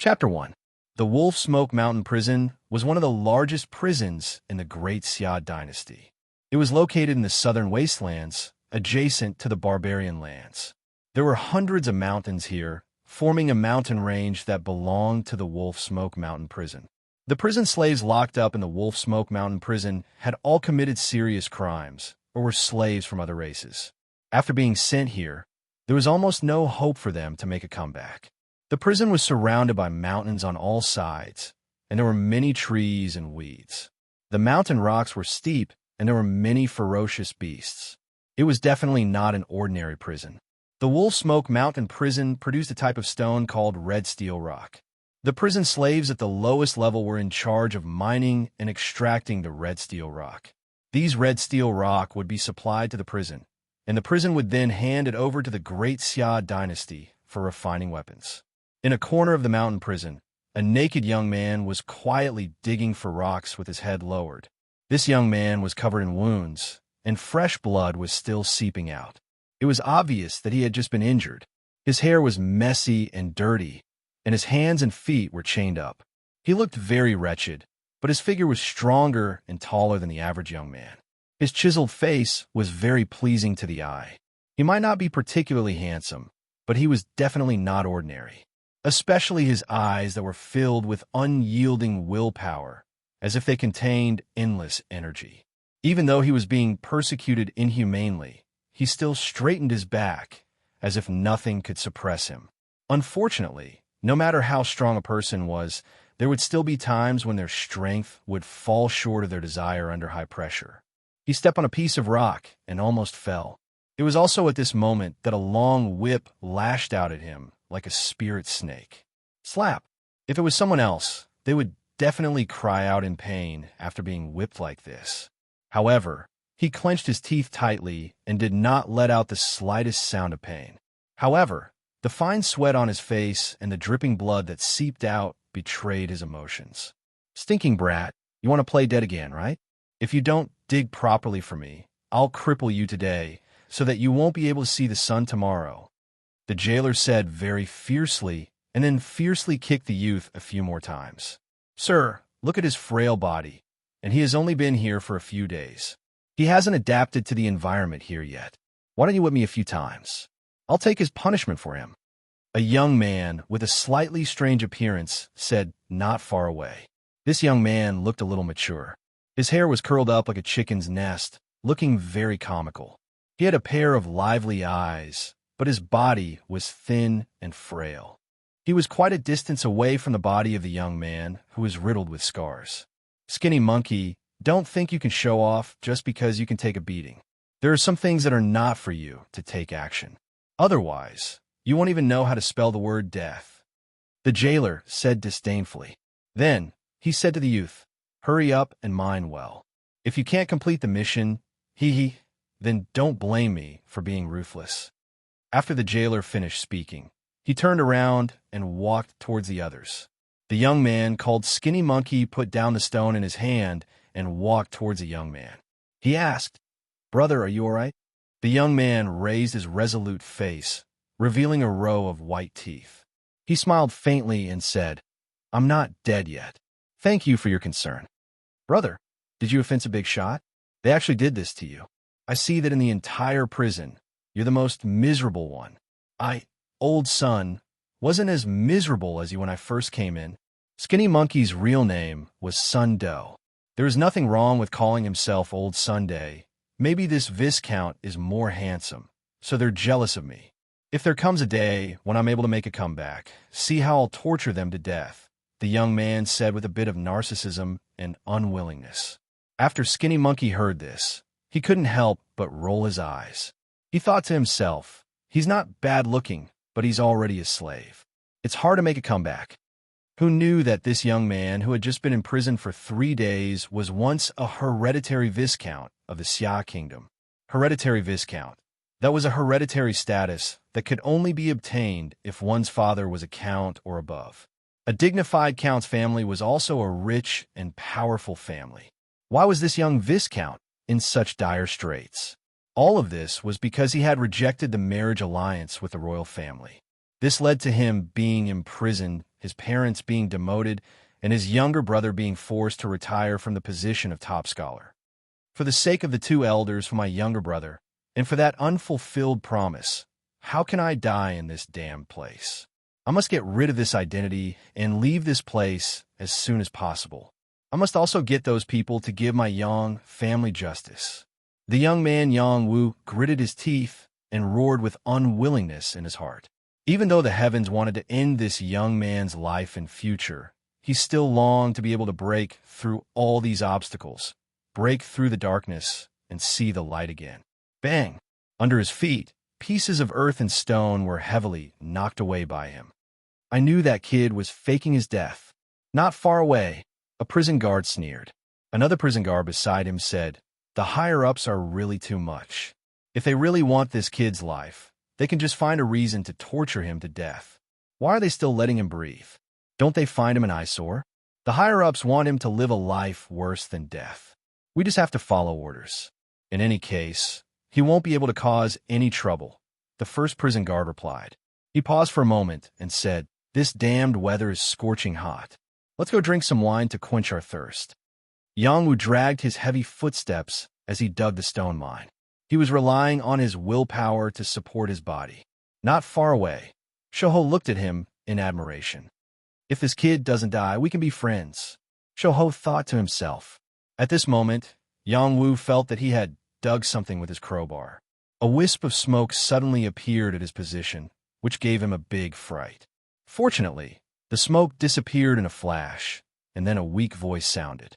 Chapter 1. The Wolf Smoke Mountain Prison was one of the largest prisons in the Great Xia dynasty. It was located in the southern wastelands, adjacent to the barbarian lands. There were hundreds of mountains here, forming a mountain range that belonged to the Wolf Smoke Mountain Prison. The prison slaves locked up in the Wolf Smoke Mountain Prison had all committed serious crimes, or were slaves from other races. After being sent here, there was almost no hope for them to make a comeback. The prison was surrounded by mountains on all sides, and there were many trees and weeds. The mountain rocks were steep, and there were many ferocious beasts. It was definitely not an ordinary prison. The Wolf Smoke Mountain Prison produced a type of stone called red steel rock. The prison slaves at the lowest level were in charge of mining and extracting the red steel rock. These red steel rock would be supplied to the prison, and the prison would then hand it over to the Great Xia dynasty for refining weapons. In a corner of the mountain prison, a naked young man was quietly digging for rocks with his head lowered. This young man was covered in wounds, and fresh blood was still seeping out. It was obvious that he had just been injured. His hair was messy and dirty, and his hands and feet were chained up. He looked very wretched, but his figure was stronger and taller than the average young man. His chiseled face was very pleasing to the eye. He might not be particularly handsome, but he was definitely not ordinary. Especially his eyes that were filled with unyielding willpower, as if they contained endless energy. Even though he was being persecuted inhumanely, he still straightened his back, as if nothing could suppress him. Unfortunately, no matter how strong a person was, there would still be times when their strength would fall short of their desire under high pressure. He stepped on a piece of rock and almost fell. It was also at this moment that a long whip lashed out at him like a spirit snake. Slap! If it was someone else, they would definitely cry out in pain after being whipped like this. However, he clenched his teeth tightly and did not let out the slightest sound of pain. However, the fine sweat on his face and the dripping blood that seeped out betrayed his emotions. Stinking brat, you want to play dead again, right? If you don't dig properly for me, I'll cripple you today so that you won't be able to see the sun tomorrow, the jailer said very fiercely, and then fiercely kicked the youth a few more times. Sir, look at his frail body, and he has only been here for a few days. He hasn't adapted to the environment here yet. Why don't you whip me a few times? I'll take his punishment for him. A young man with a slightly strange appearance said not far away. This young man looked a little mature. His hair was curled up like a chicken's nest, looking very comical. He had a pair of lively eyes, but his body was thin and frail. He was quite a distance away from the body of the young man, who was riddled with scars. Skinny monkey, don't think you can show off just because you can take a beating. There are some things that are not for you to take action. Otherwise, you won't even know how to spell the word death, the jailer said disdainfully. Then, he said to the youth, hurry up and mine well. If you can't complete the mission, then don't blame me for being ruthless. After the jailer finished speaking, he turned around and walked towards the others. The young man called Skinny Monkey put down the stone in his hand and walked towards the young man. He asked, Brother, are you all right? The young man raised his resolute face, revealing a row of white teeth. He smiled faintly and said, I'm not dead yet. Thank you for your concern. Brother, did you offense a big shot? They actually did this to you. I see that in the entire prison, you're the most miserable one. Old son, wasn't as miserable as you when I first came in. Skinny Monkey's real name was Sundoe. There is nothing wrong with calling himself Old Sunday. Maybe this Viscount is more handsome, so they're jealous of me. If there comes a day when I'm able to make a comeback, see how I'll torture them to death, the young man said with a bit of narcissism and unwillingness. After Skinny Monkey heard this, he couldn't help but roll his eyes. He thought to himself, he's not bad-looking, but he's already a slave. It's hard to make a comeback. Who knew that this young man, who had just been in prison for 3 days, was once a hereditary Viscount of the Xia Kingdom? Hereditary Viscount. That was a hereditary status that could only be obtained if one's father was a count or above. A dignified count's family was also a rich and powerful family. Why was this young Viscount in such dire straits? All of this was because he had rejected the marriage alliance with the royal family. This led to him being imprisoned his parents being demoted, and his younger brother being forced to retire from the position of top scholar. For the sake of the two elders, for my younger brother, and for that unfulfilled promise, how can I die in this damned place? I must get rid of this identity and leave this place as soon as possible. I must also get those people to give my young family justice. The young man Yang Wu gritted his teeth and roared with unwillingness in his heart. Even though the heavens wanted to end this young man's life and future, he still longed to be able to break through all these obstacles, break through the darkness, and see the light again. Bang! Under his feet, pieces of earth and stone were heavily knocked away by him. I knew that kid was faking his death. Not far away, a prison guard sneered. Another prison guard beside him said, "The higher-ups are really too much. If they really want this kid's life, they can just find a reason to torture him to death. Why are they still letting him breathe? Don't they find him an eyesore? The higher-ups want him to live a life worse than death. We just have to follow orders. In any case, he won't be able to cause any trouble," the first prison guard replied. He paused for a moment and said, "This damned weather is scorching hot. Let's go drink some wine to quench our thirst." Yang Wu dragged his heavy footsteps as he dug the stone mine. He was relying on his willpower to support his body. Not far away, Shoho looked at him in admiration. "If this kid doesn't die, we can be friends," Shoho thought to himself. At this moment, Yang Wu felt that he had dug something with his crowbar. A wisp of smoke suddenly appeared at his position, which gave him a big fright. Fortunately, the smoke disappeared in a flash, and then a weak voice sounded.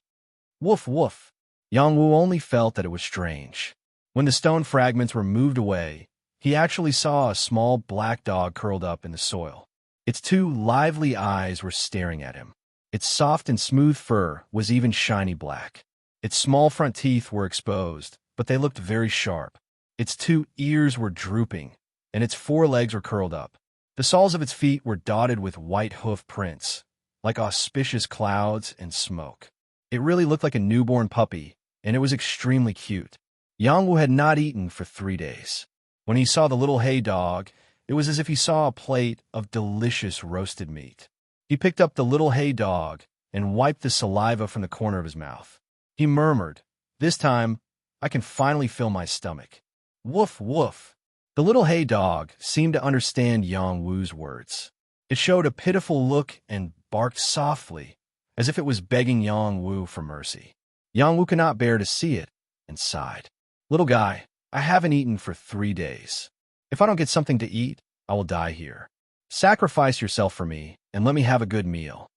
"Woof, woof." Yang Wu only felt that it was strange. When the stone fragments were moved away, he actually saw a small black dog curled up in the soil. Its two lively eyes were staring at him. Its soft and smooth fur was even shiny black. Its small front teeth were exposed, but they looked very sharp. Its two ears were drooping, and its forelegs were curled up. The soles of its feet were dotted with white hoof prints, like auspicious clouds and smoke. It really looked like a newborn puppy, and it was extremely cute. Yang Wu had not eaten for 3 days. When he saw the little hay dog, it was as if he saw a plate of delicious roasted meat. He picked up the little hay dog and wiped the saliva from the corner of his mouth. He murmured, "This time, I can finally fill my stomach." Woof, woof. The little hay dog seemed to understand Yang Wu's words. It showed a pitiful look and barked softly, as if it was begging Yang Wu for mercy. Yang Wu could not bear to see it and sighed. "Little guy, I haven't eaten for 3 days. If I don't get something to eat, I will die here. Sacrifice yourself for me and let me have a good meal."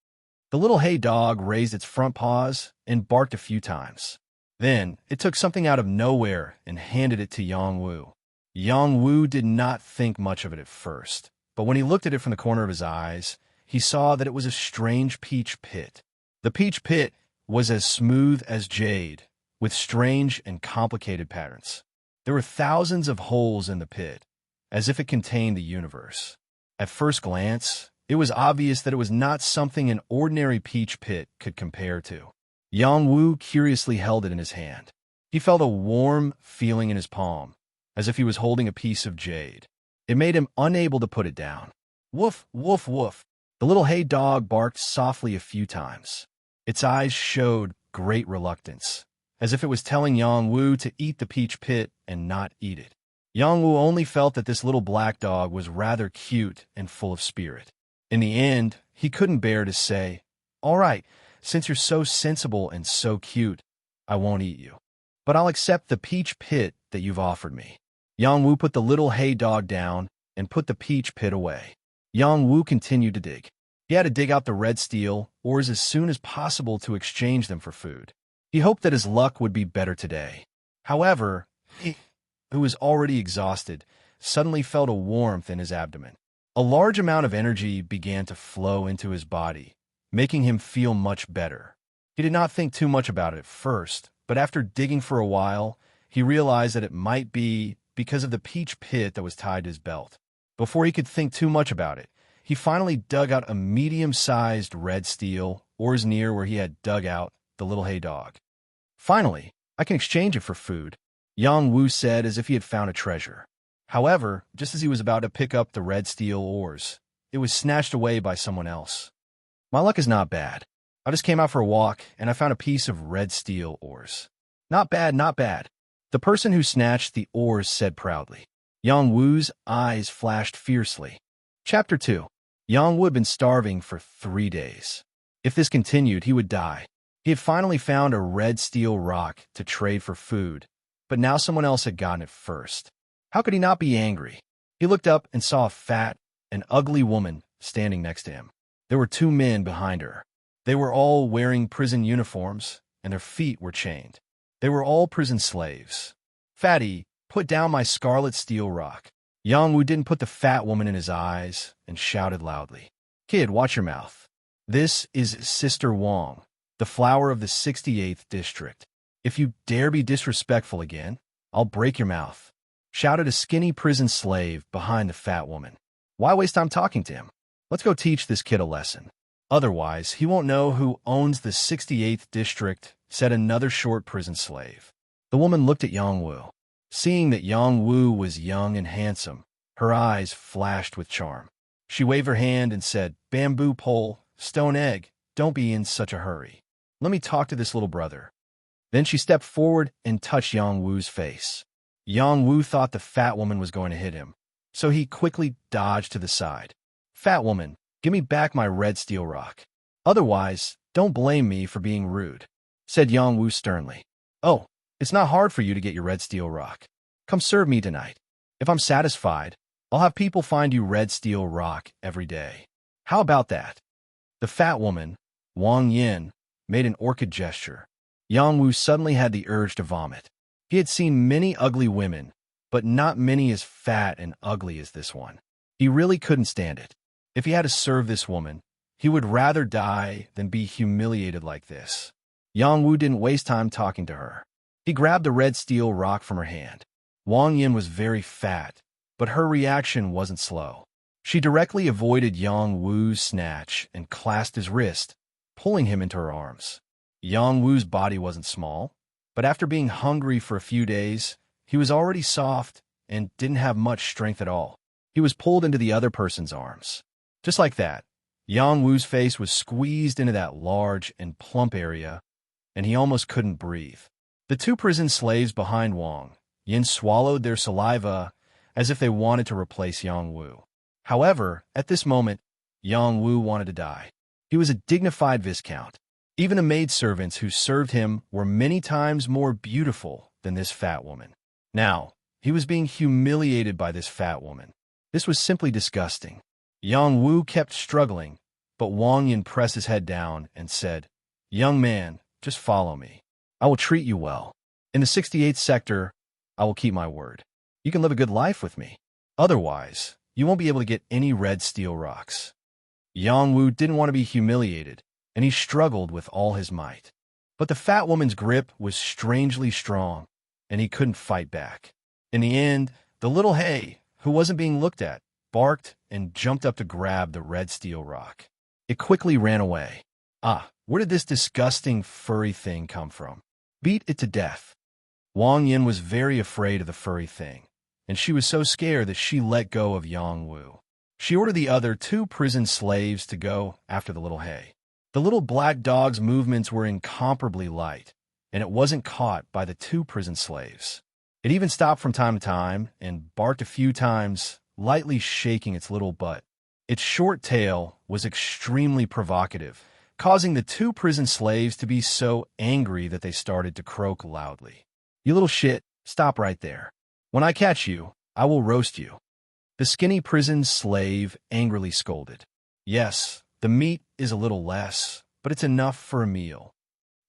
The little hay dog raised its front paws and barked a few times. Then it took something out of nowhere and handed it to Yang Wu. Yang Wu did not think much of it at first, but when he looked at it from the corner of his eyes, he saw that it was a strange peach pit. The peach pit was as smooth as jade, with strange and complicated patterns. There were thousands of holes in the pit, as if it contained the universe. At first glance, it was obvious that it was not something an ordinary peach pit could compare to. Yang Wu curiously held it in his hand. He felt a warm feeling in his palm, as if he was holding a piece of jade. It made him unable to put it down. Woof, woof, woof. The little hay dog barked softly a few times. Its eyes showed great reluctance, as if it was telling Yang Wu to eat the peach pit and not eat it. Yang Wu only felt that this little black dog was rather cute and full of spirit. In the end, he couldn't bear to say, "All right, since you're so sensible and so cute, I won't eat you. But I'll accept the peach pit that you've offered me." Yang Wu put the little hay dog down and put the peach pit away. Yang Wu continued to dig. He had to dig out the red steel ores as soon as possible to exchange them for food. He hoped that his luck would be better today. However, he, who was already exhausted, suddenly felt a warmth in his abdomen. A large amount of energy began to flow into his body, making him feel much better. He did not think too much about it at first, but after digging for a while, he realized that it might be because of the peach pit that was tied to his belt. Before he could think too much about it, he finally dug out a medium-sized red steel ores near where he had dug out the little hay dog. "Finally, I can exchange it for food," Yang Wu said as if he had found a treasure. However, just as he was about to pick up the red steel ores, it was snatched away by someone else. My luck is not bad. I just came out for a walk, and I found a piece of red steel oars. Not bad, not bad. The person who snatched the oars said proudly. Yang Wu's eyes flashed fiercely. Chapter 2. Yang Wu had been starving for 3 days. If this continued, he would die. He had finally found a red steel rock to trade for food, but now someone else had gotten it first. How could he not be angry? He looked up and saw a fat and ugly woman standing next to him. There were 2 men behind her. They were all wearing prison uniforms, and their feet were chained. They were all prison slaves. Fatty, put down my scarlet steel rock. Yang Wu didn't put the fat woman in his eyes and shouted loudly. Kid, watch your mouth. This is Sister Wong, the flower of the 68th district. If you dare be disrespectful again, I'll break your mouth, shouted a skinny prison slave behind the fat woman. Why waste time talking to him? Let's go teach this kid a lesson. Otherwise, he won't know who owns the 68th district, said another short prison slave. The woman looked at Yang Wu. Seeing that Yang Wu was young and handsome, her eyes flashed with charm. She waved her hand and said, Bamboo pole, stone egg, don't be in such a hurry. Let me talk to this little brother. Then she stepped forward and touched Yang Wu's face. Yang Wu thought the fat woman was going to hit him, so he quickly dodged to the side. Fat woman, give me back my red steel rock. Otherwise, don't blame me for being rude, said Yang Wu sternly. Oh, it's not hard for you to get your red steel rock. Come serve me tonight. If I'm satisfied, I'll have people find you red steel rock every day. How about that? The fat woman, Wang Yin, made an orchid gesture. Yang Wu suddenly had the urge to vomit. He had seen many ugly women, but not many as fat and ugly as this one. He really couldn't stand it. If he had to serve this woman, he would rather die than be humiliated like this. Yang Wu didn't waste time talking to her. He grabbed the red steel rock from her hand. Wang Yin was very fat, but her reaction wasn't slow. She directly avoided Yang Wu's snatch and clasped his wrist, pulling him into her arms. Yang Wu's body wasn't small, but after being hungry for a few days, he was already soft and didn't have much strength at all. He was pulled into the other person's arms. Just like that, Yang Wu's face was squeezed into that large and plump area, and he almost couldn't breathe. The 2 prison slaves behind Wang Yin swallowed their saliva as if they wanted to replace Yang Wu. However, at this moment, Yang Wu wanted to die. He was a dignified viscount. Even the maidservants who served him were many times more beautiful than this fat woman. Now, he was being humiliated by this fat woman. This was simply disgusting. Yang Wu kept struggling, but Wang Yin pressed his head down and said, Young man, just follow me. I will treat you well. In the 68th sector, I will keep my word. You can live a good life with me. Otherwise, you won't be able to get any red steel rocks. Yang Wu didn't want to be humiliated, and he struggled with all his might. But the fat woman's grip was strangely strong, and he couldn't fight back. In the end, the little hay, who wasn't being looked at, barked and jumped up to grab the red steel rock. It quickly ran away. Ah, where did this disgusting furry thing come from? Beat it to death. Wang Yin was very afraid of the furry thing, and she was so scared that she let go of Yang Wu. She ordered the other 2 prison slaves to go after the little hay. The little black dog's movements were incomparably light, and it wasn't caught by the 2 prison slaves. It even stopped from time to time and barked a few times, lightly shaking its little butt. Its short tail was extremely provocative, causing the 2 prison slaves to be so angry that they started to croak loudly. You little shit, stop right there. When I catch you, I will roast you. The skinny prison slave angrily scolded. Yes, the meat is a little less, but it's enough for a meal.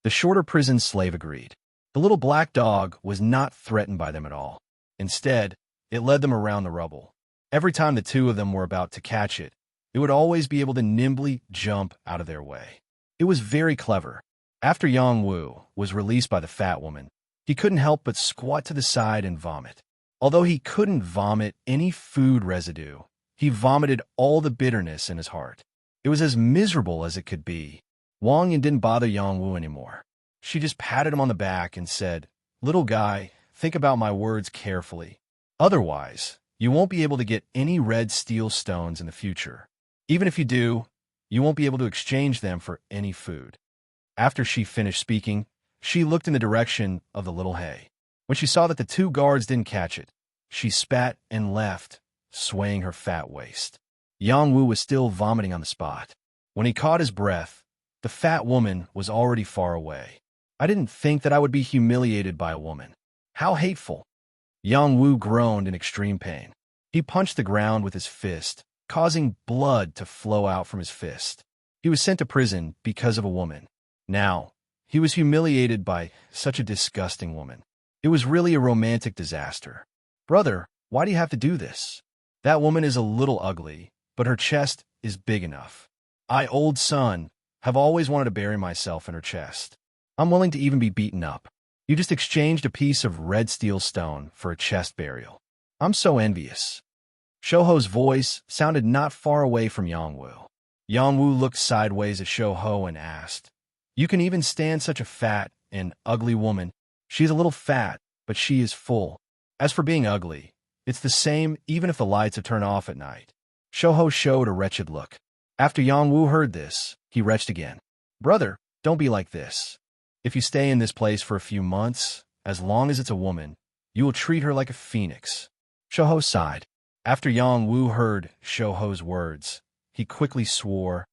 The shorter prison slave agreed. The little black dog was not threatened by them at all. Instead, it led them around the rubble. Every time the 2 of them were about to catch it, it would always be able to nimbly jump out of their way. It was very clever. After Yang Wu was released by the fat woman, he couldn't help but squat to the side and vomit. Although he couldn't vomit any food residue, he vomited all the bitterness in his heart. It was as miserable as it could be. Wang Yin didn't bother Yang Wu anymore. She just patted him on the back and said, Little guy, think about my words carefully. Otherwise, you won't be able to get any red steel stones in the future. Even if you do, You won't be able to exchange them for any food." After she finished speaking, she looked in the direction of the little hay. When she saw that the two guards didn't catch it, she spat and left, swaying her fat waist. Yang Wu was still vomiting on the spot. When he caught his breath, the fat woman was already far away. "I didn't think that I would be humiliated by a woman. How hateful." Yang Wu groaned in extreme pain. He punched the ground with his fist, causing blood to flow out from his fist. He was sent to prison because of a woman. Now, he was humiliated by such a disgusting woman. It was really a romantic disaster. "Brother, why do you have to do this? That woman is a little ugly, but her chest is big enough. I, old son, have always wanted to bury myself in her chest. I'm willing to even be beaten up. You just exchanged a piece of red steel stone for a chest burial. I'm so envious." Shouho's voice sounded not far away from Yang Wu. Yang Wu looked sideways at Shouho and asked, "You can even stand such a fat and ugly woman? She's a little fat, but she is full. As for being ugly, it's the same even if the lights are turned off at night." Shouho showed a wretched look. After Yang Wu heard this, he retched again. "Brother, don't be like this. If you stay in this place for a few months, as long as it's a woman, you will treat her like a phoenix." Shouho sighed. After Yang Wu heard Shouho's words, he quickly swore,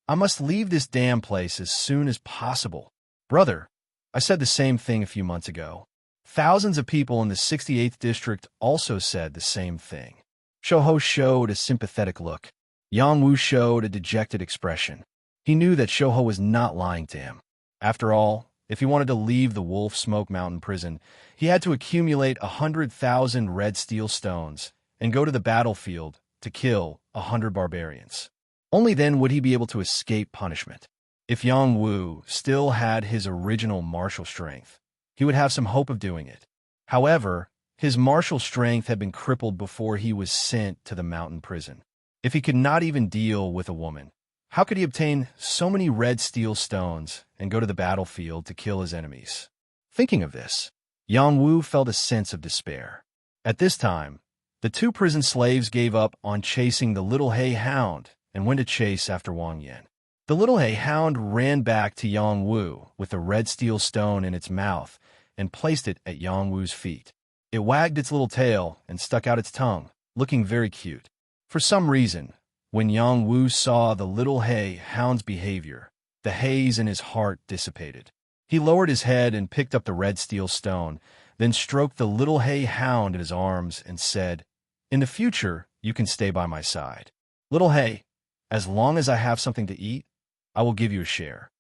"I must leave this damn place as soon as possible." "Brother, I said the same thing a few months ago. Thousands of people in the 68th district also said the same thing." Shouho showed a sympathetic look. Yang Wu showed a dejected expression. He knew that Shouho was not lying to him. After all, if he wanted to leave the Wolf Smoke Mountain prison, he had to accumulate 100,000 red steel stones and go to the battlefield to kill 100 barbarians. Only then would he be able to escape punishment. If Yang Wu still had his original martial strength, he would have some hope of doing it. However, his martial strength had been crippled before he was sent to the mountain prison. If he could not even deal with a woman, how could he obtain so many red steel stones and go to the battlefield to kill his enemies? Thinking of this, Yang Wu felt a sense of despair. At this time, the two prison slaves gave up on chasing the little hay hound and went to chase after Wang Yan. The little hay hound ran back to Yang Wu with a red steel stone in its mouth and placed it at Yang Wu's feet. It wagged its little tail and stuck out its tongue, looking very cute. For some reason, when Yang Wu saw the little hay hound's behavior, the haze in his heart dissipated. He lowered his head and picked up the red steel stone, then stroked the little hay hound in his arms and said, "In the future, you can stay by my side. Little hay, as long as I have something to eat, I will give you a share."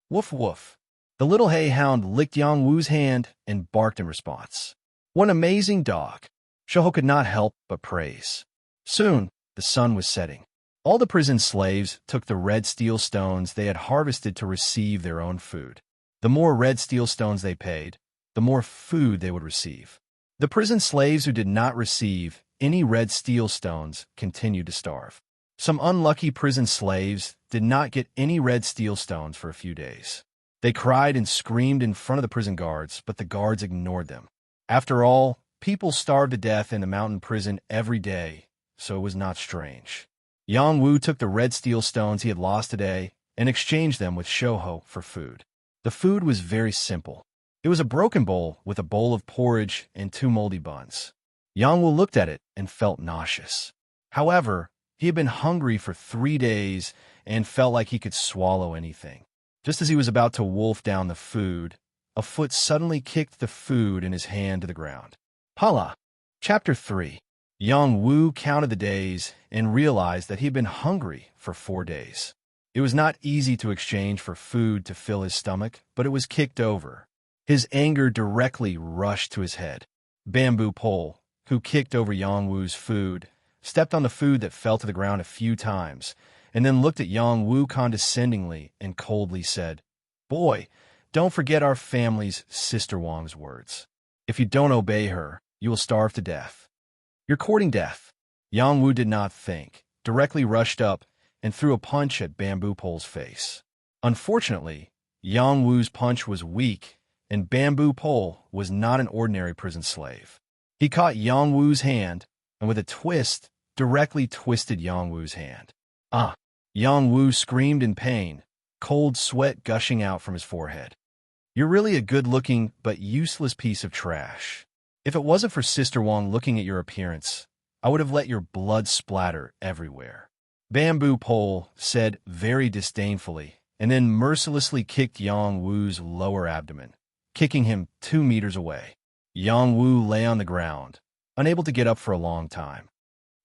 Woof woof. The little hay hound licked Yang Wu's hand and barked in response. What an amazing dog! Shouho could not help but praise. Soon, the sun was setting. All the prison slaves took the red steel stones they had harvested to receive their own food. The more red steel stones they paid, the more food they would receive. The prison slaves who did not receive any red steel stones continued to starve. Some unlucky prison slaves did not get any red steel stones for a few days. They cried and screamed in front of the prison guards, but the guards ignored them. After all, people starved to death in the mountain prison every day, so it was not strange. Yang Wu took the red steel stones he had lost today and exchanged them with Shouho for food. The food was very simple. It was a broken bowl with a bowl of porridge and 2 moldy buns. Yang Wu looked at it and felt nauseous. However, he had been hungry for 3 days and felt like he could swallow anything. Just as he was about to wolf down the food, a foot suddenly kicked the food in his hand to the ground. Hala! Chapter 3. Yang Wu counted the days and realized that he had been hungry for 4 days. It was not easy to exchange for food to fill his stomach, but it was kicked over. His anger directly rushed to his head. Bamboo Pole, who kicked over Yang Wu's food, stepped on the food that fell to the ground a few times, and then looked at Yang Wu condescendingly and coldly said, "Boy, don't forget our family's sister Wang's words. If you don't obey her, you will starve to death. You're courting death." Yang Wu did not think, directly rushed up and threw a punch at Bamboo Pole's face. Unfortunately, Yang Wu's punch was weak, and Bamboo Pole was not an ordinary prison slave. He caught Yang Wu's hand, and with a twist, directly twisted Yang Wu's hand. Ah! Yang Wu screamed in pain, cold sweat gushing out from his forehead. You're really a good-looking but useless piece of trash. If it wasn't for Sister Wang looking at your appearance, I would have let your blood splatter everywhere. Bamboo Pole said very disdainfully, and then mercilessly kicked Yang Wu's lower abdomen, kicking him 2 meters away. Yang Wu lay on the ground, unable to get up for a long time.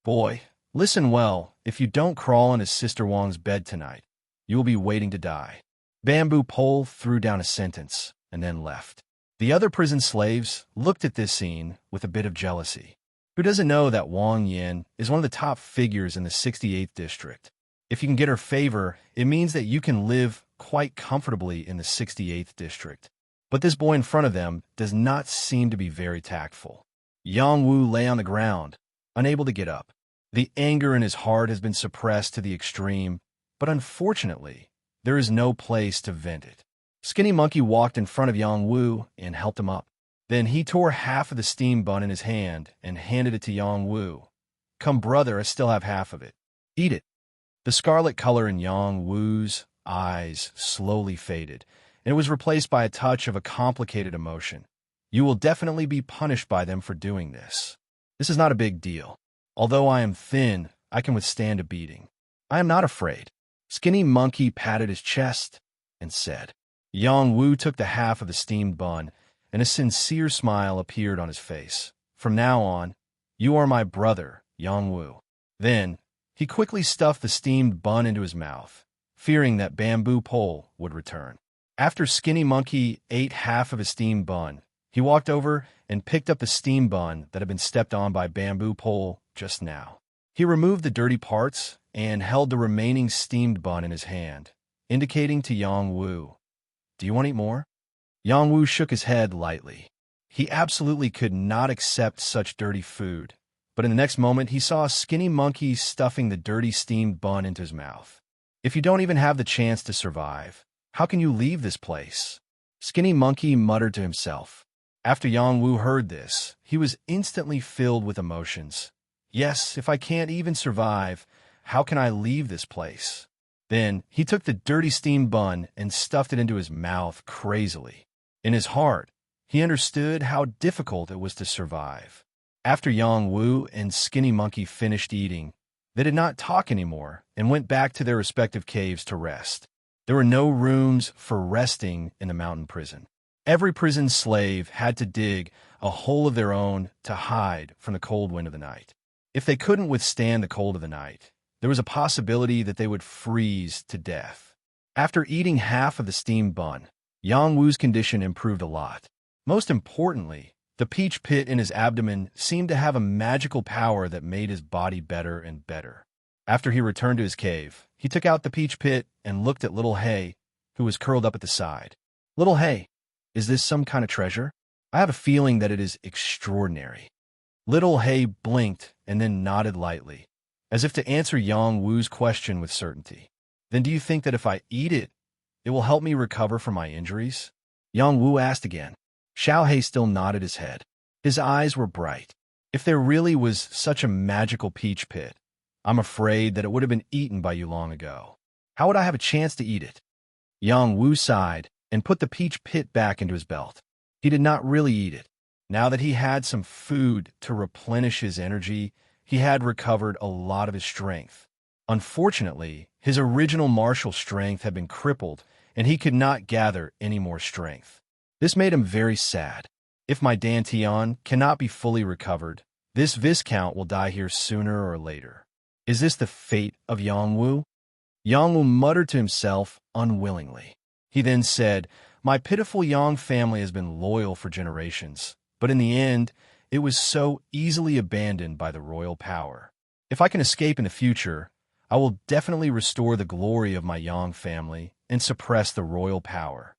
Boy, listen well, if you don't crawl into Sister Wang's bed tonight, you will be waiting to die. Bamboo Pole threw down a sentence and then left. The other prison slaves looked at this scene with a bit of jealousy. Who doesn't know that Wang Yin is one of the top figures in the 68th district? If you can get her favor, it means that you can live quite comfortably in the 68th district. But this boy in front of them does not seem to be very tactful. Yang Wu lay on the ground, unable to get up. The anger in his heart has been suppressed to the extreme, but unfortunately, there is no place to vent it. Skinny Monkey walked in front of Yang Wu and helped him up. Then he tore half of the steam bun in his hand and handed it to Yang Wu. Come, brother, I still have half of it. Eat it. The scarlet color in Yang Wu's eyes slowly faded, and it was replaced by a touch of a complicated emotion. You will definitely be punished by them for doing this. This is not a big deal. Although I am thin, I can withstand a beating. I am not afraid. Skinny Monkey patted his chest and said. Yang Wu took the half of the steamed bun, and a sincere smile appeared on his face. From now on, you are my brother, Yang Wu. Then, he quickly stuffed the steamed bun into his mouth, fearing that Bamboo Pole would return. After Skinny Monkey ate half of his steamed bun, he walked over and picked up the steamed bun that had been stepped on by Bamboo Pole just now. He removed the dirty parts and held the remaining steamed bun in his hand, indicating to Yang Wu, "Do you want to eat more?" Yang Wu shook his head lightly. He absolutely could not accept such dirty food, but in the next moment he saw a Skinny Monkey stuffing the dirty steamed bun into his mouth. If you don't even have the chance to survive, how can you leave this place? Skinny Monkey muttered to himself. After Yang Wu heard this, he was instantly filled with emotions. Yes, if I can't even survive, how can I leave this place? Then he took the dirty steamed bun and stuffed it into his mouth crazily. In his heart, he understood how difficult it was to survive. After Yang Wu and Skinny Monkey finished eating, they did not talk anymore and went back to their respective caves to rest. There were no rooms for resting in the mountain prison. Every prison slave had to dig a hole of their own to hide from the cold wind of the night. If they couldn't withstand the cold of the night, there was a possibility that they would freeze to death. After eating half of the steamed bun, Yang Wu's condition improved a lot. Most importantly, the peach pit in his abdomen seemed to have a magical power that made his body better and better. After he returned to his cave, he took out the peach pit and looked at Little Hay, who was curled up at the side. Little Hay, is this some kind of treasure? I have a feeling that it is extraordinary. Little Hay blinked and then nodded lightly, as if to answer Yang Wu's question with certainty. Then do you think that if I eat it, it will help me recover from my injuries? Yang Wu asked again. Xiao He still nodded his head. His eyes were bright. If there really was such a magical peach pit, I'm afraid that it would have been eaten by you long ago. How would I have a chance to eat it? Yang Wu sighed and put the peach pit back into his belt. He did not really eat it. Now that he had some food to replenish his energy, he had recovered a lot of his strength. Unfortunately, his original martial strength had been crippled, and he could not gather any more strength. This made him very sad. If my Dantian cannot be fully recovered, this Viscount will die here sooner or later. Is this the fate of Yang Wu? Yang Wu muttered to himself unwillingly. He then said, My pitiful Yang family has been loyal for generations, but in the end, it was so easily abandoned by the royal power. If I can escape in the future, I will definitely restore the glory of my Yang family and suppress the royal power.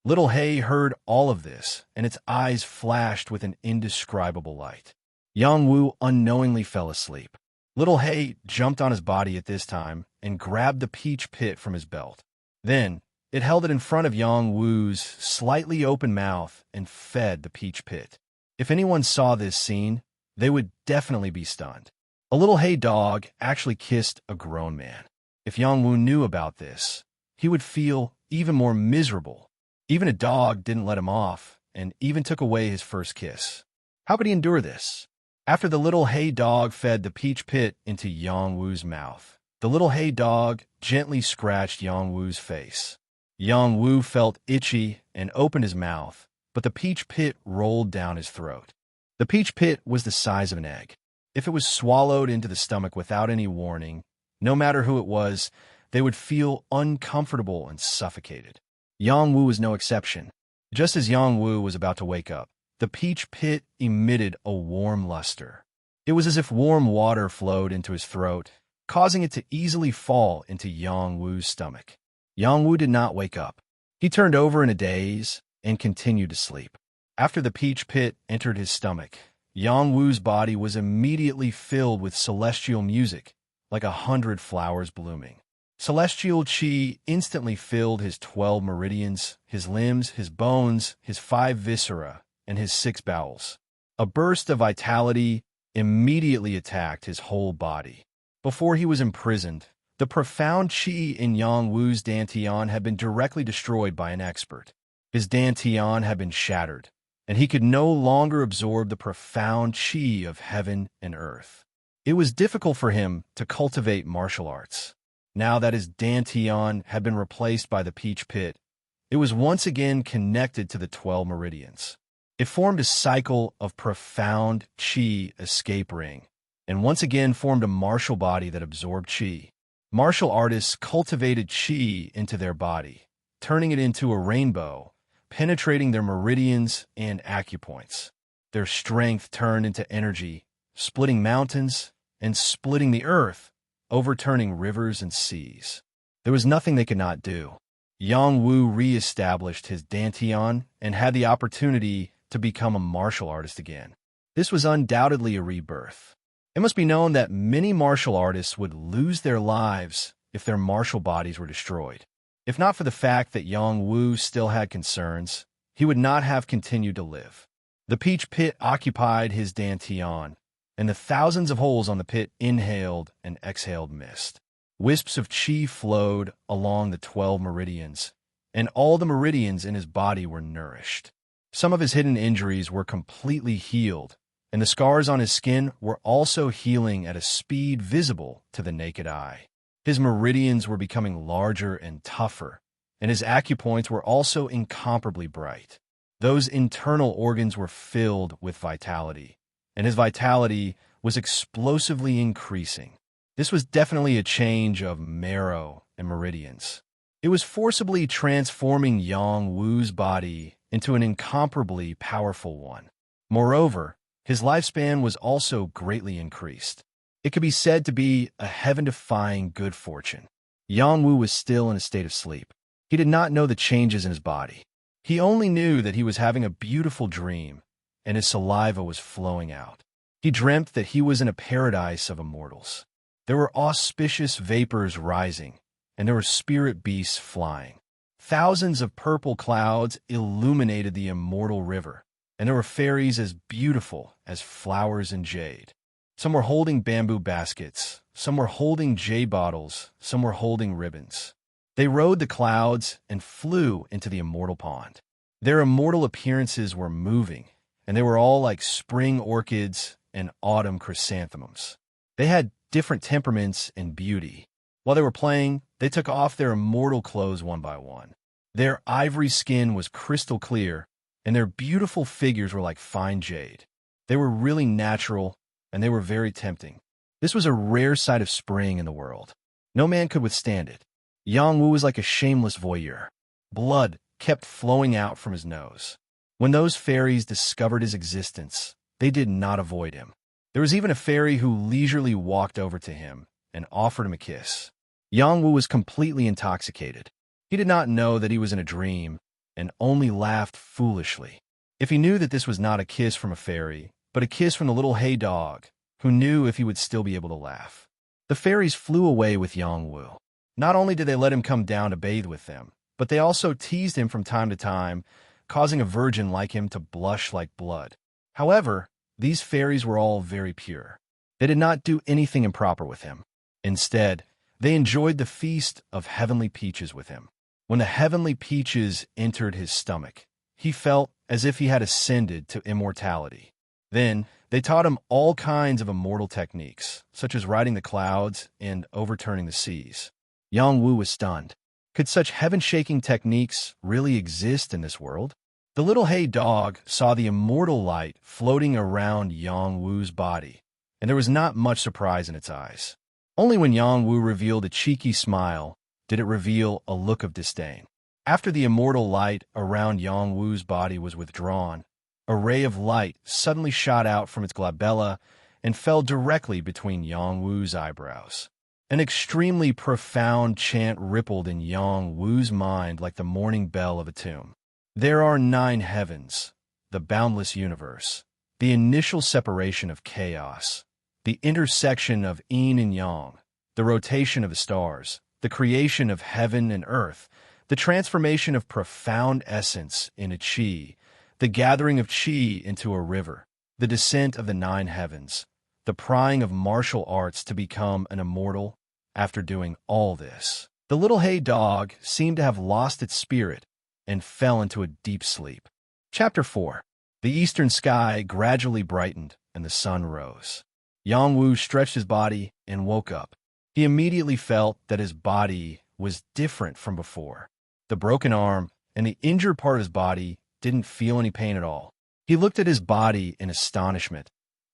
Little Hay heard all of this, and its eyes flashed with an indescribable light. Yang Wu unknowingly fell asleep. Little Hay jumped on his body at this time and grabbed the peach pit from his belt. Then, it held it in front of Yang Wu's slightly open mouth and fed the peach pit. If anyone saw this scene, they would definitely be stunned. A little hay dog actually kissed a grown man. If Yang Wu knew about this, he would feel even more miserable. Even a dog didn't let him off, and even took away his first kiss. How could he endure this? After the little hay dog fed the peach pit into Yang Wu's mouth, the little hay dog gently scratched Yang Wu's face. Yang Wu felt itchy and opened his mouth, but the peach pit rolled down his throat. The peach pit was the size of an egg. If it was swallowed into the stomach without any warning, no matter who it was, they would feel uncomfortable and suffocated. Yang Wu was no exception. Just as Yang Wu was about to wake up, the peach pit emitted a warm luster. It was as if warm water flowed into his throat, causing it to easily fall into Yang Wu's stomach. Yang Wu did not wake up. He turned over in a daze and continued to sleep. After the peach pit entered his stomach, Yang Wu's body was immediately filled with celestial music, like 100 flowers blooming. Celestial qi instantly filled his 12 meridians, his limbs, his bones, his 5 viscera, and his 6 bowels. A burst of vitality immediately attacked his whole body. Before he was imprisoned, the profound qi in Yang Wu's dantian had been directly destroyed by an expert. His dantian had been shattered, and he could no longer absorb the profound qi of heaven and earth. It was difficult for him to cultivate martial arts. Now that his dantian had been replaced by the peach pit, it was once again connected to the 12 meridians. It formed a cycle of profound qi escape ring, and once again formed a martial body that absorbed qi. Martial artists cultivated qi into their body, turning it into a rainbow, penetrating their meridians and acupoints. Their strength turned into energy, splitting mountains and splitting the earth, overturning rivers and seas. There was nothing they could not do. Yang Wu re-established his dantian and had the opportunity to become a martial artist again. This was undoubtedly a rebirth. It must be known that many martial artists would lose their lives if their martial bodies were destroyed. If not for the fact that Yang Wu still had concerns, he would not have continued to live. The peach pit occupied his dantian, and the thousands of holes on the pit inhaled and exhaled mist. Wisps of qi flowed along the 12 meridians, and all the meridians in his body were nourished. Some of his hidden injuries were completely healed, and the scars on his skin were also healing at a speed visible to the naked eye. His meridians were becoming larger and tougher, and his acupoints were also incomparably bright. Those internal organs were filled with vitality, and his vitality was explosively increasing. This was definitely a change of marrow and meridians. It was forcibly transforming Yang Wu's body into an incomparably powerful one. Moreover, his lifespan was also greatly increased. It could be said to be a heaven-defying good fortune. Yang Wu was still in a state of sleep. He did not know the changes in his body. He only knew that he was having a beautiful dream, and his saliva was flowing out. He dreamt that he was in a paradise of immortals. There were auspicious vapors rising, and there were spirit beasts flying. Thousands of purple clouds illuminated the immortal river, and there were fairies as beautiful as flowers in jade. Some were holding bamboo baskets, some were holding jade bottles, some were holding ribbons. They rode the clouds and flew into the immortal pond. Their immortal appearances were moving, and they were all like spring orchids and autumn chrysanthemums. They had different temperaments and beauty. While they were playing, they took off their immortal clothes one by one. Their ivory skin was crystal clear, and their beautiful figures were like fine jade. They were really natural, and they were very tempting. This was a rare sight of spring in the world. No man could withstand it. Yang Wu was like a shameless voyeur. Blood kept flowing out from his nose. When those fairies discovered his existence, they did not avoid him. There was even a fairy who leisurely walked over to him and offered him a kiss. Yang Wu was completely intoxicated. He did not know that he was in a dream and only laughed foolishly. If he knew that this was not a kiss from a fairy, but a kiss from the little hay dog, who knew if he would still be able to laugh. The fairies flew away with Yang Wu. Not only did they let him come down to bathe with them, but they also teased him from time to time, causing a virgin like him to blush like blood. However, these fairies were all very pure. They did not do anything improper with him. Instead, They enjoyed the feast of heavenly peaches with him. When the heavenly peaches entered his stomach, he felt as if he had ascended to immortality. Then they taught him all kinds of immortal techniques, such as riding the clouds and overturning the seas. Yang Wu was stunned. Could such heaven-shaking techniques really exist in this world? The little hay dog saw the immortal light floating around Yang Wu's body, and there was not much surprise in its eyes. Only when Yang Wu revealed a cheeky smile did it reveal a look of disdain. After the immortal light around Yang Wu's body was withdrawn, a ray of light suddenly shot out from its glabella and fell directly between Yang Wu's eyebrows. An extremely profound chant rippled in Yang Wu's mind like the morning bell of a tomb. There are 9 heavens, the boundless universe, the initial separation of chaos, the intersection of yin and yang, the rotation of the stars, the creation of heaven and earth, the transformation of profound essence into qi, the gathering of qi into a river, the descent of the 9 heavens, the prying of martial arts to become an immortal. After doing all this, the little hay dog seemed to have lost its spirit and fell into a deep sleep. Chapter 4. The eastern sky gradually brightened and the sun rose. Yang Wu stretched his body and woke up. He immediately felt that his body was different from before. The broken arm and the injured part of his body didn't feel any pain at all. He looked at his body in astonishment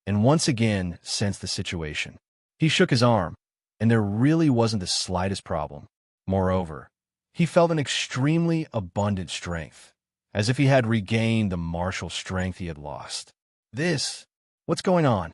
and once again sensed the situation. He shook his arm, and there really wasn't the slightest problem. Moreover, he felt an extremely abundant strength, as if he had regained the martial strength he had lost. What's going on?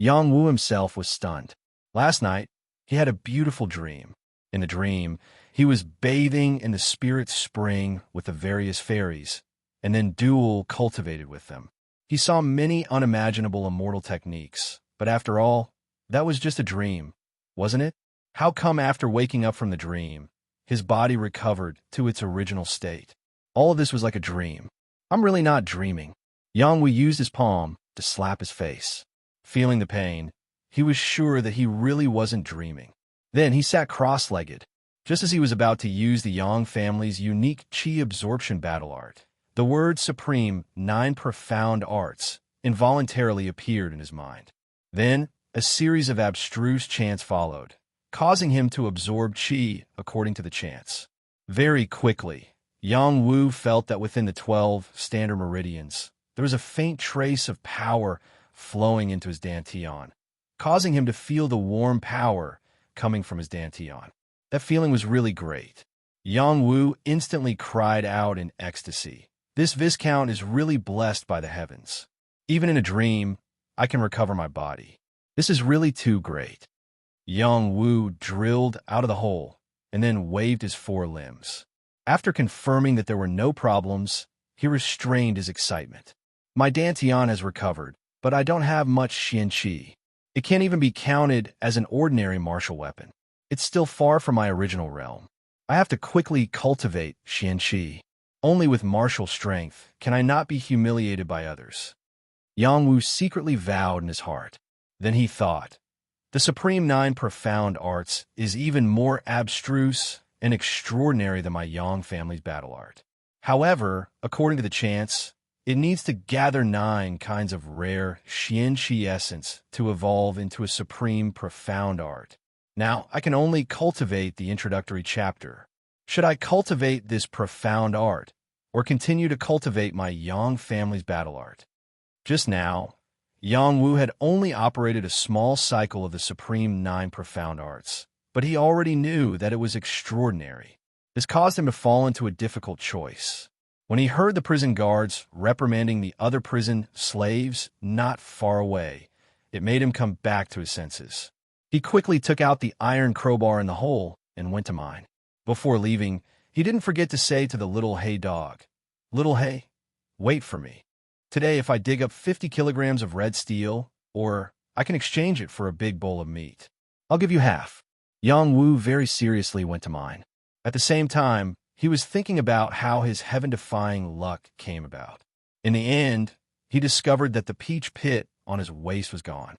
Yang Wu himself was stunned. Last night, he had a beautiful dream. In the dream, he was bathing in the spirit spring with the various fairies, and then duel cultivated with them. He saw many unimaginable immortal techniques, but after all, that was just a dream, wasn't it? How come after waking up from the dream, his body recovered to its original state? All of this was like a dream. I'm really not dreaming. Yang Wu used his palm to slap his face. Feeling the pain, he was sure that he really wasn't dreaming. Then he sat cross-legged, just as he was about to use the Yang family's unique qi absorption battle art. The word supreme 9 profound arts involuntarily appeared in his mind. Then a series of abstruse chants followed, causing him to absorb qi according to the chants. Very quickly, Yang Wu felt that within the 12 standard meridians, there was a faint trace of power flowing into his dantian, causing him to feel the warm power coming from his dantian. That feeling was really great. Yang Wu instantly cried out in ecstasy. This Viscount is really blessed by the heavens. Even in a dream, I can recover my body. This is really too great. Yang Wu drilled out of the hole and then waved his 4 limbs. After confirming that there were no problems, he restrained his excitement. My dantian has recovered, but I don't have much xian qi. It can't even be counted as an ordinary martial weapon. It's still far from my original realm. I have to quickly cultivate xian qi. Only with martial strength can I not be humiliated by others. Yang Wu secretly vowed in his heart. Then he thought, the Supreme 9 Profound Arts is even more abstruse and extraordinary than my Yang family's battle art. However, according to the chants, it needs to gather 9 kinds of rare xian qi essence to evolve into a Supreme Profound Art. Now, I can only cultivate the introductory chapter. Should I cultivate this profound art, or continue to cultivate my Yang family's battle art? Just now, Yang Wu had only operated a small cycle of the Supreme 9 Profound Arts, but he already knew that it was extraordinary. This caused him to fall into a difficult choice. When he heard the prison guards reprimanding the other prison slaves not far away, it made him come back to his senses. He quickly took out the iron crowbar in the hole and went to mine. Before leaving, he didn't forget to say to the little hay dog, "Little hay, wait for me. Today, if I dig up 50 kilograms of red steel, or I can exchange it for a big bowl of meat, I'll give you half." Yang Wu very seriously went to mine. At the same time, he was thinking about how his heaven-defying luck came about. In the end, he discovered that the peach pit on his waist was gone.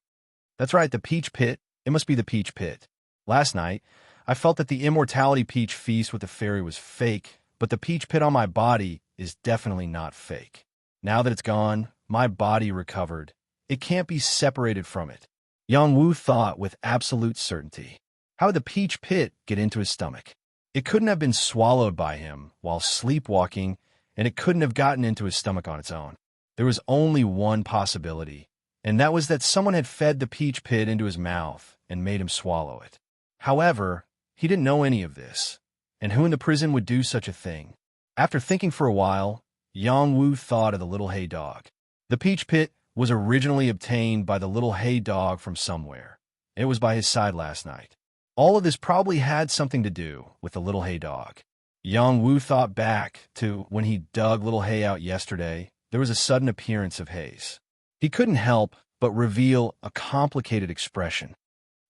That's right, the peach pit. It must be the peach pit. Last night, I felt that the immortality peach feast with the fairy was fake, but the peach pit on my body is definitely not fake. Now that it's gone, my body recovered. It can't be separated from it. Yang Wu thought with absolute certainty. How did the peach pit get into his stomach? It couldn't have been swallowed by him while sleepwalking, and it couldn't have gotten into his stomach on its own. There was only one possibility, and that was that someone had fed the peach pit into his mouth and made him swallow it. However, he didn't know any of this, and who in the prison would do such a thing? After thinking for a while, Yang Wu thought of the little hay dog. The peach pit was originally obtained by the little hay dog from somewhere. It was by his side last night. All of this probably had something to do with the little hay dog. Yang Wu thought back to when he dug little hay out yesterday. There was a sudden appearance of haze. He couldn't help but reveal a complicated expression.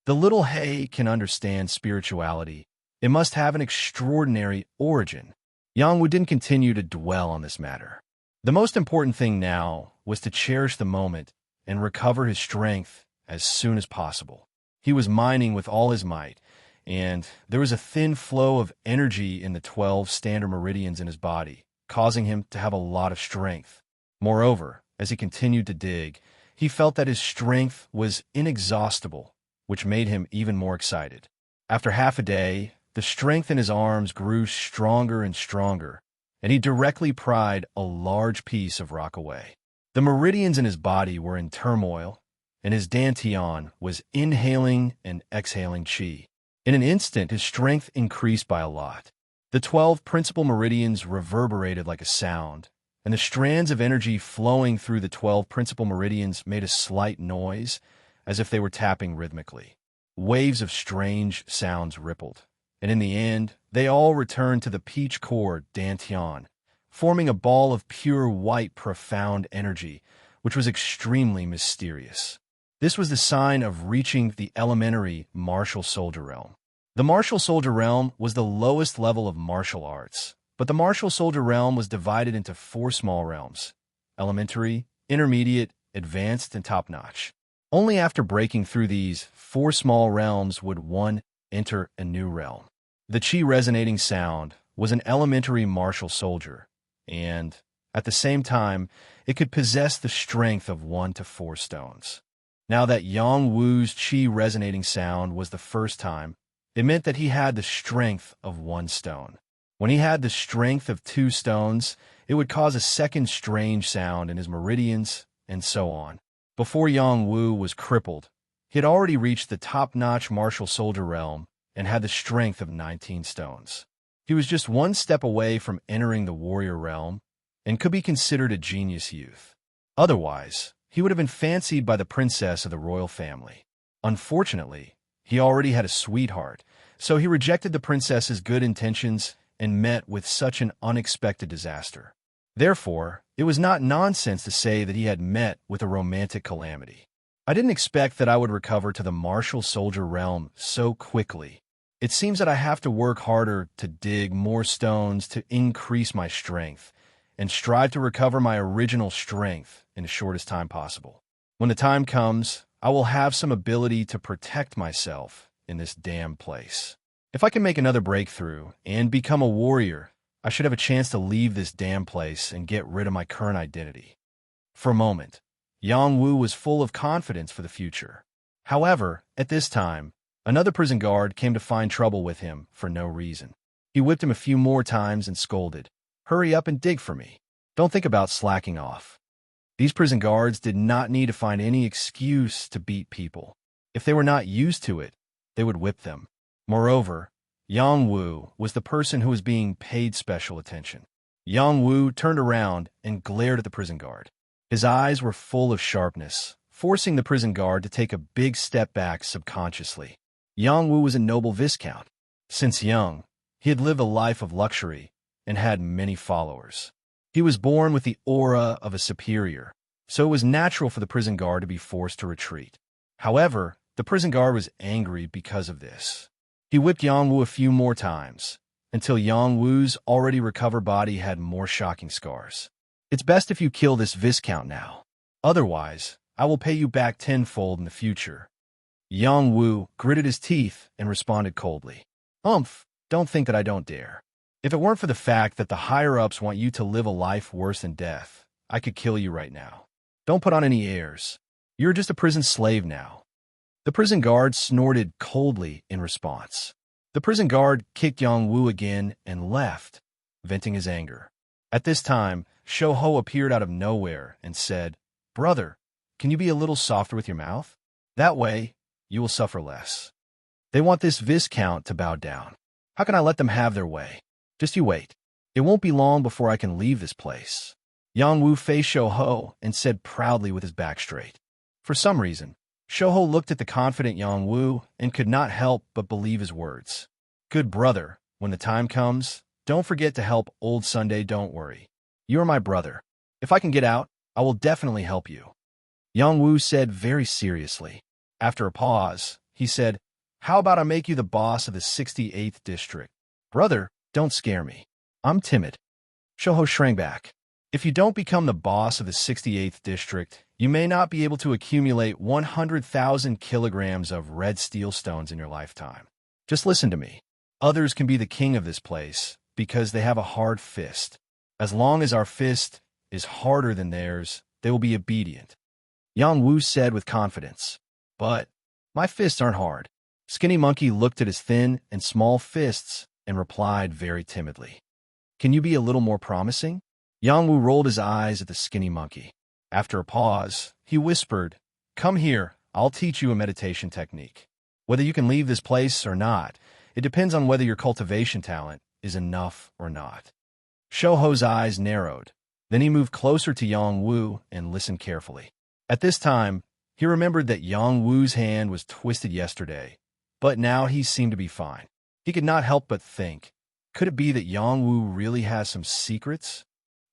The little hay can understand spirituality. It must have an extraordinary origin. Yang Wu didn't continue to dwell on this matter. The most important thing now was to cherish the moment and recover his strength as soon as possible. He was mining with all his might, and there was a thin flow of energy in the 12 standard meridians in his body, causing him to have a lot of strength. Moreover, as he continued to dig, he felt that his strength was inexhaustible, which made him even more excited. After half a day, the strength in his arms grew stronger and stronger, and he directly pried a large piece of rock away. The meridians in his body were in turmoil, and his dantian was inhaling and exhaling qi. In an instant, his strength increased by a lot. The 12 principal meridians reverberated like a sound, and the strands of energy flowing through the 12 principal meridians made a slight noise, as if they were tapping rhythmically. Waves of strange sounds rippled, and in the end, they all returned to the peach core dantian, forming a ball of pure white profound energy, which was extremely mysterious. This was the sign of reaching the elementary martial soldier realm. The martial soldier realm was the lowest level of martial arts, but the martial soldier realm was divided into 4 small realms: elementary, intermediate, advanced, and top-notch. Only after breaking through these 4 small realms would one enter a new realm. The qi resonating sound was an elementary martial soldier, and, at the same time, it could possess the strength of 1 to 4 stones. Now that Yang Wu's qi resonating sound was the first time, it meant that he had the strength of 1 stone. When he had the strength of 2 stones, it would cause a second strange sound in his meridians, and so on. Before Yang Wu was crippled, he had already reached the top-notch martial soldier realm and had the strength of 19 stones. He was just 1 step away from entering the warrior realm and could be considered a genius youth. Otherwise, he would have been fancied by the princess of the royal family. Unfortunately, he already had a sweetheart, so he rejected the princess's good intentions and met with such an unexpected disaster. Therefore, it was not nonsense to say that he had met with a romantic calamity. I didn't expect that I would recover to the martial soldier realm so quickly. It seems that I have to work harder to dig more stones to increase my strength, and strive to recover my original strength in the shortest time possible. When the time comes, I will have some ability to protect myself in this damn place. If I can make another breakthrough and become a warrior, I should have a chance to leave this damn place and get rid of my current identity. For a moment, Yang Wu was full of confidence for the future. However, at this time, another prison guard came to find trouble with him for no reason. He whipped him a few more times and scolded, "Hurry up and dig for me. Don't think about slacking off." These prison guards did not need to find any excuse to beat people. If they were not used to it, they would whip them. Moreover, Yang Wu was the person who was being paid special attention. Yang Wu turned around and glared at the prison guard. His eyes were full of sharpness, forcing the prison guard to take a big step back subconsciously. Yang Wu was a noble viscount. Since young, he had lived a life of luxury and had many followers. He was born with the aura of a superior, so it was natural for the prison guard to be forced to retreat. However, the prison guard was angry because of this. He whipped Yang Wu a few more times, until Yang Wu's already recovered body had more shocking scars. "It's best if you kill this viscount now. Otherwise, I will pay you back tenfold in the future." Yang Wu gritted his teeth and responded coldly. Don't think that I don't dare. If it weren't for the fact that the higher-ups want you to live a life worse than death, I could kill you right now. Don't put on any airs. You're just a prison slave now." The prison guard snorted coldly in response. The prison guard kicked Yang Wu again and left, venting his anger. At this time, Shou Ho appeared out of nowhere and said, "Brother, can you be a little softer with your mouth? That way, you will suffer less. They want this Viscount to bow down. How can I let them have their way? Just you wait. It won't be long before I can leave this place." Yang Wu faced Shou Ho and said proudly with his back straight. For some reason, Shou Ho looked at the confident Yang Wu and could not help but believe his words. "Good brother, when the time comes, don't forget to help old Sunday, don't worry. You are my brother. If I can get out, I will definitely help you." Yang Wu said very seriously. After a pause, he said, "How about I make you the boss of the 68th district? Brother, don't scare me. I'm timid." Shou Ho shrank back. "If you don't become the boss of the 68th district, you may not be able to accumulate 100,000 kilograms of red steel stones in your lifetime. Just listen to me. Others can be the king of this place because they have a hard fist. As long as our fist is harder than theirs, they will be obedient." Yang Wu said with confidence, "But my fists aren't hard." Skinny Monkey looked at his thin and small fists and replied very timidly, "Can you be a little more promising?" Yang Wu rolled his eyes at the Skinny Monkey. After a pause, he whispered, "Come here, I'll teach you a meditation technique. Whether you can leave this place or not, it depends on whether your cultivation talent is enough or not." Shou Ho's eyes narrowed. Then he moved closer to Yang Wu and listened carefully. At this time, he remembered that Yang Wu's hand was twisted yesterday, but now he seemed to be fine. He could not help but think, could it be that Yang Wu really has some secrets?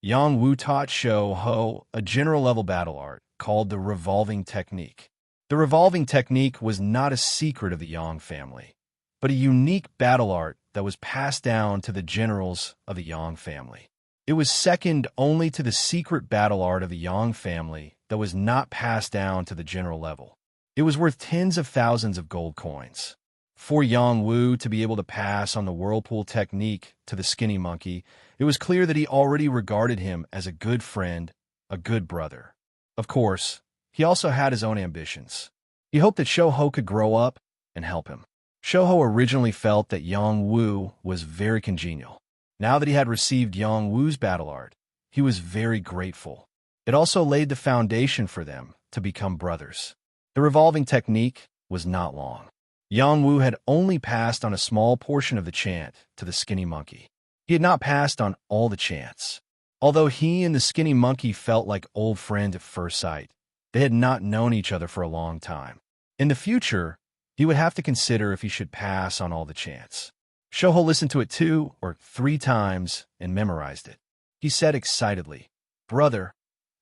Yang Wu taught Shou Ho a general-level battle art called the revolving technique. The revolving technique was not a secret of the Yang family, but a unique battle art that was passed down to the generals of the Yang family. It was second only to the secret battle art of the Yang family that was not passed down to the general level. It was worth tens of thousands of gold coins. For Yang Wu to be able to pass on the whirlpool technique to the Skinny Monkey, it was clear that he already regarded him as a good friend, a good brother. Of course, he also had his own ambitions. He hoped that Shou Ho could grow up and help him. Shou Ho originally felt that Yang Wu was very congenial. Now that he had received Yang Wu's battle art, he was very grateful. It also laid the foundation for them to become brothers. The revolving technique was not long. Yang Wu had only passed on a small portion of the chant to the Skinny Monkey. He had not passed on all the chants. Although he and the Skinny Monkey felt like old friends at first sight, they had not known each other for a long time. In the future, he would have to consider if he should pass on all the chants. Shou Ho listened to it 2 or 3 times and memorized it. He said excitedly, "Brother,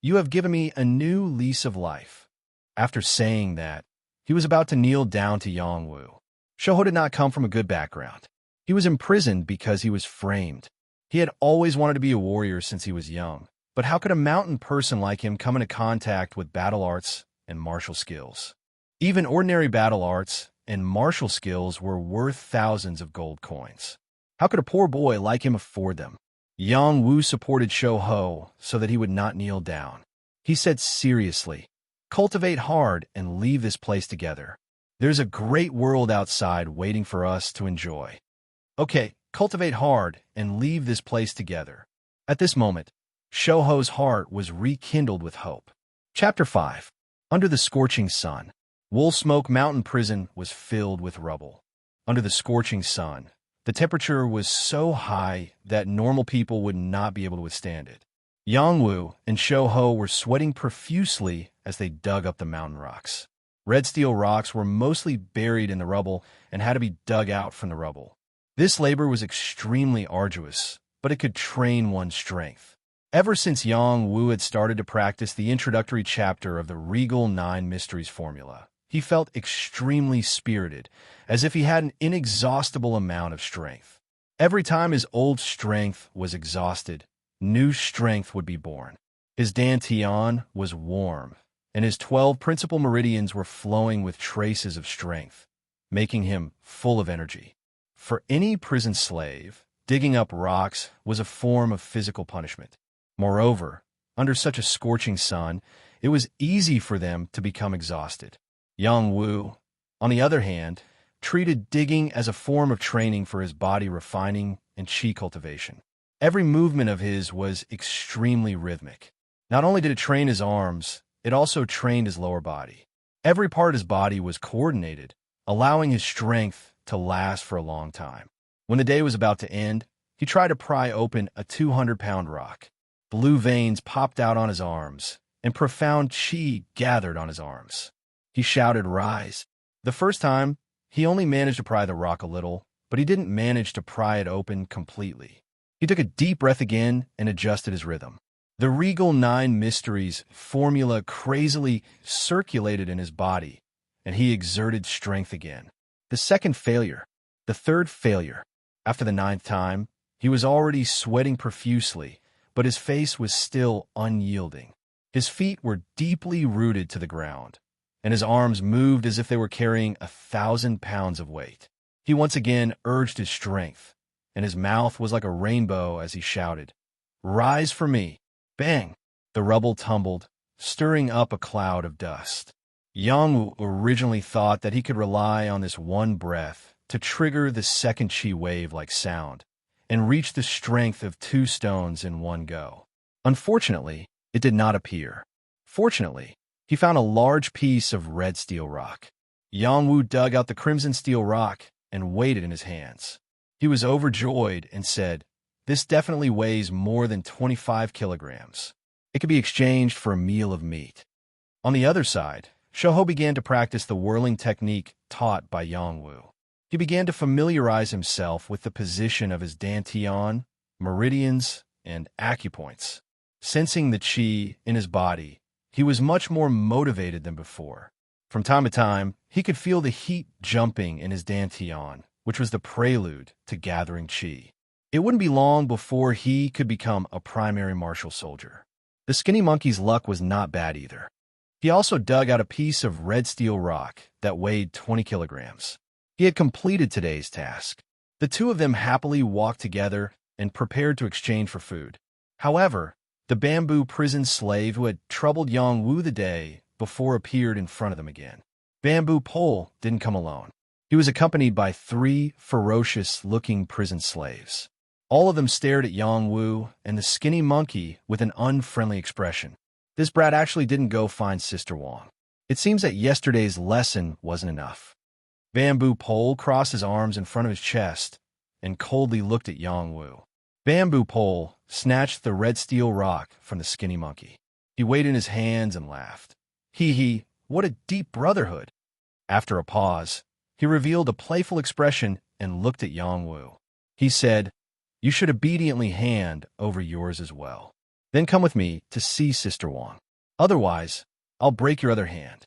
you have given me a new lease of life." After saying that, he was about to kneel down to Yang Wu. Shou Ho did not come from a good background. He was imprisoned because he was framed. He had always wanted to be a warrior since he was young, but how could a mountain person like him come into contact with battle arts and martial skills? Even ordinary battle arts and martial skills were worth thousands of gold coins. How could a poor boy like him afford them? Yang Wu supported Shou Ho so that he would not kneel down. He said seriously, "Cultivate hard and leave this place together. There's a great world outside waiting for us to enjoy. Okay, cultivate hard and leave this place together." At this moment, Shou Ho's heart was rekindled with hope. Chapter 5. Under the Scorching Sun. Wolf Smoke Mountain Prison was filled with rubble. Under the scorching sun, the temperature was so high that normal people would not be able to withstand it. Yang Wu and Shou Ho were sweating profusely as they dug up the mountain rocks. Red steel rocks were mostly buried in the rubble and had to be dug out from the rubble. This labor was extremely arduous, but it could train one's strength. Ever since Yang Wu had started to practice the introductory chapter of the Regal 9 Mysteries formula, he felt extremely spirited, as if he had an inexhaustible amount of strength. Every time his old strength was exhausted, new strength would be born. His dantian was warm, and his 12 principal meridians were flowing with traces of strength, making him full of energy. For any prison slave, digging up rocks was a form of physical punishment. Moreover, under such a scorching sun, it was easy for them to become exhausted. Yang Wu, on the other hand, treated digging as a form of training for his body refining and qi cultivation. Every movement of his was extremely rhythmic. Not only did it train his arms, it also trained his lower body. Every part of his body was coordinated, allowing his strength to last for a long time. When the day was about to end, he tried to pry open a 200-pound rock. Blue veins popped out on his arms, and profound qi gathered on his arms. He shouted, "Rise!" The first time, he only managed to pry the rock a little, but he didn't manage to pry it open completely. He took a deep breath again and adjusted his rhythm. The regal 9 mysteries formula crazily circulated in his body, and he exerted strength again. The second failure. The third failure. After the 9th time, he was already sweating profusely, but his face was still unyielding. His feet were deeply rooted to the ground, and his arms moved as if they were carrying 1,000 pounds of weight. He once again urged his strength, and his mouth was like a rainbow as he shouted, "Rise for me!" Bang! The rubble tumbled, stirring up a cloud of dust. Yang Wu originally thought that he could rely on this one breath to trigger the second qi wave-like sound and reach the strength of 2 stones in one go. Unfortunately, it did not appear. Fortunately, he found a large piece of red steel rock. Yang Wu dug out the crimson steel rock and weighed it in his hands. He was overjoyed and said, "This definitely weighs more than 25 kilograms. It could be exchanged for a meal of meat." On the other side, Shouhou began to practice the whirling technique taught by Yang Wu. He began to familiarize himself with the position of his dantian, meridians, and acupoints. Sensing the qi in his body, he was much more motivated than before. From time to time, he could feel the heat jumping in his dantian, which was the prelude to gathering qi. It wouldn't be long before he could become a primary martial soldier. The skinny monkey's luck was not bad either. He also dug out a piece of red steel rock that weighed 20 kilograms. He had completed today's task. The two of them happily walked together and prepared to exchange for food. However, the bamboo prison slave who had troubled Yang Wu the day before appeared in front of them again. Bamboo Pole didn't come alone. He was accompanied by 3 ferocious-looking prison slaves. All of them stared at Yang Wu and the skinny monkey with an unfriendly expression. This brat actually didn't go find Sister Wang. It seems that yesterday's lesson wasn't enough. Bamboo Pole crossed his arms in front of his chest and coldly looked at Yang Wu. Bamboo Pole snatched the red steel rock from the skinny monkey. He weighed it in his hands and laughed. Hee, what a deep brotherhood. After a pause, he revealed a playful expression and looked at Yang Wu. He said, "You should obediently hand over yours as well. Then come with me to see Sister Wang. Otherwise, I'll break your other hand."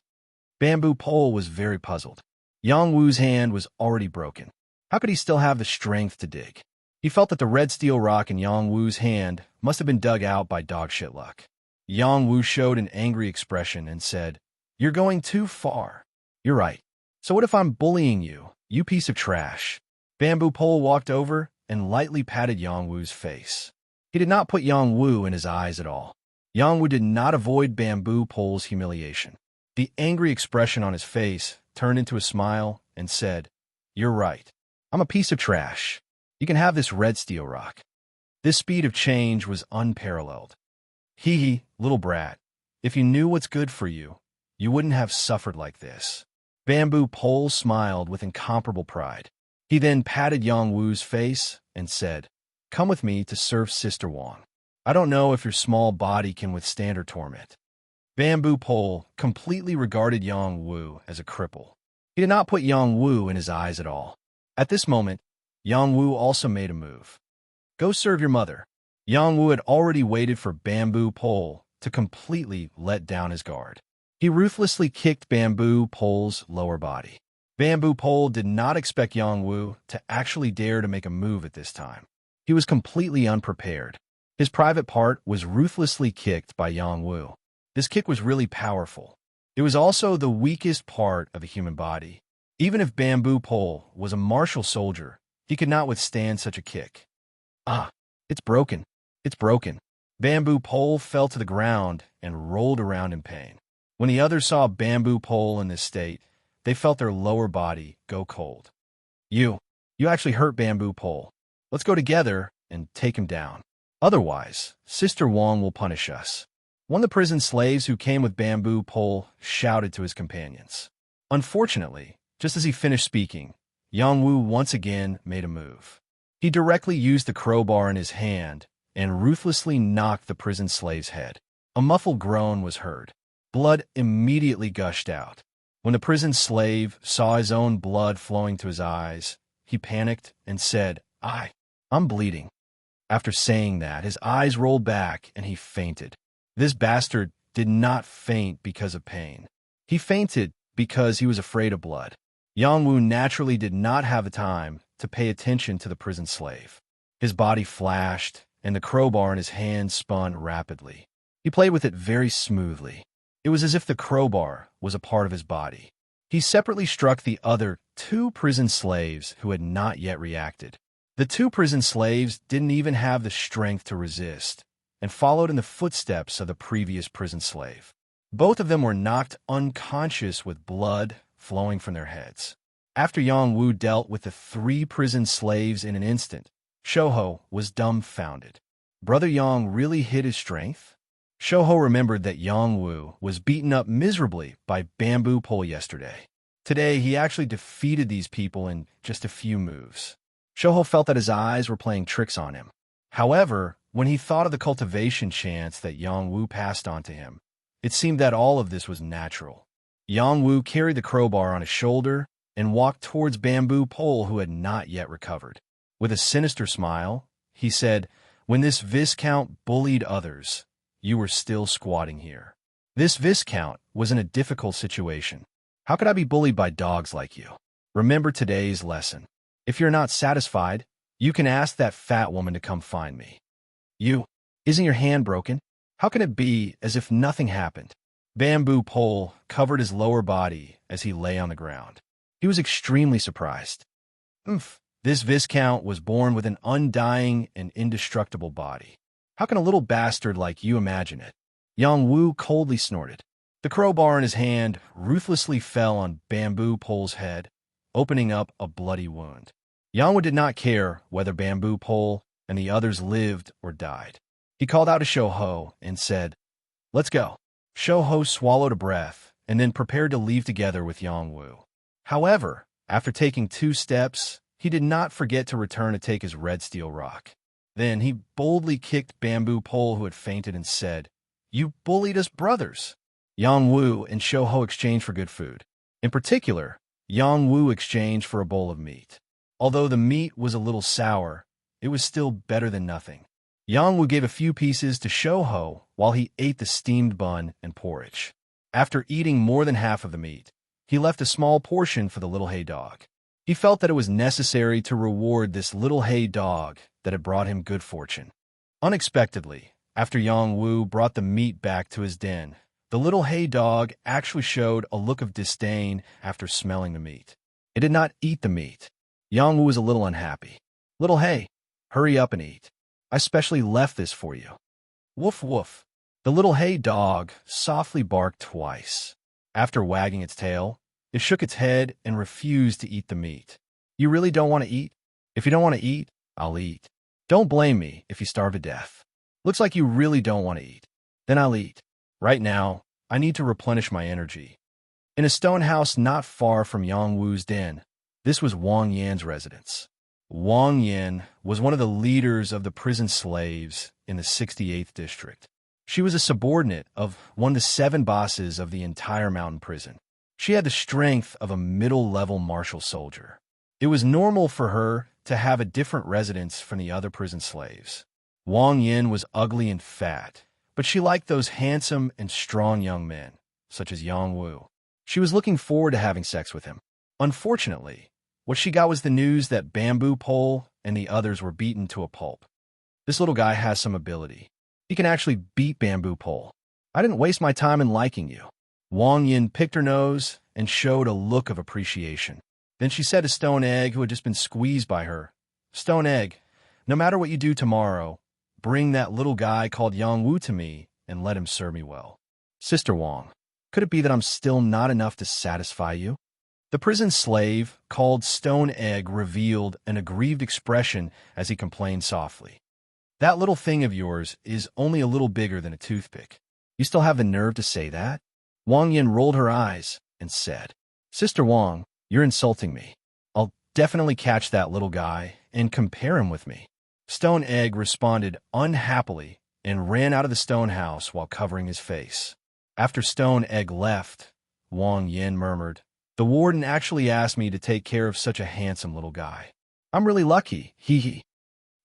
Bamboo Pole was very puzzled. Yang Wu's hand was already broken. How could he still have the strength to dig? He felt that the red steel rock in Yang Wu's hand must have been dug out by dog-shit luck. Yang Wu showed an angry expression and said, "You're going too far." "You're right. So what if I'm bullying you, you piece of trash?" Bamboo Pole walked over and lightly patted Yang Wu's face. He did not put Yang Wu in his eyes at all. Yang Wu did not avoid Bamboo Pole's humiliation. The angry expression on his face turned into a smile and said, "You're right. I'm a piece of trash. You can have this red steel rock." This speed of change was unparalleled. Hee, little brat. If you knew what's good for you, you wouldn't have suffered like this. Bamboo Pole smiled with incomparable pride. He then patted Yang Wu's face and said, "Come with me to serve Sister Wang. I don't know if your small body can withstand her torment." Bamboo Pole completely regarded Yang Wu as a cripple. He did not put Yang Wu in his eyes at all. At this moment, Yang Wu also made a move. "Go serve your mother." Yang Wu had already waited for Bamboo Pole to completely let down his guard. He ruthlessly kicked Bamboo Pole's lower body. Bamboo Pole did not expect Yang Wu to actually dare to make a move at this time. He was completely unprepared. His private part was ruthlessly kicked by Yang Wu. This kick was really powerful. It was also the weakest part of a human body. Even if Bamboo Pole was a martial soldier, He could not withstand such a kick. Ah, it's broken. It's broken. Bamboo pole fell to the ground and rolled around in pain. When the others saw a bamboo pole in this state, they felt their lower body go cold. You actually hurt bamboo pole. Let's go together and take him down. Otherwise, Sister Wong will punish us. One of the prison slaves who came with bamboo pole shouted to his companions. Unfortunately, just as he finished speaking, Yang Wu once again made a move. He directly used the crowbar in his hand and ruthlessly knocked the prison slave's head. A muffled groan was heard. Blood immediately gushed out. When the prison slave saw his own blood flowing to his eyes, he panicked and said, I'm bleeding. After saying that, his eyes rolled back and he fainted. This bastard did not faint because of pain. He fainted because he was afraid of blood. Yang Wu naturally did not have the time to pay attention to the prison slave. His body flashed, and the crowbar in his hand spun rapidly. He played with it very smoothly. It was as if the crowbar was a part of his body. He separately struck the other 2 prison slaves who had not yet reacted. The 2 prison slaves didn't even have the strength to resist, and followed in the footsteps of the previous prison slave. Both of them were knocked unconscious with blood flowing from their heads. After Yang Wu dealt with the 3 prison slaves in an instant, Shouho was dumbfounded. Brother Yang really hid his strength? Shouho remembered that Yang Wu was beaten up miserably by bamboo pole yesterday. Today, he actually defeated these people in just a few moves. Shouho felt that his eyes were playing tricks on him. However, when he thought of the cultivation chants that Yang Wu passed on to him, it seemed that all of this was natural. Yang Wu carried the crowbar on his shoulder and walked towards bamboo pole who had not yet recovered. With a sinister smile, he said, "When this Viscount bullied others, you were still squatting here." This Viscount was in a difficult situation. How could I be bullied by dogs like you? Remember today's lesson. If you're not satisfied, you can ask that fat woman to come find me. Isn't your hand broken? How can it be as if nothing happened? Bamboo pole covered his lower body as he lay on the ground. He was extremely surprised. This Viscount was born with an undying and indestructible body. How can a little bastard like you imagine it? Yang Wu coldly snorted. The crowbar in his hand ruthlessly fell on bamboo pole's head, opening up a bloody wound. Yang Wu did not care whether bamboo pole and the others lived or died. He called out to Shouho and said, "Let's go." Shouho swallowed a breath and then prepared to leave together with Yang Wu. However, after taking 2 steps, he did not forget to return to take his red steel rock. Then he boldly kicked bamboo pole who had fainted and said, "You bullied us brothers." Yang Wu and Shouho exchanged for good food. In particular, Yang Wu exchanged for a bowl of meat. Although the meat was a little sour, it was still better than nothing. Yang Wu gave a few pieces to Shouho while he ate the steamed bun and porridge. After eating more than half of the meat, he left a small portion for the little hay dog. He felt that it was necessary to reward this little hay dog that had brought him good fortune. Unexpectedly, after Yang Wu brought the meat back to his den, the little hay dog actually showed a look of disdain after smelling the meat. It did not eat the meat. Yang Wu was a little unhappy. "Little hay, hurry up and eat. I specially left this for you." Woof woof. The little hay dog softly barked twice. After wagging its tail, it shook its head and refused to eat the meat. "You really don't want to eat? If you don't want to eat, I'll eat. Don't blame me if you starve to death. Looks like you really don't want to eat. Then I'll eat. Right now, I need to replenish my energy." In a stone house not far from Yang Wu's den, this was Wang Yan's residence. Wang Yan was one of the leaders of the prison slaves in the 68th district. She was a subordinate of one of the 7 bosses of the entire mountain prison. She had the strength of a middle-level martial soldier. It was normal for her to have a different residence from the other prison slaves. Wang Yan was ugly and fat, but she liked those handsome and strong young men, such as Yang Wu. She was looking forward to having sex with him. Unfortunately, what she got was the news that Bamboo Pole and the others were beaten to a pulp. This little guy has some ability. He can actually beat Bamboo Pole. I didn't waste my time in liking you. Wang Yin picked her nose and showed a look of appreciation. Then she said to Stone Egg, who had just been squeezed by her, Stone Egg, no matter what you do tomorrow, bring that little guy called Yang Wu to me and let him serve me well. Sister Wang, could it be that I'm still not enough to satisfy you? The prison slave, called Stone Egg, revealed an aggrieved expression as he complained softly. That little thing of yours is only a little bigger than a toothpick. You still have the nerve to say that? Wang Yin rolled her eyes and said, Sister Wang, you're insulting me. I'll definitely catch that little guy and compare him with me. Stone Egg responded unhappily and ran out of the stone house while covering his face. After Stone Egg left, Wang Yin murmured, the warden actually asked me to take care of such a handsome little guy. I'm really lucky, hee hee.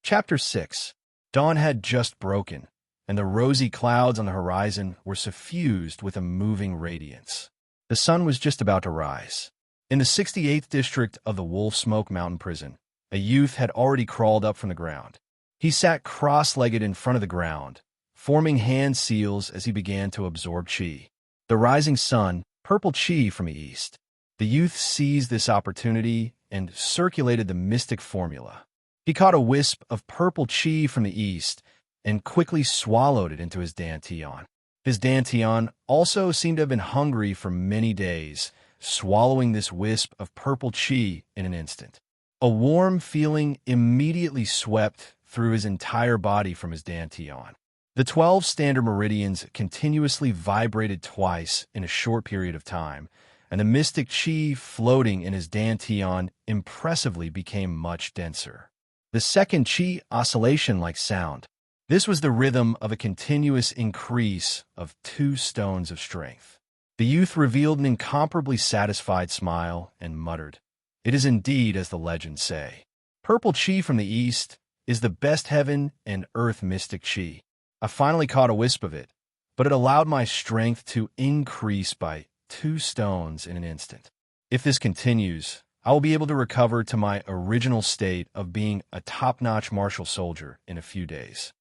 Chapter 6. Dawn had just broken, and the rosy clouds on the horizon were suffused with a moving radiance. The sun was just about to rise. In the 68th district of the Wolf Smoke Mountain Prison, a youth had already crawled up from the ground. He sat cross-legged in front of the ground, forming hand seals as he began to absorb chi. The rising sun, purple chi from the east. The youth seized this opportunity and circulated the mystic formula. He caught a wisp of purple chi from the east and quickly swallowed it into his dantian. His dantian also seemed to have been hungry for many days, swallowing this wisp of purple chi in an instant. A warm feeling immediately swept through his entire body from his dantian. The 12 standard meridians continuously vibrated twice in a short period of time, and the mystic chi floating in his dantian impressively became much denser. The second chi oscillation-like sound. This was the rhythm of a continuous increase of 2 stones of strength. The youth revealed an incomparably satisfied smile and muttered, It is indeed as the legends say. Purple chi from the east is the best heaven and earth mystic chi. I finally caught a wisp of it, but it allowed my strength to increase by 2 stones in an instant. If this continues, I will be able to recover to my original state of being a top-notch martial soldier in a few days.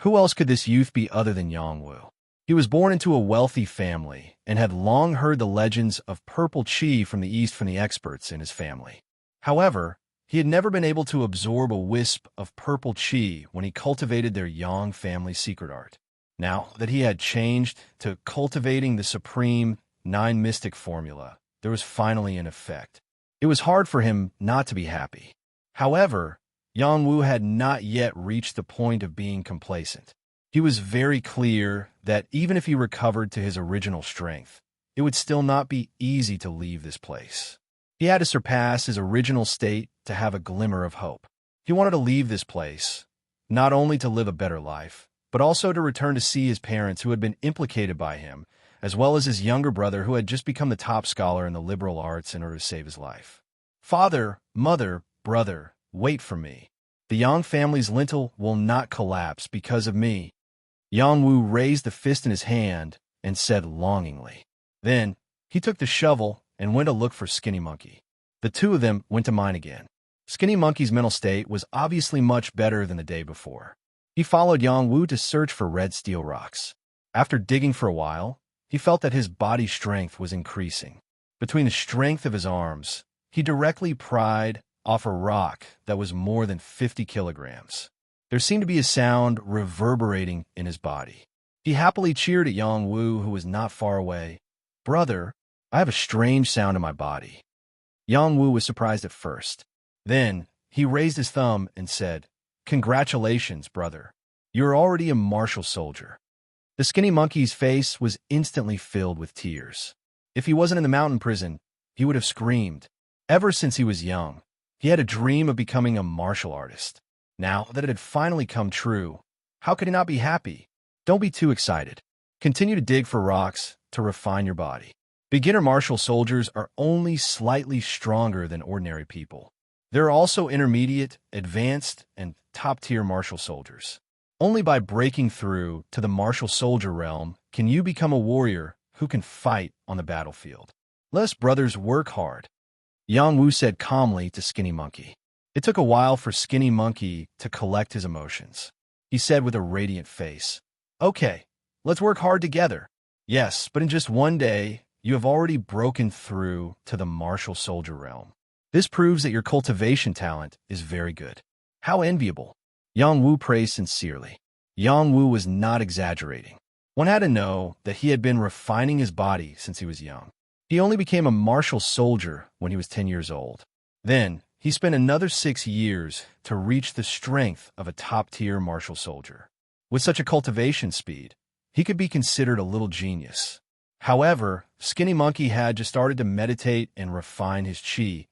Who else could this youth be other than Yang Wu? He was born into a wealthy family and had long heard the legends of purple chi from the east from the experts in his family. However, he had never been able to absorb a wisp of purple chi when he cultivated their Yang family secret art. Now that he had changed to cultivating the supreme 9 mystic formula, there was finally an effect. It was hard for him not to be happy. However, Yang Wu had not yet reached the point of being complacent. He was very clear that even if he recovered to his original strength, it would still not be easy to leave this place. He had to surpass his original state to have a glimmer of hope. He wanted to leave this place, not only to live a better life, but also to return to see his parents who had been implicated by him, as well as his younger brother who had just become the top scholar in the liberal arts in order to save his life. Father, mother, brother, wait for me. The Yang family's lintel will not collapse because of me. Yang Wu raised the fist in his hand and said longingly. Then, he took the shovel and went to look for Skinny Monkey. The two of them went to mine again. Skinny Monkey's mental state was obviously much better than the day before. He followed Yang Wu to search for red steel rocks. After digging for a while, he felt that his body strength was increasing. Between the strength of his arms, he directly pried off a rock that was more than 50 kilograms. There seemed to be a sound reverberating in his body. He happily cheered at Yang Wu, who was not far away. Brother, I have a strange sound in my body. Yang Wu was surprised at first. Then, he raised his thumb and said, Congratulations, brother. You're already a martial soldier. The Skinny Monkey's face was instantly filled with tears. If he wasn't in the mountain prison, he would have screamed. Ever since he was young, he had a dream of becoming a martial artist. Now that it had finally come true, how could he not be happy? Don't be too excited. Continue to dig for rocks to refine your body. Beginner martial soldiers are only slightly stronger than ordinary people. There are also intermediate, advanced, and top-tier martial soldiers. Only by breaking through to the martial soldier realm can you become a warrior who can fight on the battlefield. Let us brothers work hard. Yang Wu said calmly to Skinny Monkey. It took a while for Skinny Monkey to collect his emotions. He said with a radiant face, Okay, let's work hard together. Yes, but in just one day, you have already broken through to the martial soldier realm. This proves that your cultivation talent is very good. How enviable. Yang Wu praised sincerely. Yang Wu was not exaggerating. One had to know that he had been refining his body since he was young. He only became a martial soldier when he was 10 years old. Then, he spent another 6 years to reach the strength of a top-tier martial soldier. With such a cultivation speed, he could be considered a little genius. However, Skinny Monkey had just started to meditate and refine his chi,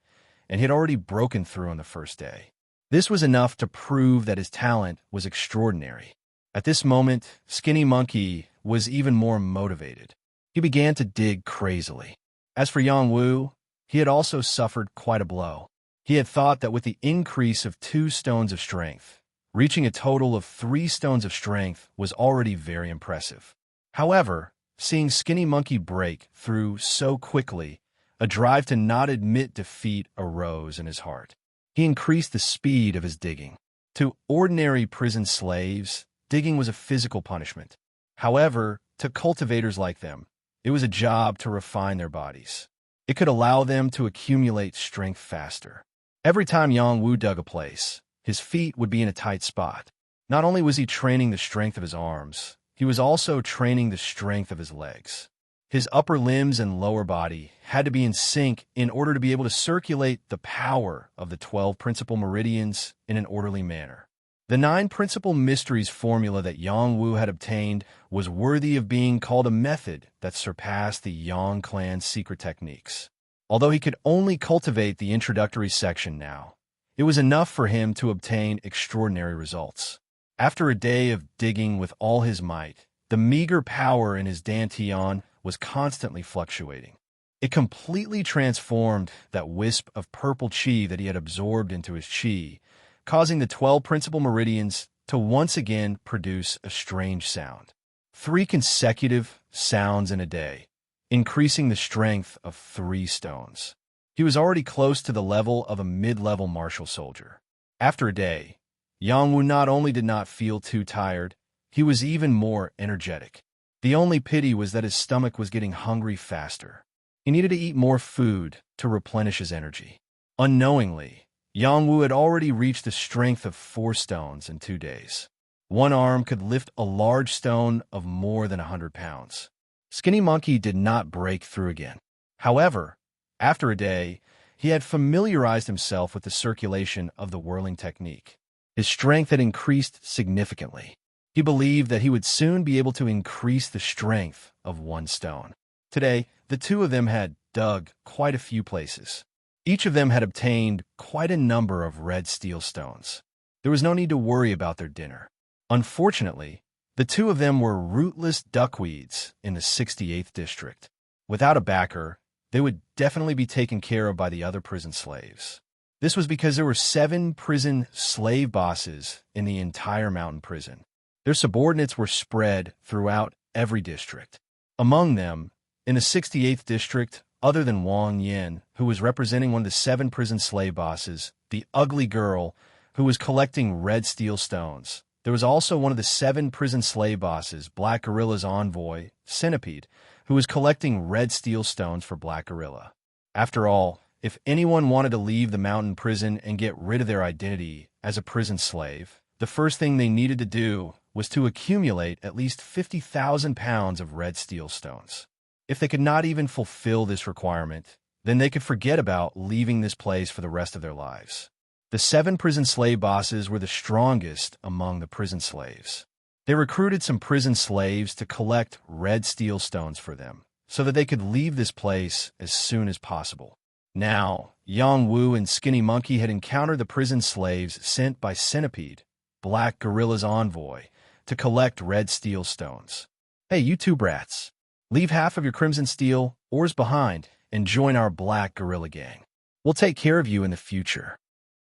and he had already broken through on the first day. This was enough to prove that his talent was extraordinary. At this moment, Skinny Monkey was even more motivated. He began to dig crazily. As for Yang Wu, he had also suffered quite a blow. He had thought that with the increase of 2 stones of strength, reaching a total of 3 stones of strength was already very impressive. However, seeing Skinny Monkey break through so quickly, a drive to not admit defeat arose in his heart. He increased the speed of his digging. To ordinary prison slaves, digging was a physical punishment. However, to cultivators like them, it was a job to refine their bodies. It could allow them to accumulate strength faster. Every time Yang Wu dug a place, his feet would be in a tight spot. Not only was he training the strength of his arms, he was also training the strength of his legs. His upper limbs and lower body had to be in sync in order to be able to circulate the power of the 12 principal meridians in an orderly manner. The 9 principal mysteries formula that Yang Wu had obtained was worthy of being called a method that surpassed the Yang clan's secret techniques. Although he could only cultivate the introductory section now, it was enough for him to obtain extraordinary results. After a day of digging with all his might, the meager power in his dantian was constantly fluctuating. It completely transformed that wisp of purple chi that he had absorbed into his chi, causing the 12 principal meridians to once again produce a strange sound. 3 consecutive sounds in a day, increasing the strength of 3 stones. He was already close to the level of a mid-level martial soldier. After a day, Yang Wu not only did not feel too tired, he was even more energetic. The only pity was that his stomach was getting hungry faster. He needed to eat more food to replenish his energy. Unknowingly, Yang Wu had already reached the strength of 4 stones in 2 days. One arm could lift a large stone of more than 100 pounds. Skinny Monkey did not break through again. However, after a day, he had familiarized himself with the circulation of the whirling technique. His strength had increased significantly. He believed that he would soon be able to increase the strength of 1 stone. Today, the 2 of them had dug quite a few places. Each of them had obtained quite a number of red steel stones. There was no need to worry about their dinner. Unfortunately, the 2 of them were rootless duckweeds in the 68th district. Without a backer, they would definitely be taken care of by the other prison slaves. This was because there were 7 prison slave bosses in the entire mountain prison. Their subordinates were spread throughout every district. Among them, in the 68th district, other than Wang Yin, who was representing one of the 7 prison slave bosses, the ugly girl who was collecting red steel stones, there was also one of the 7 prison slave bosses, Black Gorilla's envoy, Centipede, who was collecting red steel stones for Black Gorilla. After all, if anyone wanted to leave the mountain prison and get rid of their identity as a prison slave, the first thing they needed to do was to accumulate at least 50,000 pounds of red steel stones. If they could not even fulfill this requirement, then they could forget about leaving this place for the rest of their lives. The 7 prison slave bosses were the strongest among the prison slaves. They recruited some prison slaves to collect red steel stones for them, so that they could leave this place as soon as possible. Now, Yang Wu and Skinny Monkey had encountered the prison slaves sent by Centipede, Black Gorilla's envoy, to collect red steel stones. Hey, you 2 brats, leave half of your crimson steel ores behind and join our Black Gorilla gang. We'll take care of you in the future.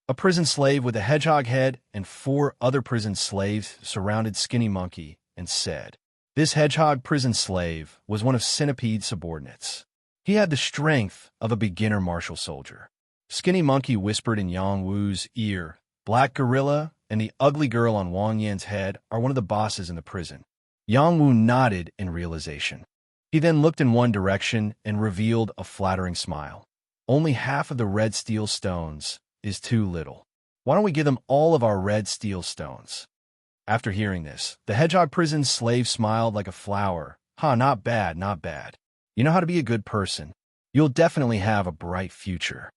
A prison slave with a hedgehog head and 4 other prison slaves surrounded Skinny Monkey and said, this hedgehog prison slave was one of Centipede's subordinates. He had the strength of a beginner martial soldier. Skinny Monkey whispered in Yang Wu's ear, Black Gorilla and the ugly girl on Wang Yan's head are one of the bosses in the prison. Yang Wu nodded in realization. He then looked in one direction and revealed a flattering smile. Only half of the red steel stones is too little. Why don't we give them all of our red steel stones? After hearing this, the hedgehog prison slave smiled like a flower. Not bad, not bad. You know how to be a good person. You'll definitely have a bright future.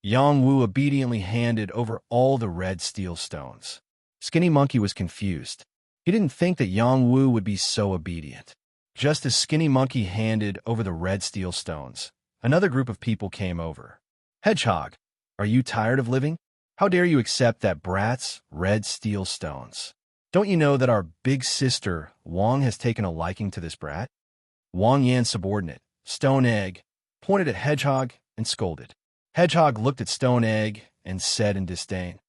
Yang Wu obediently handed over all the red steel stones. Skinny Monkey was confused. He didn't think that Yang Wu would be so obedient. Just as Skinny Monkey handed over the red steel stones, another group of people came over. Hedgehog, are you tired of living? How dare you accept that brat's red steel stones? Don't you know that our big sister, Wang, has taken a liking to this brat? Wang Yan's subordinate, Stone Egg, pointed at Hedgehog and scolded. Hedgehog looked at Stone Egg and said in disdain,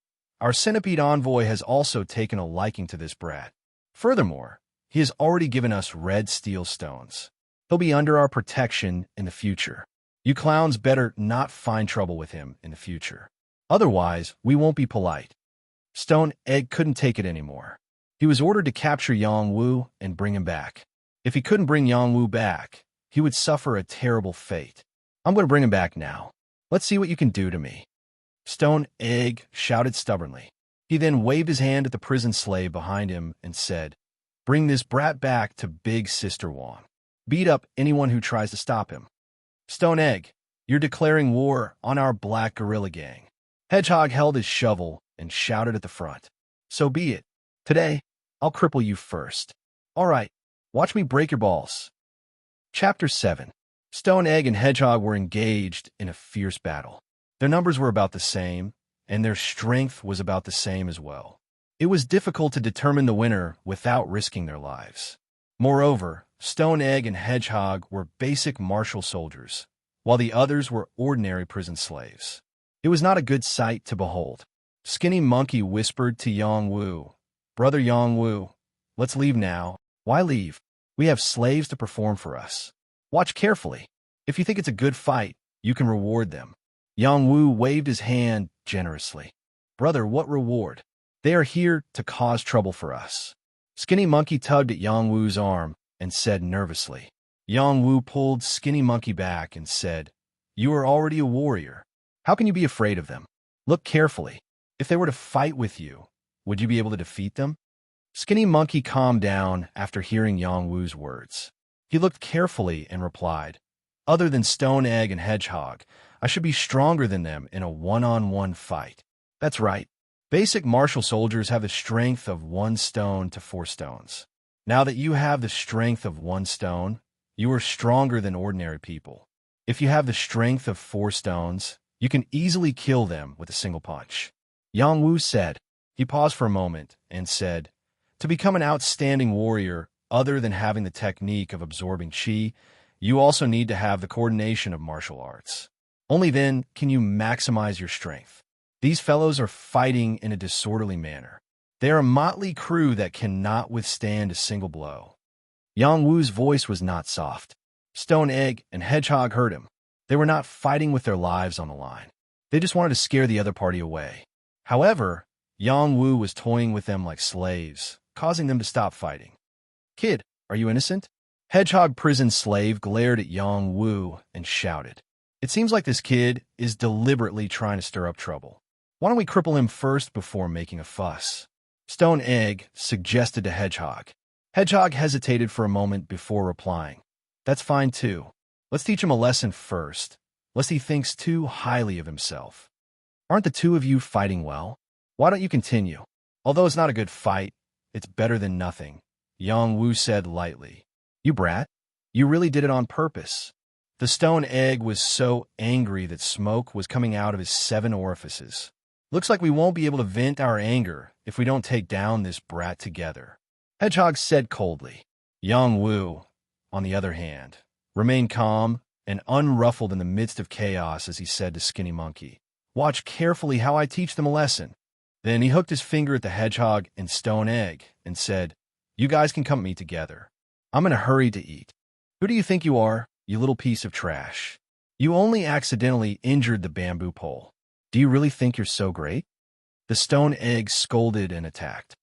"Our centipede envoy has also taken a liking to this brat. Furthermore, he has already given us red steel stones. He'll be under our protection in the future. You clowns better not find trouble with him in the future. Otherwise, we won't be polite." Stone Egg couldn't take it anymore. He was ordered to capture Yang Wu and bring him back. If he couldn't bring Yang Wu back, he would suffer a terrible fate. "I'm going to bring him back now. Let's see what you can do to me." Stone Egg shouted stubbornly. He then waved his hand at the prison slave behind him and said, "Bring this brat back to Big Sister Wang. Beat up anyone who tries to stop him." "Stone Egg, you're declaring war on our black gorilla gang." Hedgehog held his shovel and shouted at the front, "So be it. Today, I'll cripple you first. All right, watch me break your balls." Chapter 7. Stone Egg and Hedgehog were engaged in a fierce battle. Their numbers were about the same, and their strength was about the same as well. It was difficult to determine the winner without risking their lives. Moreover, Stone Egg and Hedgehog were basic martial soldiers, while the others were ordinary prison slaves. It was not a good sight to behold. Skinny Monkey whispered to Yang Wu, "Brother Yang Wu, let's leave now." "Why leave? We have slaves to perform for us. Watch carefully. If you think it's a good fight, you can reward them." Yang Wu waved his hand generously. "Brother, what reward? They are here to cause trouble for us." Skinny Monkey tugged at Yang Wu's arm and said nervously. Yang Wu pulled Skinny Monkey back and said, "You are already a warrior. How can you be afraid of them? Look carefully. If they were to fight with you, would you be able to defeat them?" Skinny Monkey calmed down after hearing Yang Wu's words. He looked carefully and replied, "Other than Stone Egg and Hedgehog, I should be stronger than them in a one-on-one fight." "That's right. Basic martial soldiers have the strength of 1 stone to 4 stones. Now that you have the strength of 1 stone, you are stronger than ordinary people. If you have the strength of 4 stones, you can easily kill them with a single punch." Yang Wu said. He paused for a moment and said, "To become an outstanding warrior, other than having the technique of absorbing qi, you also need to have the coordination of martial arts. Only then can you maximize your strength. These fellows are fighting in a disorderly manner. They are a motley crew that cannot withstand a single blow." Yang Wu's voice was not soft. Stone Egg and Hedgehog heard him. They were not fighting with their lives on the line. They just wanted to scare the other party away. However, Yang Wu was toying with them like slaves, causing them to stop fighting. "Kid, are you innocent?" Hedgehog prison slave glared at Yang Wu and shouted, "It seems like this kid is deliberately trying to stir up trouble. Why don't we cripple him first before making a fuss?" Stone Egg suggested to Hedgehog. Hedgehog hesitated for a moment before replying, "That's fine too. Let's teach him a lesson first, lest he thinks too highly of himself. Aren't the two of you fighting well? Why don't you continue? Although it's not a good fight, it's better than nothing," Yang Wu said lightly. "You brat, you really did it on purpose." The Stone Egg was so angry that smoke was coming out of his 7 orifices. "Looks like we won't be able to vent our anger if we don't take down this brat together," Hedgehog said coldly. Yang Wu, on the other hand, remained calm and unruffled in the midst of chaos as he said to Skinny Monkey, "Watch carefully how I teach them a lesson." Then he hooked his finger at the Hedgehog and Stone Egg and said, "You guys can come meet together. I'm in a hurry to eat." "Who do you think you are, you little piece of trash? You only accidentally injured the bamboo pole. Do you really think you're so great?" The Stone Egg scolded and attacked.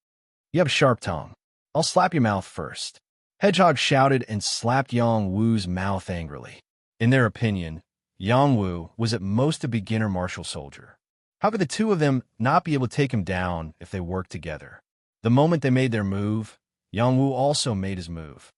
"You have a sharp tongue. I'll slap your mouth first." Hedgehog shouted and slapped Yang Wu's mouth angrily. In their opinion, Yang Wu was at most a beginner martial soldier. How could the two of them not be able to take him down if they worked together? The moment they made their move, Yang-Wu also made his move.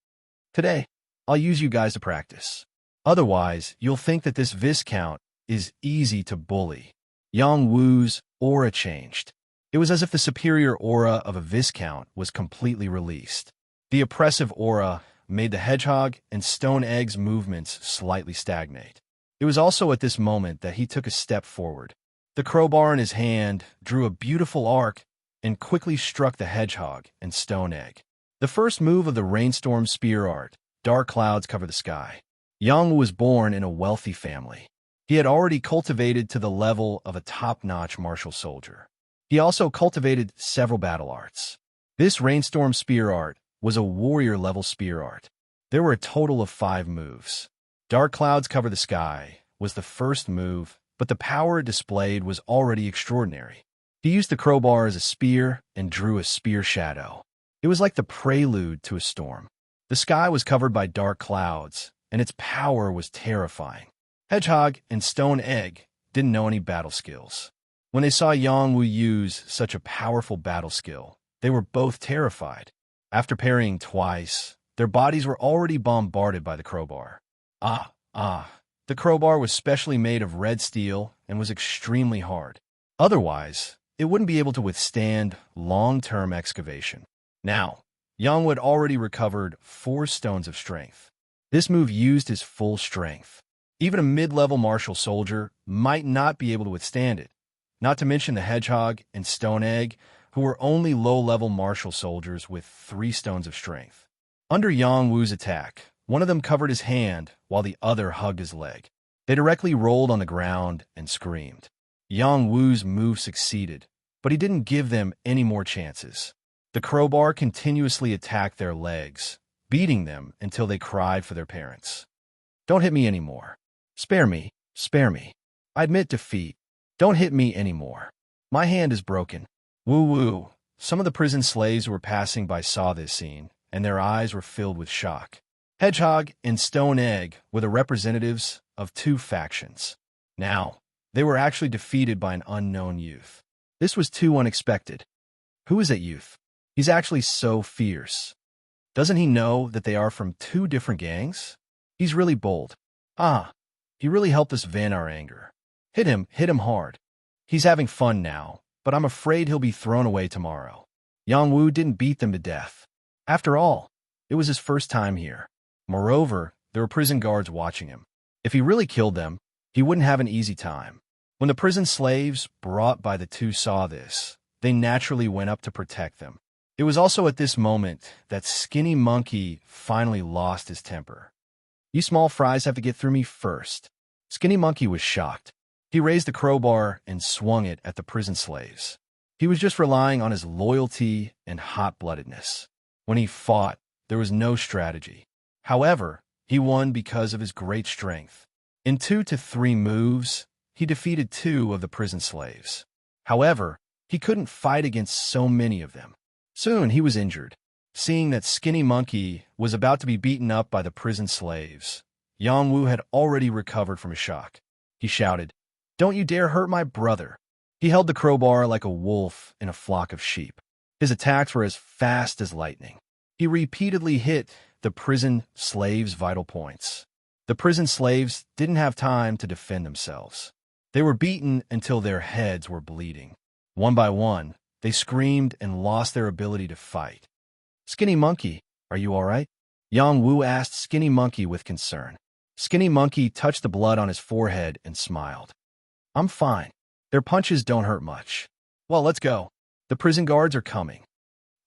Today, I'll use you guys to practice. Otherwise, you'll think that this Viscount is easy to bully. Yang-Wu's aura changed. It was as if the superior aura of a Viscount was completely released. The oppressive aura made the hedgehog and stone egg's movements slightly stagnate. It was also at this moment that he took a step forward. The crowbar in his hand drew a beautiful arc and quickly struck the hedgehog and stone egg. The first move of the rainstorm spear art, dark clouds cover the sky. Yang was born in a wealthy family. He had already cultivated to the level of a top-notch martial soldier. He also cultivated several battle arts. This rainstorm spear art was a warrior-level spear art. There were a total of 5 moves. Dark clouds cover the sky was the first move, but the power it displayed was already extraordinary. He used the crowbar as a spear and drew a spear shadow. It was like the prelude to a storm. The sky was covered by dark clouds, and its power was terrifying. Hedgehog and Stone Egg didn't know any battle skills. When they saw Yang-Wu use such a powerful battle skill, they were both terrified. After parrying twice, their bodies were already bombarded by the crowbar. The crowbar was specially made of red steel and was extremely hard. Otherwise, it wouldn't be able to withstand long-term excavation. Now, Yang-Wu had already recovered 4 stones of strength. This move used his full strength. Even a mid-level martial soldier might not be able to withstand it, not to mention the hedgehog and stone egg, who were only low-level martial soldiers with 3 stones of strength. Under Yang-Wu's attack, one of them covered his hand while the other hugged his leg. They directly rolled on the ground and screamed. Yang-Wu's move succeeded, but he didn't give them any more chances. The crowbar continuously attacked their legs, beating them until they cried for their parents. "Don't hit me anymore. Spare me, spare me. I admit defeat. Don't hit me anymore. My hand is broken." Woo-woo. Some of the prison slaves who were passing by saw this scene, and their eyes were filled with shock. Hedgehog and Stone Egg were the representatives of 2 factions. Now, they were actually defeated by an unknown youth. This was too unexpected. Who is that youth? He's actually so fierce. Doesn't he know that they are from 2 different gangs? He's really bold. He really helped us vent our anger. Hit him hard. He's having fun now, but I'm afraid he'll be thrown away tomorrow. Yang-Wu didn't beat them to death. After all, it was his first time here. Moreover, there were prison guards watching him. If he really killed them, he wouldn't have an easy time. When the prison slaves brought by the 2 saw this, they naturally went up to protect them. It was also at this moment that Skinny Monkey finally lost his temper. "You small fries have to get through me first." Skinny Monkey was shocked. He raised the crowbar and swung it at the prison slaves. He was just relying on his loyalty and hot-bloodedness. When he fought, there was no strategy. However, he won because of his great strength. In 2 to 3 moves, he defeated 2 of the prison slaves. However, he couldn't fight against so many of them. Soon he was injured. Seeing that Skinny Monkey was about to be beaten up by the prison slaves, Yang-Wu had already recovered from a shock. He shouted, "Don't you dare hurt my brother." He held the crowbar like a wolf in a flock of sheep. His attacks were as fast as lightning. He repeatedly hit the prison slaves' vital points. The prison slaves didn't have time to defend themselves. They were beaten until their heads were bleeding. One by one, they screamed and lost their ability to fight. "Skinny Monkey, are you all right?" Yang-Wu asked Skinny Monkey with concern. Skinny Monkey touched the blood on his forehead and smiled. "I'm fine. Their punches don't hurt much. Well, let's go. The prison guards are coming."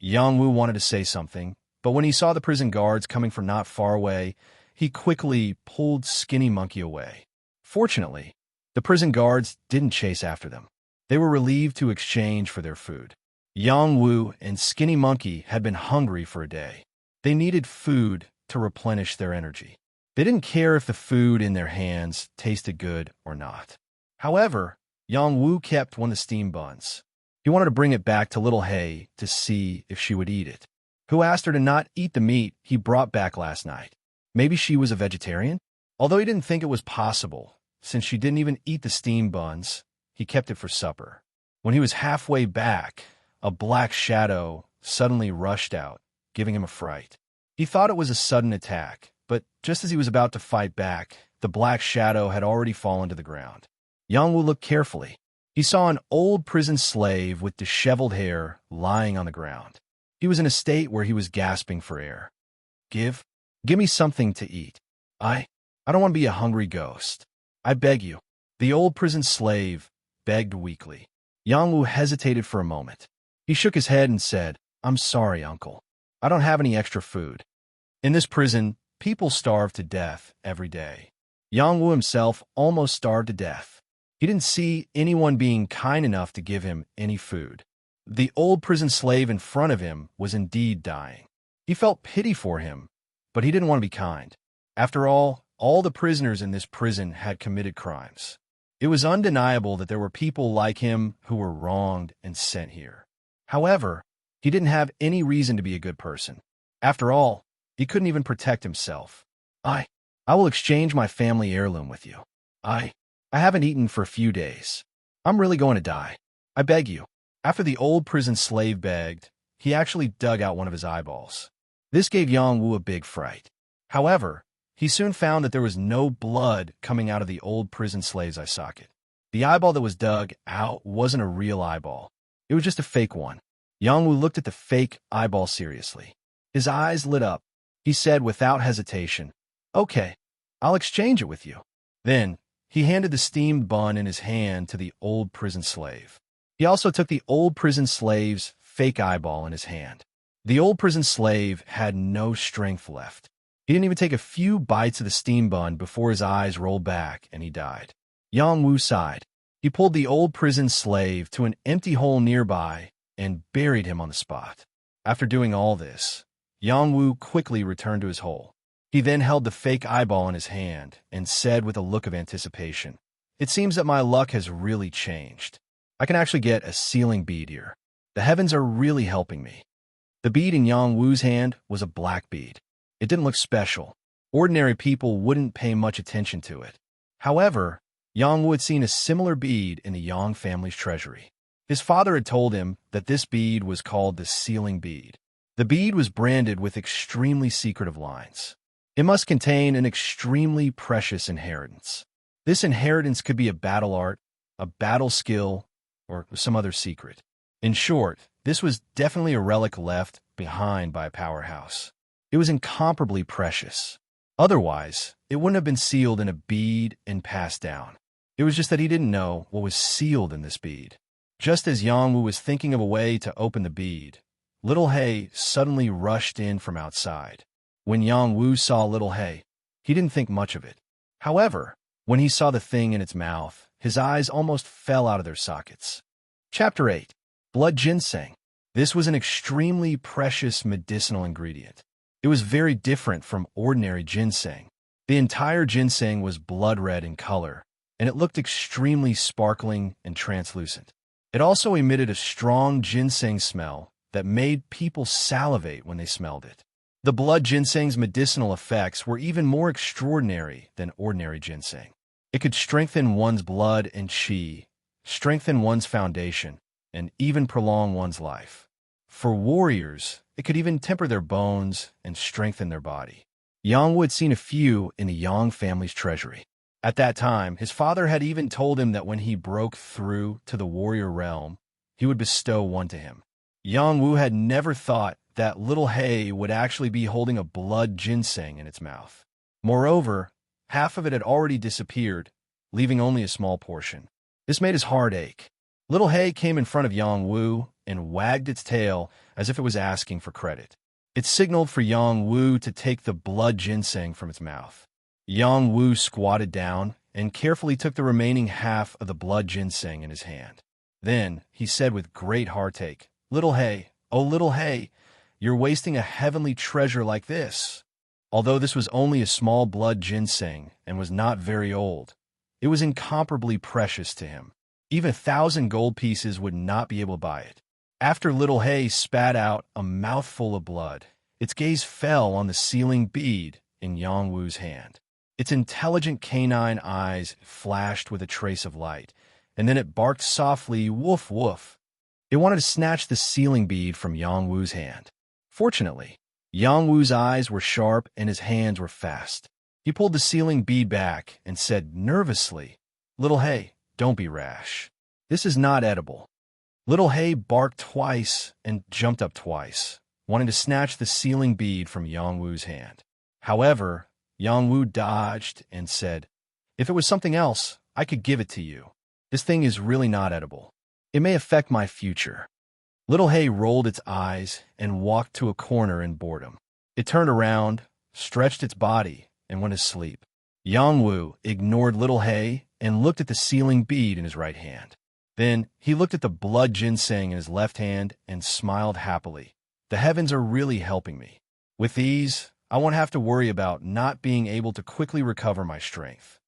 Yang-Wu wanted to say something, but when he saw the prison guards coming from not far away, he quickly pulled Skinny Monkey away. Fortunately, the prison guards didn't chase after them. They were relieved to exchange for their food. Yang-Wu and Skinny Monkey had been hungry for a day. They needed food to replenish their energy. They didn't care if the food in their hands tasted good or not. However, Yang-Wu kept one of the steam buns. He wanted to bring it back to Little Hay to see if she would eat it. Who asked her to not eat the meat he brought back last night? Maybe she was a vegetarian? Although he didn't think it was possible, since she didn't even eat the steam buns, he kept it for supper. When he was halfway back, a black shadow suddenly rushed out, giving him a fright. He thought it was a sudden attack, but just as he was about to fight back, the black shadow had already fallen to the ground. Yang-Wu looked carefully. He saw an old prison slave with disheveled hair lying on the ground. He was in a state where he was gasping for air. Give me something to eat. I don't want to be a hungry ghost. I beg you. The old prison slave begged weakly. Yang-Wu hesitated for a moment. He shook his head and said, "I'm sorry, uncle. I don't have any extra food." In this prison, people starve to death every day. Yang-Wu himself almost starved to death. He didn't see anyone being kind enough to give him any food. The old prison slave in front of him was indeed dying. He felt pity for him, but he didn't want to be kind. After all the prisoners in this prison had committed crimes. It was undeniable that there were people like him who were wronged and sent here. However, he didn't have any reason to be a good person. After all, he couldn't even protect himself. I will exchange my family heirloom with you. I haven't eaten for a few days. I'm really going to die. I beg you." After the old prison slave begged, he actually dug out one of his eyeballs. This gave Yang-Wu a big fright. However, he soon found that there was no blood coming out of the old prison slave's eye socket. The eyeball that was dug out wasn't a real eyeball. It was just a fake one. Yang-Wu looked at the fake eyeball seriously. His eyes lit up. He said without hesitation, "Okay, I'll exchange it with you." Then, he handed the steamed bun in his hand to the old prison slave. He also took the old prison slave's fake eyeball in his hand. The old prison slave had no strength left. He didn't even take a few bites of the steamed bun before his eyes rolled back and he died. Yang-Wu sighed. He pulled the old prison slave to an empty hole nearby and buried him on the spot. After doing all this, Yang-Wu quickly returned to his hole. He then held the fake eyeball in his hand and said with a look of anticipation, "It seems that my luck has really changed. I can actually get a ceiling bead here. The heavens are really helping me." The bead in Yang-Wu's hand was a black bead. It didn't look special. Ordinary people wouldn't pay much attention to it. However, Yang-Wu had seen a similar bead in the Yang family's treasury. His father had told him that this bead was called the ceiling bead. The bead was branded with extremely secretive lines. It must contain an extremely precious inheritance. This inheritance could be a battle art, a battle skill, or some other secret. In short, this was definitely a relic left behind by a powerhouse. It was incomparably precious. Otherwise, it wouldn't have been sealed in a bead and passed down. It was just that he didn't know what was sealed in this bead. Just as Yang-Wu was thinking of a way to open the bead, Little Hay suddenly rushed in from outside. When Yang-Wu saw Little Hay, he didn't think much of it. However, when he saw the thing in its mouth, his eyes almost fell out of their sockets. Chapter 8. Blood Ginseng. This was an extremely precious medicinal ingredient. It was very different from ordinary ginseng. The entire ginseng was blood red in color, and it looked extremely sparkling and translucent. It also emitted a strong ginseng smell that made people salivate when they smelled it. The blood ginseng's medicinal effects were even more extraordinary than ordinary ginseng. It could strengthen one's blood and qi, strengthen one's foundation, and even prolong one's life. For warriors, it could even temper their bones and strengthen their body. Yang-Wu had seen a few in the Yang family's treasury. At that time, his father had even told him that when he broke through to the warrior realm, he would bestow one to him. Yang-Wu had never thought that Little Hay would actually be holding a blood ginseng in its mouth. Moreover, half of it had already disappeared, leaving only a small portion. This made his heart ache. Little Hay came in front of Yang-Wu and wagged its tail as if it was asking for credit. It signaled for Yang-Wu to take the blood ginseng from its mouth. Yang-Wu squatted down and carefully took the remaining half of the blood ginseng in his hand. Then he said with great heartache, "Little Hay, oh Little Hay, you're wasting a heavenly treasure like this." Although this was only a small blood ginseng and was not very old, it was incomparably precious to him. Even 1,000 gold pieces would not be able to buy it. After Little Hay spat out a mouthful of blood, its gaze fell on the ceiling bead in Yang-Wu's hand. Its intelligent canine eyes flashed with a trace of light, and then it barked softly, woof woof. It wanted to snatch the sealing bead from Yang Wu's hand. Fortunately, Yang Wu's eyes were sharp and his hands were fast. He pulled the sealing bead back and said nervously, "Little Hay, don't be rash. This is not edible." Little Hay barked twice and jumped up twice, wanting to snatch the sealing bead from Yang Wu's hand. However, Yang Wu dodged and said, "If it was something else, I could give it to you. This thing is really not edible. It may affect my future." Little Hay rolled its eyes and walked to a corner in boredom. It turned around, stretched its body, and went to sleep. Yang Wu ignored Little Hay and looked at the sealing bead in his right hand. Then he looked at the blood ginseng in his left hand and smiled happily. The heavens are really helping me. With these, I won't have to worry about not being able to quickly recover my strength.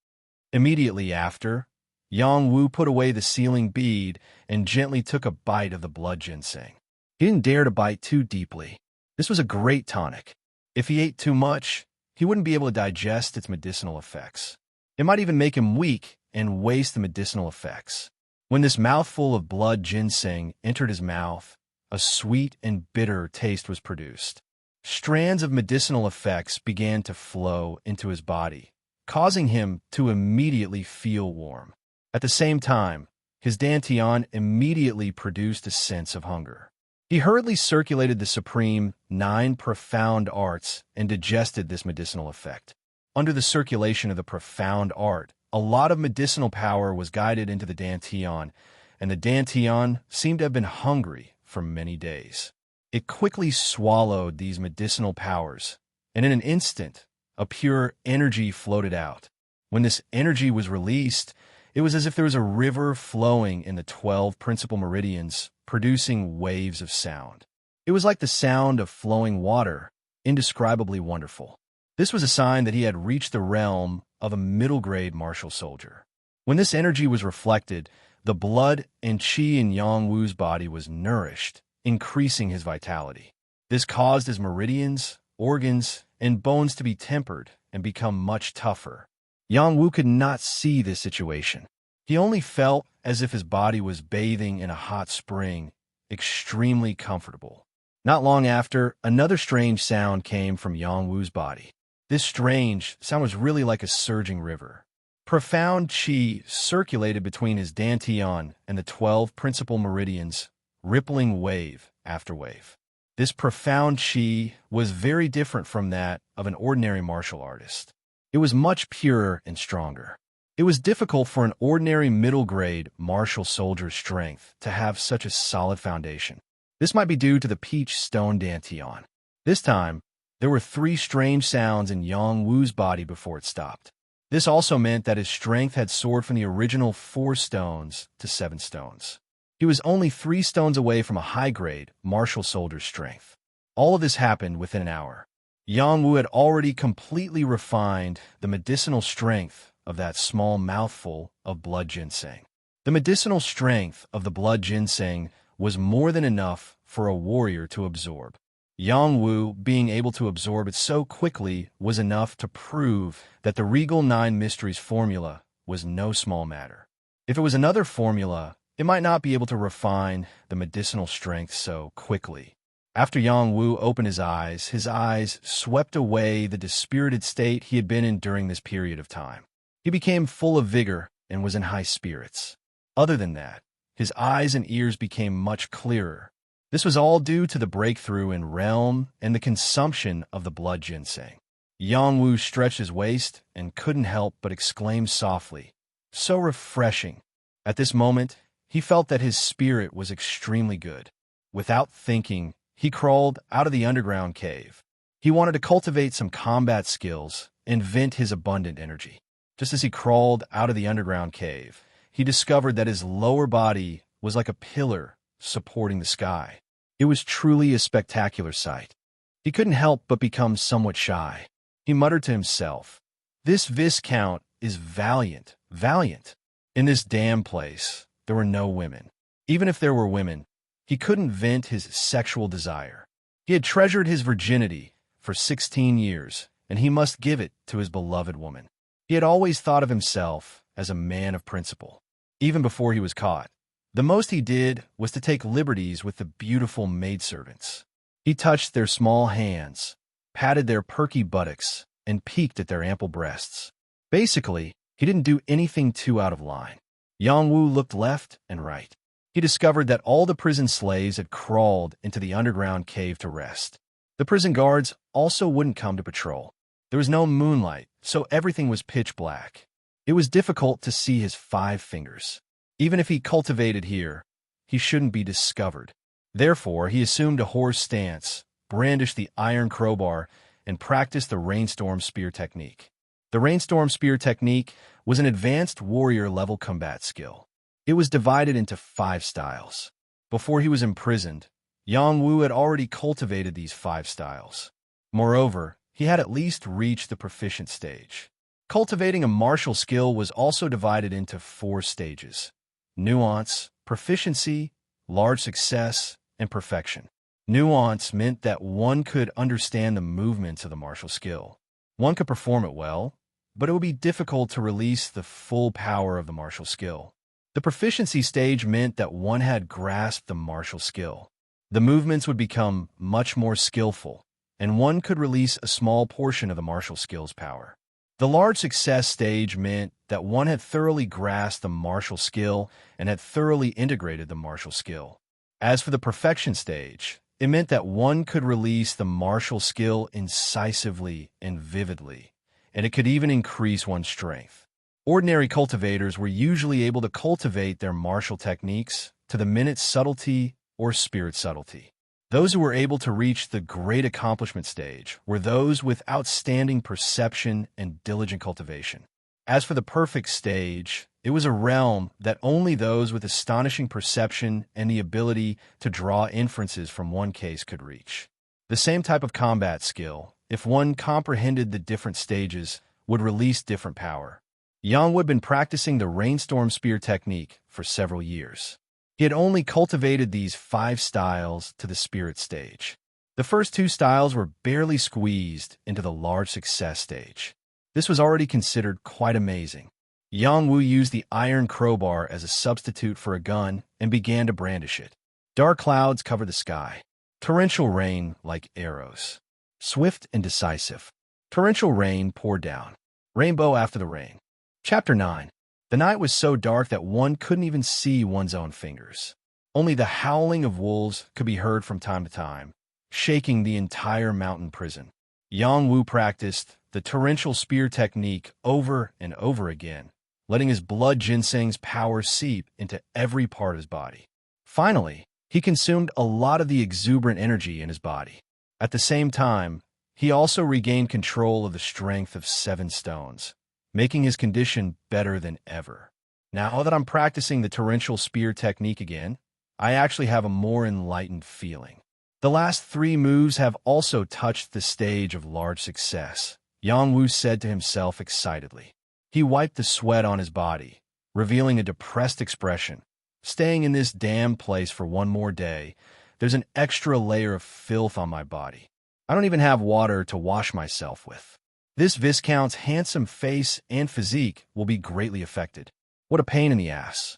Immediately after, Yang Wu put away the sealing bead and gently took a bite of the blood ginseng. He didn't dare to bite too deeply. This was a great tonic. If he ate too much, he wouldn't be able to digest its medicinal effects. It might even make him weak and waste the medicinal effects. When this mouthful of blood ginseng entered his mouth, a sweet and bitter taste was produced. Strands of medicinal effects began to flow into his body, causing him to immediately feel warm. At the same time, his dantian immediately produced a sense of hunger. He hurriedly circulated the supreme 9 profound arts and digested this medicinal effect. Under the circulation of the profound art, a lot of medicinal power was guided into the dantian, and the dantian seemed to have been hungry for many days. It quickly swallowed these medicinal powers, and in an instant, a pure energy floated out. When this energy was released, it was as if there was a river flowing in the 12 principal meridians, producing waves of sound. It was like the sound of flowing water, indescribably wonderful. This was a sign that he had reached the realm of a middle-grade martial soldier. When this energy was reflected, the blood and qi in Yang Wu's body was nourished, increasing his vitality. This caused his meridians, organs, and bones to be tempered and become much tougher. Yang Wu could not see this situation. He only felt as if his body was bathing in a hot spring, extremely comfortable. Not long after, another strange sound came from Yang Wu's body. This strange sound was really like a surging river. Profound qi circulated between his dantian and the 12 principal meridians, rippling wave after wave. This profound qi was very different from that of an ordinary martial artist. It was much purer and stronger. It was difficult for an ordinary middle-grade martial soldier's strength to have such a solid foundation. This might be due to the peach stone dantian. This time, there were 3 strange sounds in Yang Wu's body before it stopped. This also meant that his strength had soared from the original 4 stones to 7 stones. He was only 3 stones away from a high-grade martial soldier's strength. All of this happened within an hour. Yang Wu had already completely refined the medicinal strength of that small mouthful of blood ginseng. The medicinal strength of the blood ginseng was more than enough for a warrior to absorb. Yang Wu being able to absorb it so quickly was enough to prove that the Regal 9 Mysteries formula was no small matter. If it was another formula, it might not be able to refine the medicinal strength so quickly. After Yang Wu opened his eyes swept away the dispirited state he had been in during this period of time. He became full of vigor and was in high spirits. Other than that, his eyes and ears became much clearer. This was all due to the breakthrough in realm and the consumption of the blood ginseng. Yang Wu stretched his waist and couldn't help but exclaim softly, "So refreshing." At this moment, he felt that his spirit was extremely good. Without thinking, he crawled out of the underground cave. He wanted to cultivate some combat skills and vent his abundant energy. Just as he crawled out of the underground cave, he discovered that his lower body was like a pillar supporting the sky. It was truly a spectacular sight. He couldn't help but become somewhat shy. He muttered to himself, "This Viscount is valiant, valiant." In this damn place, there were no women. Even if there were women, he couldn't vent his sexual desire. He had treasured his virginity for 16 years, and he must give it to his beloved woman. He had always thought of himself as a man of principle. even before he was caught. The most he did was to take liberties with the beautiful maidservants. He touched their small hands, patted their perky buttocks, and peeked at their ample breasts. Basically, he didn't do anything too out of line. Yang Wu looked left and right. He discovered that all the prison slaves had crawled into the underground cave to rest. The prison guards also wouldn't come to patrol. There was no moonlight, so everything was pitch black. It was difficult to see his 5 fingers. Even if he cultivated here, he shouldn't be discovered. Therefore, he assumed a horse stance, brandished the iron crowbar, and practiced the rainstorm spear technique. The rainstorm spear technique was an advanced warrior-level combat skill. It was divided into 5 styles. Before he was imprisoned, Yang Wu had already cultivated these 5 styles. Moreover, he had at least reached the proficient stage. Cultivating a martial skill was also divided into 4 stages: nuance, proficiency, large success, and perfection. Nuance meant that one could understand the movements of the martial skill. One could perform it well, but it would be difficult to release the full power of the martial skill. The proficiency stage meant that one had grasped the martial skill. The movements would become much more skillful, and one could release a small portion of the martial skill's power. The large success stage meant that one had thoroughly grasped the martial skill and had thoroughly integrated the martial skill. As for the perfection stage, it meant that one could release the martial skill incisively and vividly, and it could even increase one's strength. Ordinary cultivators were usually able to cultivate their martial techniques to the minute subtlety or spirit subtlety. Those who were able to reach the great accomplishment stage were those with outstanding perception and diligent cultivation. As for the perfect stage, it was a realm that only those with astonishing perception and the ability to draw inferences from one case could reach. The same type of combat skill, if one comprehended the different stages, would release different power. Yang Wu had been practicing the rainstorm spear technique for several years. He had only cultivated these 5 styles to the spirit stage. The first 2 styles were barely squeezed into the large success stage. This was already considered quite amazing. Yang Wu used the iron crowbar as a substitute for a gun and began to brandish it. Dark clouds covered the sky. Torrential rain like arrows. Swift and decisive. Torrential rain poured down. Rainbow after the rain. Chapter 9. The night was so dark that one couldn't even see one's own fingers. Only the howling of wolves could be heard from time to time, shaking the entire mountain prison. Yang Wu practiced the torrential spear technique over and over again, letting his blood ginseng's power seep into every part of his body. Finally, he consumed a lot of the exuberant energy in his body. At the same time, he also regained control of the strength of 7 stones, making his condition better than ever. Now that I'm practicing the torrential spear technique again, I actually have a more enlightened feeling. The last 3 moves have also touched the stage of large success, Yang Wu said to himself excitedly. He wiped the sweat on his body, revealing a depressed expression. Staying in this damn place for one more day, there's an extra layer of filth on my body. I don't even have water to wash myself with. This Viscount's handsome face and physique will be greatly affected. What a pain in the ass.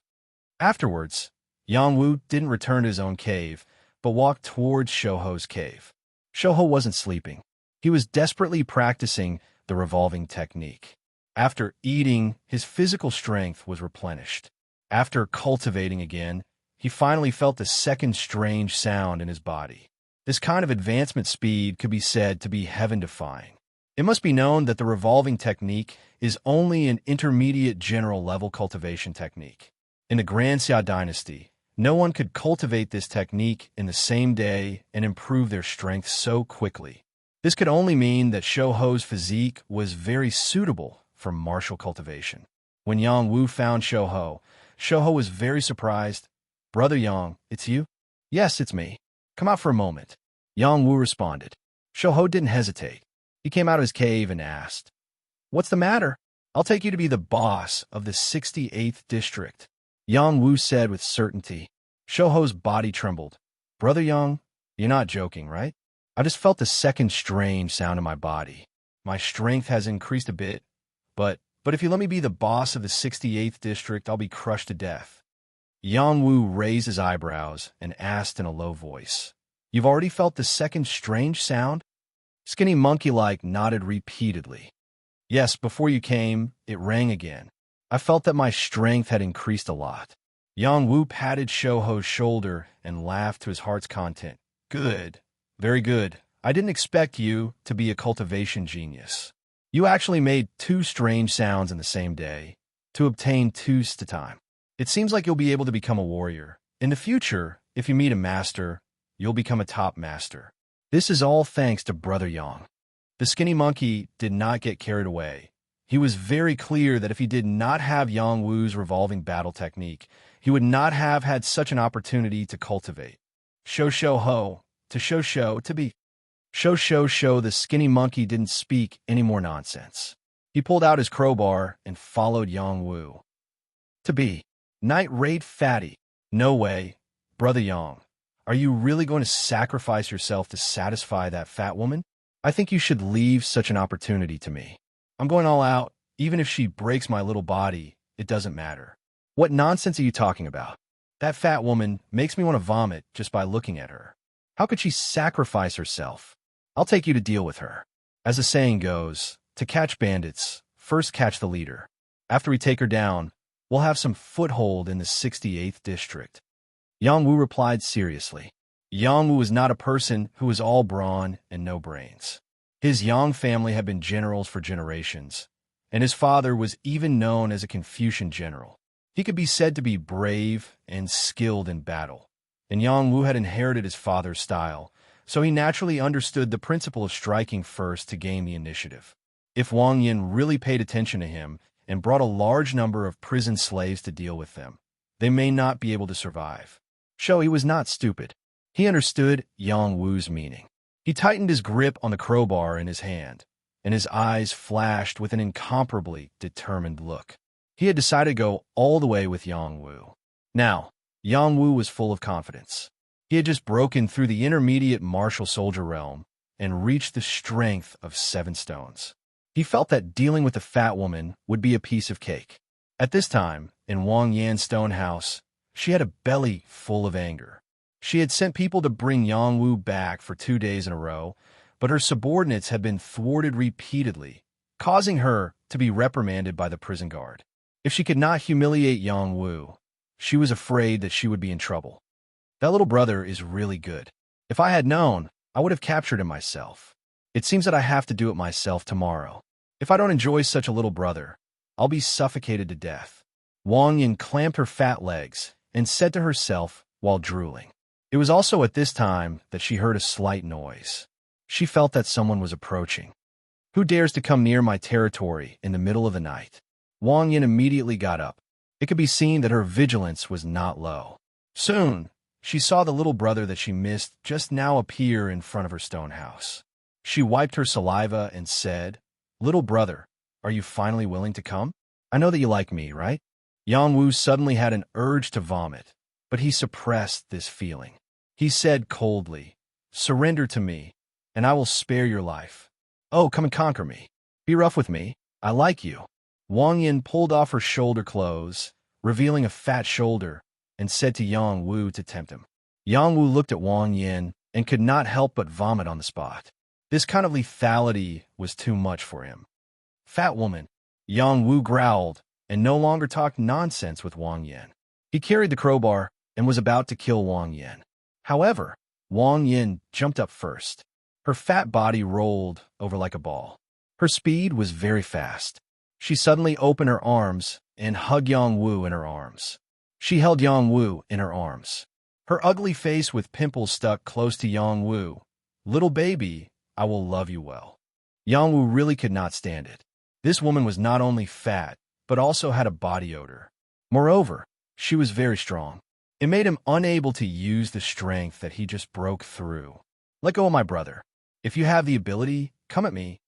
Afterwards, Yang Wu didn't return to his own cave, but walked towards Shouho's cave. Shouho wasn't sleeping. He was desperately practicing the revolving technique. After eating, his physical strength was replenished. After cultivating again, he finally felt the second strange sound in his body. This kind of advancement speed could be said to be heaven-defying. It must be known that the revolving technique is only an intermediate general-level cultivation technique. In the Grand Xia dynasty, no one could cultivate this technique in the same day and improve their strength so quickly. This could only mean that Shouho's physique was very suitable for martial cultivation. When Yang Wu found Shouho was very surprised. "Brother Yang, it's you?" "Yes, it's me. Come out for a moment," Yang Wu responded. Shouho didn't hesitate. He came out of his cave and asked, "What's the matter?" "I'll take you to be the boss of the 68th district," Yang Wu said with certainty. Shouho's body trembled. "Brother Yang, you're not joking, right? I just felt the second strange sound in my body. My strength has increased a bit, but But if you let me be the boss of the 68th district, I'll be crushed to death. Yang Wu raised his eyebrows and asked in a low voice, "You've already felt the second strange sound?" Skinny Monkey-like nodded repeatedly. "Yes, before you came, it rang again. I felt that my strength had increased a lot." Yang Wu patted Shouho's shoulder and laughed to his heart's content. "Good. Very good. I didn't expect you to be a cultivation genius. You actually made two strange sounds in the same day to obtain two time. It seems like you'll be able to become a warrior. In the future, if you meet a master, you'll become a top master. This is all thanks to Brother Yang." The skinny monkey did not get carried away. He was very clear that if he did not have Yang Wu's revolving battle technique, he would not have had such an opportunity to cultivate. Shou-ho, to Shou-ho, to be. Shou-ho, the skinny monkey didn't speak any more nonsense. He pulled out his crowbar and followed Yang Wu. To be. Night Raid Fatty. No way. Brother Yang, are you really going to sacrifice yourself to satisfy that fat woman? I think you should leave such an opportunity to me. I'm going all out. Even if she breaks my little body, it doesn't matter. What nonsense are you talking about? That fat woman makes me want to vomit just by looking at her. How could she sacrifice herself? I'll take you to deal with her. As the saying goes, to catch bandits, first catch the leader. After we take her down, we'll have some foothold in the 68th district. Yang Wu replied seriously. Yang Wu was not a person who was all brawn and no brains. His Yang family had been generals for generations, and his father was even known as a Confucian general. He could be said to be brave and skilled in battle, and Yang Wu had inherited his father's style, so he naturally understood the principle of striking first to gain the initiative. If Wang Yin really paid attention to him and brought a large number of prison slaves to deal with them, they may not be able to survive. He was not stupid. He understood Yang Wu's meaning. He tightened his grip on the crowbar in his hand, and his eyes flashed with an incomparably determined look. He had decided to go all the way with Yang Wu. Now, Yang Wu was full of confidence. He had just broken through the intermediate martial soldier realm and reached the strength of 7 stones. He felt that dealing with the fat woman would be a piece of cake. At this time, in Wang Yan's stone house, she had a belly full of anger. She had sent people to bring Yang Wu back for 2 days in a row, but her subordinates had been thwarted repeatedly, causing her to be reprimanded by the prison guard. If she could not humiliate Yang Wu, she was afraid that she would be in trouble. That little brother is really good. If I had known, I would have captured him myself. It seems that I have to do it myself tomorrow. If I don't enjoy such a little brother, I'll be suffocated to death. Wang Yin clamped her fat legs and said to herself while drooling. It was also at this time that she heard a slight noise. She felt that someone was approaching. Who dares to come near my territory in the middle of the night? Wang Yin immediately got up. It could be seen that her vigilance was not low. Soon, she saw the little brother that she missed just now appear in front of her stone house. She wiped her saliva and said, "Little brother, are you finally willing to come? I know that you like me, right?" Yang Wu suddenly had an urge to vomit, but he suppressed this feeling. He said coldly, "Surrender to me, and I will spare your life. Oh, come and conquer me. Be rough with me. I like you." Wang Yin pulled off her shoulder clothes, revealing a fat shoulder, and said to Yang Wu to tempt him. Yang Wu looked at Wang Yin and could not help but vomit on the spot. This kind of lethality was too much for him. "Fat woman," Yang Wu growled, and no longer talked nonsense with Wang Yin. He carried the crowbar and was about to kill Wang Yin. However, Wang Yin jumped up first. Her fat body rolled over like a ball. Her speed was very fast. She suddenly opened her arms and hugged Yang Wu in her arms. She held Yang Wu in her arms. Her ugly face with pimples stuck close to Yang Wu. "Little baby, I will love you well." Yang Wu really could not stand it. This woman was not only fat, but also had a body odor. Moreover, she was very strong. It made him unable to use the strength that he just broke through. "Let go of my brother. If you have the ability, come at me."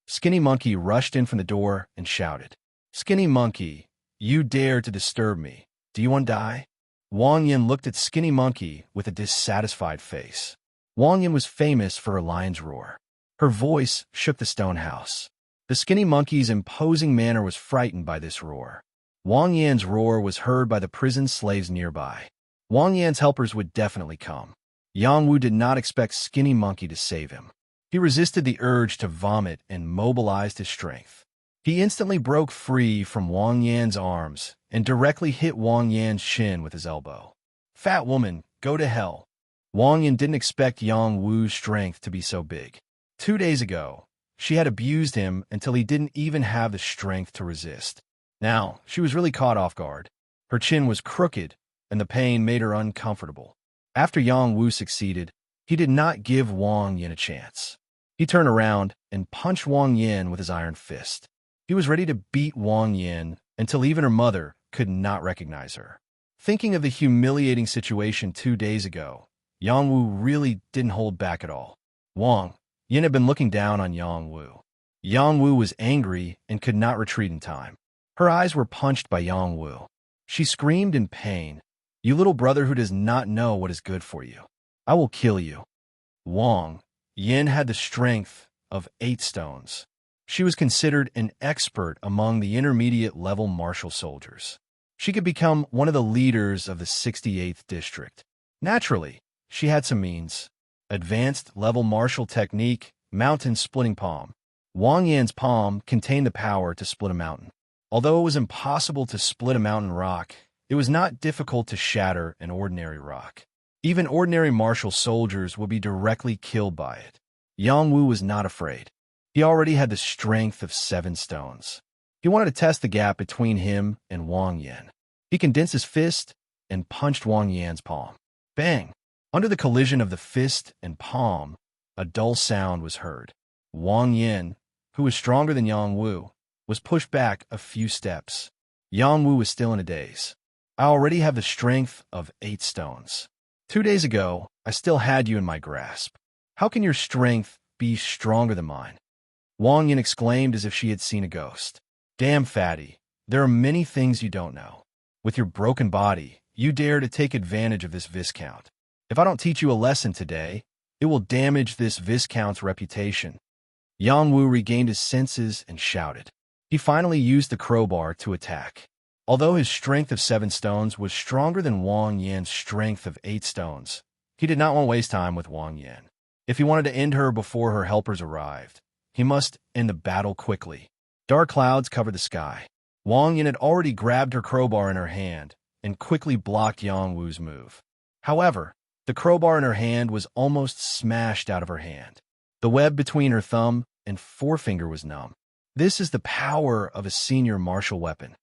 Skinny Monkey rushed in from the door and shouted, "Skinny Monkey, you dare to disturb me. Do you want to die?" Wang Yin looked at Skinny Monkey with a dissatisfied face. Wang Yin was famous for her lion's roar. Her voice shook the stone house. The skinny monkey's imposing manner was frightened by this roar. Wang Yan's roar was heard by the prison slaves nearby. Wang Yan's helpers would definitely come. Yang Wu did not expect Skinny Monkey to save him. He resisted the urge to vomit and mobilized his strength. He instantly broke free from Wang Yan's arms and directly hit Wang Yan's shin with his elbow. "Fat woman, go to hell." Wang Yan didn't expect Yang Wu's strength to be so big. 2 days ago, she had abused him until he didn't even have the strength to resist. Now, she was really caught off guard. Her chin was crooked, and the pain made her uncomfortable. After Yang Wu succeeded, he did not give Wang Yan a chance. He turned around and punched Wang Yan with his iron fist. He was ready to beat Wang Yan until even her mother could not recognize her. Thinking of the humiliating situation 2 days ago, Yang Wu really didn't hold back at all. Wang Yan had been looking down on Yang Wu. Yang Wu was angry and could not retreat in time. Her eyes were punched by Yang Wu. She screamed in pain, "You little brother who does not know what is good for you. I will kill you." Wang Yan had the strength of 8 stones. She was considered an expert among the intermediate-level martial soldiers. She could become one of the leaders of the 68th district. Naturally, she had some means. Advanced level martial technique, mountain splitting palm. Wang Yan's palm contained the power to split a mountain. Although it was impossible to split a mountain rock, it was not difficult to shatter an ordinary rock. Even ordinary martial soldiers would be directly killed by it. Yang Wu was not afraid. He already had the strength of 7 stones. He wanted to test the gap between him and Wang Yan. He condensed his fist and punched Wang Yan's palm. Bang! Under the collision of the fist and palm, a dull sound was heard. Wang Yan, who was stronger than Yang Wu, was pushed back a few steps. Yang Wu was still in a daze. "I already have the strength of 8 stones. 2 days ago, I still had you in my grasp. How can your strength be stronger than mine?" Wang Yan exclaimed as if she had seen a ghost. "Damn, fatty, there are many things you don't know. With your broken body, you dare to take advantage of this Viscount. If I don't teach you a lesson today, it will damage this Viscount's reputation." Yang Wu regained his senses and shouted. He finally used the crowbar to attack. Although his strength of 7 stones was stronger than Wang Yan's strength of 8 stones, he did not want to waste time with Wang Yan. If he wanted to end her before her helpers arrived, he must end the battle quickly. Dark clouds covered the sky. Wang Yan had already grabbed her crowbar in her hand and quickly blocked Yang Wu's move. However, the crowbar in her hand was almost smashed out of her hand. The web between her thumb and forefinger was numb. This is the power of a senior martial weapon.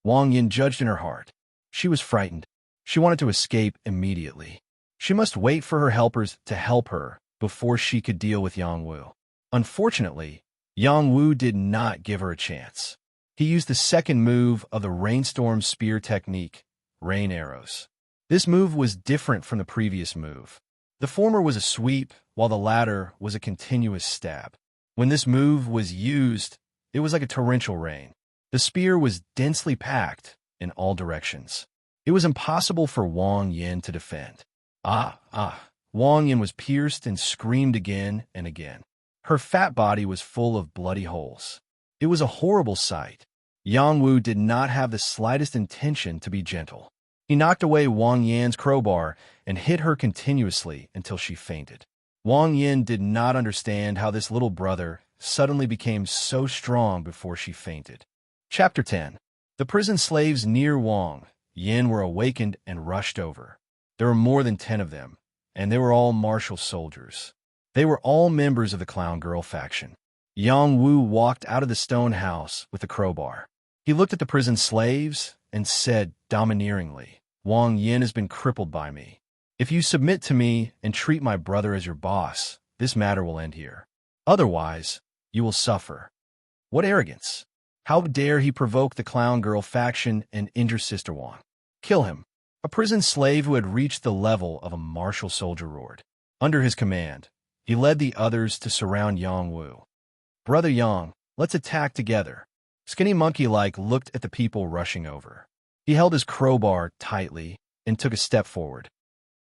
Wang Yan judged in her heart. She was frightened. She wanted to escape immediately. She must wait for her helpers to help her before she could deal with Yang Wu. Unfortunately, Yang Wu did not give her a chance. He used the second move of the rainstorm spear technique, rain arrows. This move was different from the previous move. The former was a sweep, while the latter was a continuous stab. When this move was used, it was like a torrential rain. The spear was densely packed in all directions. It was impossible for Wang Yan to defend. Wang Yan was pierced and screamed again and again. Her fat body was full of bloody holes. It was a horrible sight. Yang Wu did not have the slightest intention to be gentle. He knocked away Wang Yan's crowbar and hit her continuously until she fainted. Wang Yan did not understand how this little brother suddenly became so strong before she fainted. Chapter 10. The prison slaves near Wang Yan were awakened and rushed over. There were more than 10 of them, and they were all martial soldiers. They were all members of the Clown Girl faction. Yang Wu walked out of the stone house with a crowbar. He looked at the prison slaves and said domineeringly, "Wang Yan has been crippled by me. If you submit to me and treat my brother as your boss, this matter will end here. Otherwise, you will suffer." What arrogance! How dare he provoke the Clown Girl faction and injure Sister Wang? Kill him. A prison slave who had reached the level of a martial soldier roared. Under his command, he led the others to surround Yang Wu. "Brother Yang, let's attack together." Skinny Monkey-like looked at the people rushing over. He held his crowbar tightly and took a step forward.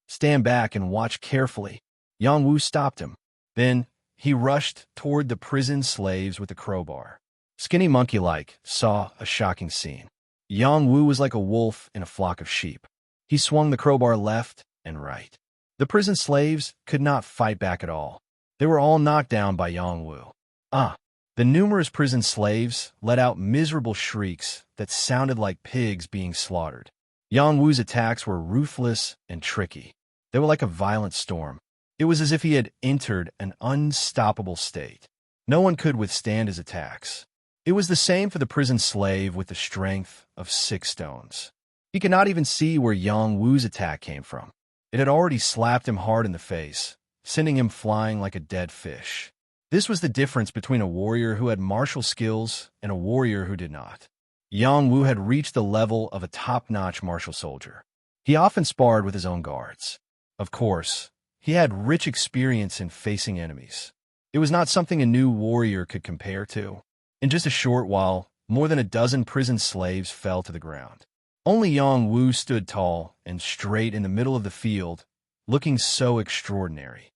"Stand back and watch carefully." Yang Wu stopped him. Then he rushed toward the prison slaves with the crowbar. Skinny Monkey saw a shocking scene. Yang Wu was like a wolf in a flock of sheep. He swung the crowbar left and right. The prison slaves could not fight back at all. They were all knocked down by Yang Wu. The numerous prison slaves let out miserable shrieks that sounded like pigs being slaughtered. Yang Wu's attacks were ruthless and tricky. They were like a violent storm. It was as if he had entered an unstoppable state. No one could withstand his attacks. It was the same for the prison slave with the strength of 6 stones. He could not even see where Yang Wu's attack came from. It had already slapped him hard in the face, sending him flying like a dead fish. This was the difference between a warrior who had martial skills and a warrior who did not. Yang Wu had reached the level of a top-notch martial soldier. He often sparred with his own guards. Of course, he had rich experience in facing enemies. It was not something a new warrior could compare to. In just a short while, more than a dozen prison slaves fell to the ground. Only Yang Wu stood tall and straight in the middle of the field, looking so extraordinary.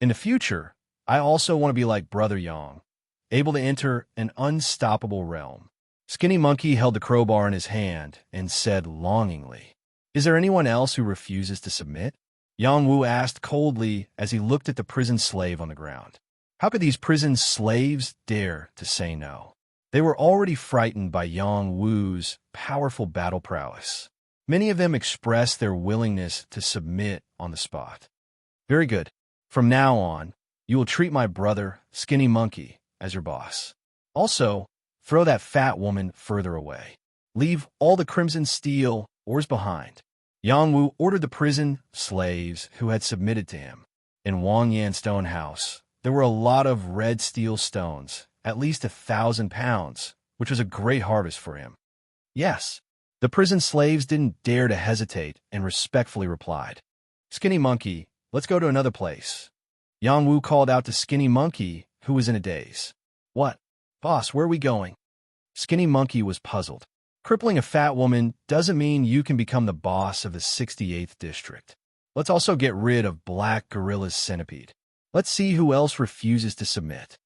In the future, I also want to be like Brother Yang, able to enter an unstoppable realm. Skinny Monkey held the crowbar in his hand and said longingly, "Is there anyone else who refuses to submit?" Yang Wu asked coldly as he looked at the prison slave on the ground. How could these prison slaves dare to say no? They were already frightened by Yang Wu's powerful battle prowess. Many of them expressed their willingness to submit on the spot. Very good. From now on, you will treat my brother, Skinny Monkey, as your boss. Also, throw that fat woman further away. Leave all the crimson steel ores behind. Yang Wu ordered the prison slaves who had submitted to him. In Wang Yan's stone house, there were a lot of red steel stones, at least 1,000 pounds, which was a great harvest for him. Yes. The prison slaves didn't dare to hesitate and respectfully replied, "Skinny Monkey, let's go to another place." Yang Wu called out to Skinny Monkey, who was in a daze. "What? Boss, where are we going?" Skinny Monkey was puzzled. Crippling a fat woman doesn't mean you can become the boss of the 68th district. Let's also get rid of Black Gorilla's centipede. Let's see who else refuses to submit.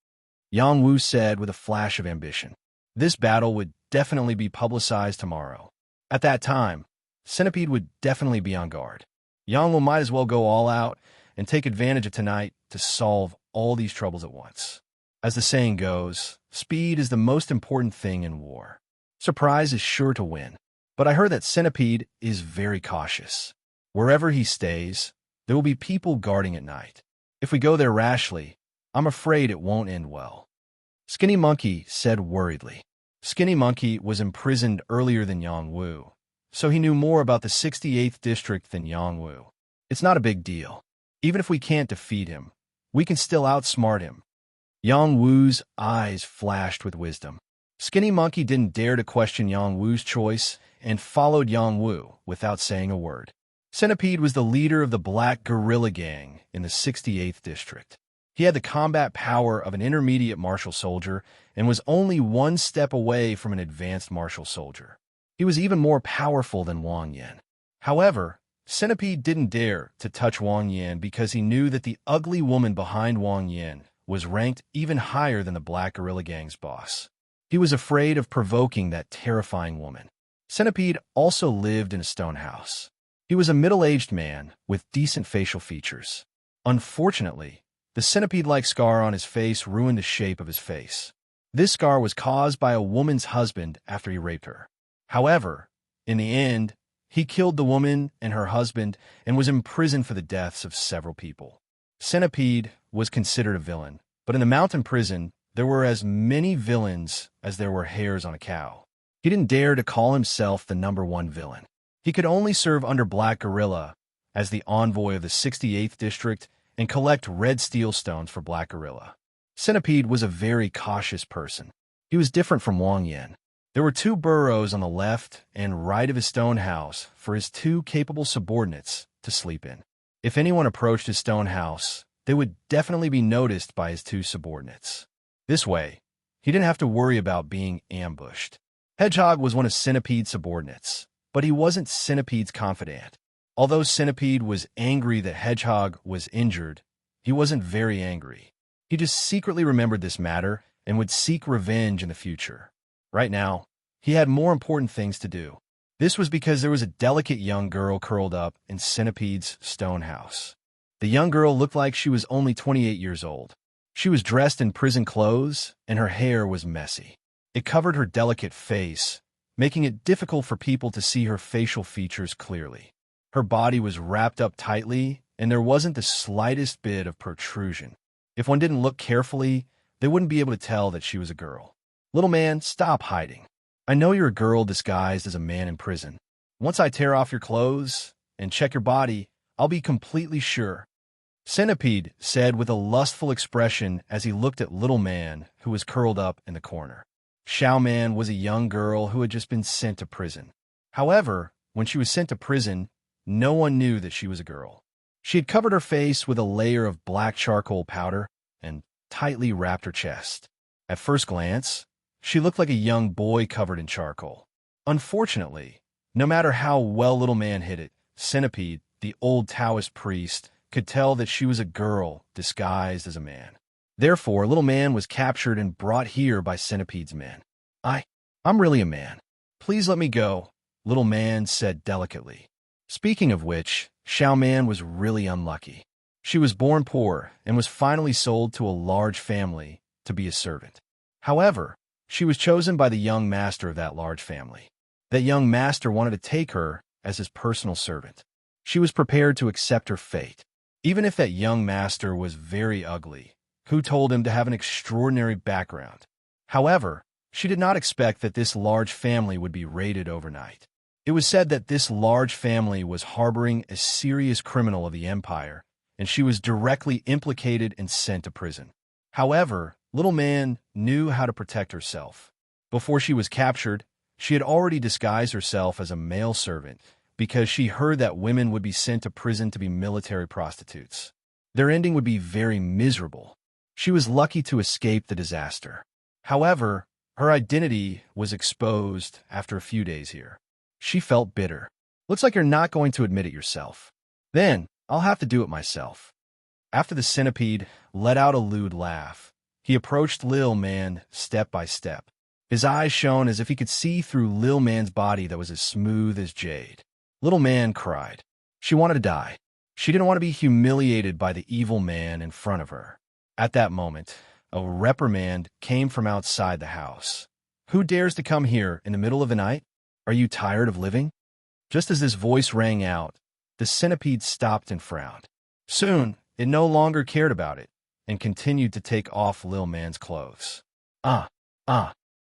Yang Wu said with a flash of ambition. This battle would definitely be publicized tomorrow. At that time, Centipede would definitely be on guard. Yang Wu might as well go all out and take advantage of tonight to solve all these troubles at once. As the saying goes, speed is the most important thing in war. Surprise is sure to win. But I heard that Centipede is very cautious. Wherever he stays, there will be people guarding at night. If we go there rashly, I'm afraid it won't end well. Skinny Monkey said worriedly. Skinny Monkey was imprisoned earlier than Yang Wu, so he knew more about the 68th district than Yang Wu. It's not a big deal. Even if we can't defeat him, we can still outsmart him. Yang Wu's eyes flashed with wisdom. Skinny Monkey didn't dare to question Yang Wu's choice and followed Yang Wu without saying a word. Centipede was the leader of the Black Gorilla Gang in the 68th district. He had the combat power of an intermediate martial soldier and was only one step away from an advanced martial soldier. He was even more powerful than Wang Yan. However, Centipede didn't dare to touch Wang Yan because he knew that the ugly woman behind Wang Yan was ranked even higher than the Black Gorilla Gang's boss. He was afraid of provoking that terrifying woman. Centipede also lived in a stone house. He was a middle-aged man with decent facial features. Unfortunately, the centipede-like scar on his face ruined the shape of his face. This scar was caused by a woman's husband after he raped her. However, in the end, he killed the woman and her husband and was imprisoned for the deaths of several people. Centipede was considered a villain, but in the mountain prison, there were as many villains as there were hairs on a cow. He didn't dare to call himself the #1 villain. He could only serve under Black Gorilla as the envoy of the 68th district and collect red steel stones for Black Gorilla. Centipede was a very cautious person. He was different from Wang Yan. There were 2 burrows on the left and right of his stone house for his 2 capable subordinates to sleep in. If anyone approached his stone house, they would definitely be noticed by his 2 subordinates. This way, he didn't have to worry about being ambushed. Hedgehog was one of Centipede's subordinates, but he wasn't Centipede's confidant. Although Centipede was angry that Hedgehog was injured, he wasn't very angry. He just secretly remembered this matter and would seek revenge in the future. Right now, he had more important things to do. This was because there was a delicate young girl curled up in Centipede's stone house. The young girl looked like she was only 28 years old. She was dressed in prison clothes, and her hair was messy. It covered her delicate face, making it difficult for people to see her facial features clearly. Her body was wrapped up tightly, and there wasn't the slightest bit of protrusion. If one didn't look carefully, they wouldn't be able to tell that she was a girl. "Little man, stop hiding. I know you're a girl disguised as a man in prison. Once I tear off your clothes and check your body, I'll be completely sure," Centipede said with a lustful expression as he looked at Little Man, who was curled up in the corner. Xiao Man was a young girl who had just been sent to prison. However, when she was sent to prison, no one knew that she was a girl. She had covered her face with a layer of black charcoal powder and tightly wrapped her chest. At first glance, she looked like a young boy covered in charcoal. Unfortunately, no matter how well Little Man hid it, Centipede, the old Taoist priest, could tell that she was a girl disguised as a man. Therefore, Little Man was captured and brought here by Centipede's men. I'm really a man. Please let me go," Little Man said delicately. Speaking of which, Xiao Man was really unlucky. She was born poor and was finally sold to a large family to be a servant. However, she was chosen by the young master of that large family. That young master wanted to take her as his personal servant. She was prepared to accept her fate, even if that young master was very ugly, who told him to have an extraordinary background. However, she did not expect that this large family would be raided overnight. It was said that this large family was harboring a serious criminal of the empire, and she was directly implicated and sent to prison. However, Little Man knew how to protect herself. Before she was captured, she had already disguised herself as a male servant because she heard that women would be sent to prison to be military prostitutes. Their ending would be very miserable. She was lucky to escape the disaster. However, her identity was exposed after a few days here. She felt bitter. "Looks like you're not going to admit it yourself. Then, I'll have to do it myself." After the Centipede let out a lewd laugh, he approached Lil Man step by step. His eyes shone as if he could see through Lil Man's body that was as smooth as jade. Little Man cried. She wanted to die. She didn't want to be humiliated by the evil man in front of her. At that moment, a reprimand came from outside the house. "Who dares to come here in the middle of the night? Are you tired of living?" Just as this voice rang out, the Centipede stopped and frowned. Soon, it no longer cared about it and continued to take off Lil Man's clothes. Ah!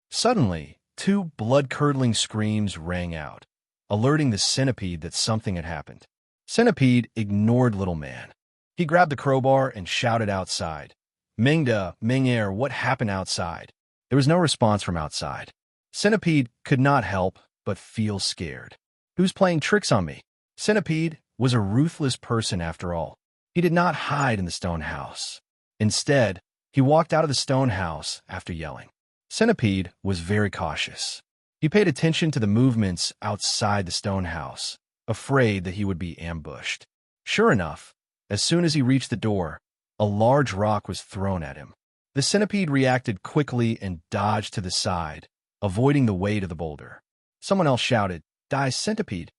Suddenly, two blood-curdling screams rang out, alerting the Centipede that something had happened. Centipede ignored Little Man. He grabbed the crowbar and shouted outside. "Mingda, Mingair, what happened outside?" There was no response from outside. Centipede could not help but feel scared. "Who's playing tricks on me?" Centipede was a ruthless person after all. He did not hide in the stone house. Instead, he walked out of the stone house after yelling. Centipede was very cautious. He paid attention to the movements outside the stone house, afraid that he would be ambushed. Sure enough, as soon as he reached the door, a large rock was thrown at him. The Centipede reacted quickly and dodged to the side, avoiding the weight of the boulder. Someone else shouted, "Die, Centipede!"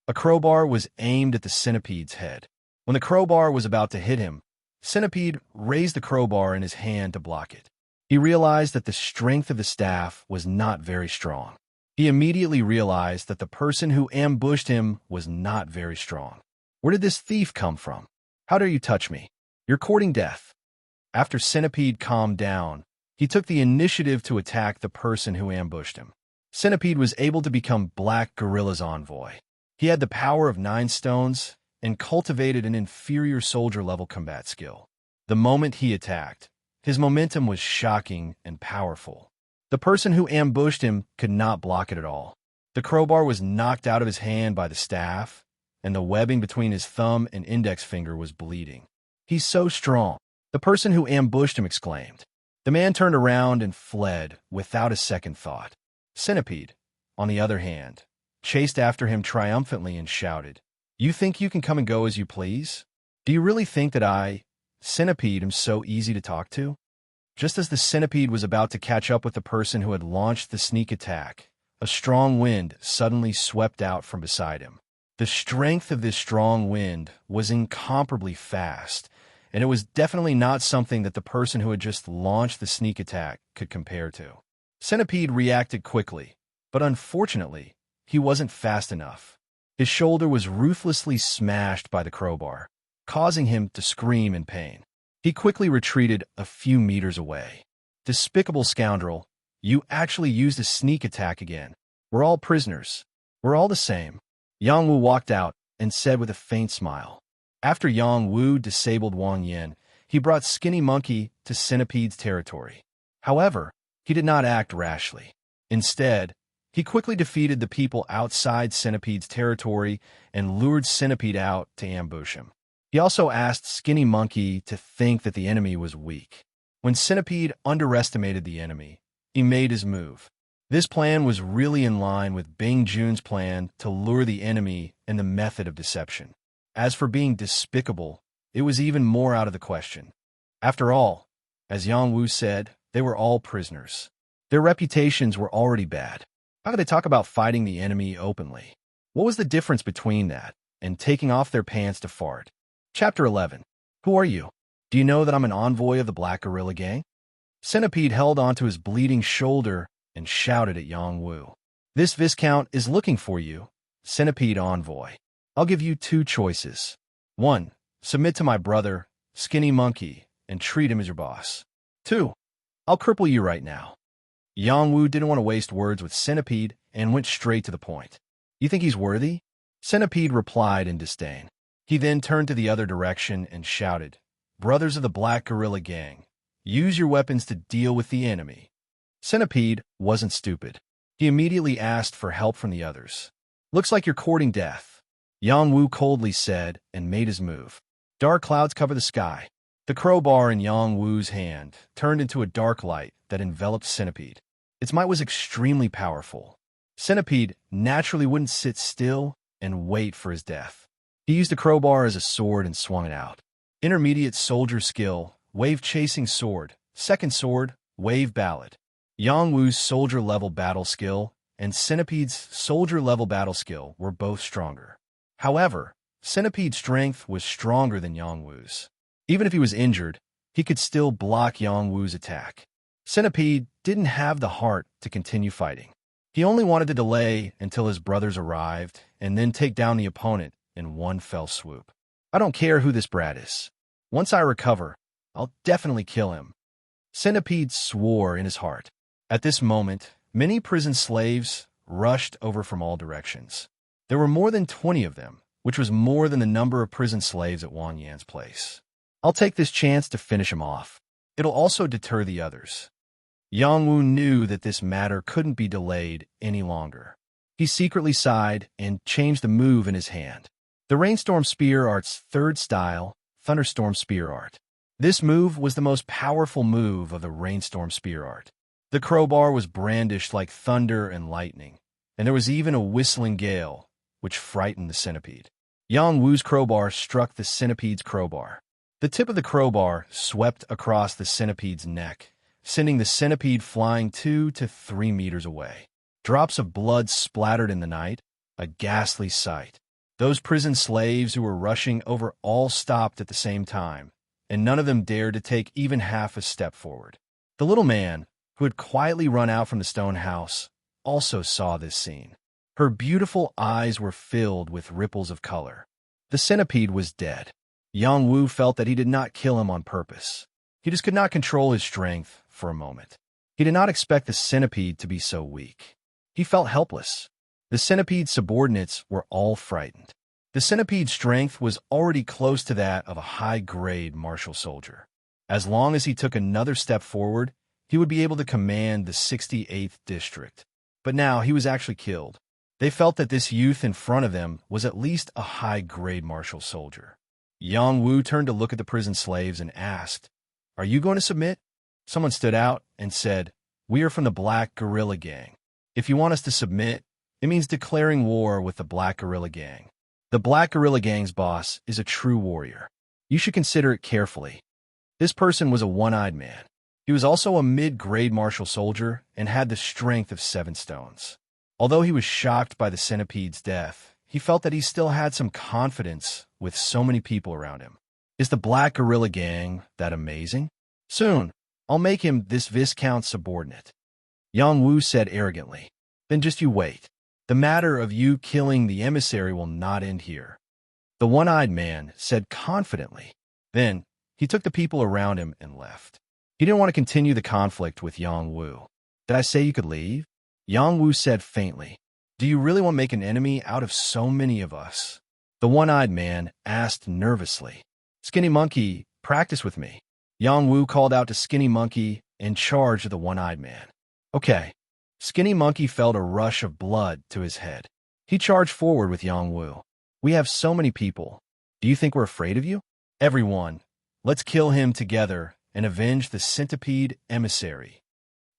A crowbar was aimed at the Centipede's head. When the crowbar was about to hit him, Centipede raised the crowbar in his hand to block it. He realized that the strength of the staff was not very strong. He immediately realized that the person who ambushed him was not very strong. "Where did this thief come from? How dare you touch me? You're courting death." After Centipede calmed down, he took the initiative to attack the person who ambushed him. Centipede was able to become Black Gorilla's envoy. He had the power of 9 stones and cultivated an inferior soldier-level combat skill. The moment he attacked, his momentum was shocking and powerful. The person who ambushed him could not block it at all. The crowbar was knocked out of his hand by the staff, and the webbing between his thumb and index finger was bleeding. "He's so strong," the person who ambushed him exclaimed. The man turned around and fled without a second thought. Centipede, on the other hand, chased after him triumphantly and shouted, "You think you can come and go as you please? Do you really think that I, Centipede am so easy to talk to? Just as the centipede was about to catch up with the person who had launched the sneak attack, a strong wind suddenly swept out from beside him. The strength of this strong wind was incomparably fast, and it was definitely not something that the person who had just launched the sneak attack could compare to. Centipede reacted quickly, but unfortunately, he wasn't fast enough. His shoulder was ruthlessly smashed by the crowbar, causing him to scream in pain. He quickly retreated a few meters away. Despicable scoundrel, you actually used a sneak attack again. We're all prisoners. We're all the same. Yang Wu walked out and said with a faint smile. After Yang Wu disabled Wang Yan, he brought Skinny Monkey to Centipede's territory. However, he did not act rashly. Instead, he quickly defeated the people outside Centipede's territory and lured Centipede out to ambush him. He also asked Skinny Monkey to think that the enemy was weak. When Centipede underestimated the enemy, he made his move. This plan was really in line with Bing Jun's plan to lure the enemy and the method of deception. As for being despicable, it was even more out of the question. After all, as Yang Wu said, they were all prisoners. Their reputations were already bad. How could they talk about fighting the enemy openly? What was the difference between that and taking off their pants to fart? Chapter 11. Who are you? Do you know that I'm an envoy of the Black Gorilla Gang? Centipede held onto his bleeding shoulder and shouted at Yang Wu. This Viscount is looking for you, Centipede envoy. I'll give you two choices. 1. Submit to my brother, Skinny Monkey, and treat him as your boss. 2. I'll cripple you right now. Yang Wu didn't want to waste words with Centipede and went straight to the point. You think he's worthy? Centipede replied in disdain. He then turned to the other direction and shouted, Brothers of the Black Gorilla Gang, use your weapons to deal with the enemy. Centipede wasn't stupid. He immediately asked for help from the others. Looks like you're courting death, Yang Wu coldly said and made his move. Dark clouds cover the sky. The crowbar in Yang Wu's hand turned into a dark light that enveloped Centipede. Its might was extremely powerful. Centipede naturally wouldn't sit still and wait for his death. He used the crowbar as a sword and swung it out. Intermediate soldier skill, wave-chasing sword. Second sword, wave ballad. Yang Wu's soldier-level battle skill and Centipede's soldier-level battle skill were both stronger. However, Centipede's strength was stronger than Yang Wu's. Even if he was injured, he could still block Yang Wu's attack. Centipede didn't have the heart to continue fighting. He only wanted to delay until his brothers arrived and then take down the opponent in one fell swoop. I don't care who this brat is. Once I recover, I'll definitely kill him. Centipede swore in his heart. At this moment, many prison slaves rushed over from all directions. There were more than 20 of them, which was more than the number of prison slaves at Wang Yan's place. I'll take this chance to finish him off. It'll also deter the others. Yang Wu knew that this matter couldn't be delayed any longer. He secretly sighed and changed the move in his hand. The Rainstorm Spear Art's third style, Thunderstorm Spear Art. This move was the most powerful move of the Rainstorm Spear Art. The crowbar was brandished like thunder and lightning, and there was even a whistling gale, which frightened the centipede. Yang Wu's crowbar struck the centipede's crowbar. The tip of the crowbar swept across the centipede's neck, sending the centipede flying 2 to 3 meters away. Drops of blood splattered in the night, a ghastly sight. Those prison slaves who were rushing over all stopped at the same time, and none of them dared to take even half a step forward. The little man, who had quietly run out from the stone house, also saw this scene. Her beautiful eyes were filled with ripples of color. The centipede was dead. Yang Wu felt that he did not kill him on purpose. He just could not control his strength for a moment. He did not expect the centipede to be so weak. He felt helpless. The centipede's subordinates were all frightened. The centipede's strength was already close to that of a high-grade martial soldier. As long as he took another step forward, he would be able to command the 68th district. But now he was actually killed. They felt that this youth in front of them was at least a high-grade martial soldier. Yang Wu turned to look at the prison slaves and asked, "Are you going to submit?" Someone stood out and said, "We are from the Black Gorilla Gang. If you want us to submit, it means declaring war with the Black Gorilla Gang. The Black Gorilla Gang's boss is a true warrior. You should consider it carefully." This person was a one-eyed man. He was also a mid-grade martial soldier and had the strength of 7 stones. Although he was shocked by the centipede's death, he felt that he still had some confidence with so many people around him. Is the Black Gorilla Gang that amazing? Soon, I'll make him this Viscount's subordinate, Yang Wu said arrogantly. Then just you wait. The matter of you killing the emissary will not end here, the one-eyed man said confidently. Then, he took the people around him and left. He didn't want to continue the conflict with Yang Wu. Did I say you could leave? Yang Wu said faintly. Do you really want to make an enemy out of so many of us? The one-eyed man asked nervously. Skinny Monkey, practice with me. Yang Wu called out to Skinny Monkey in charge of the one-eyed man. Okay. Skinny Monkey felt a rush of blood to his head. He charged forward with Yang Wu. We have so many people. Do you think we're afraid of you? Everyone, let's kill him together and avenge the centipede emissary.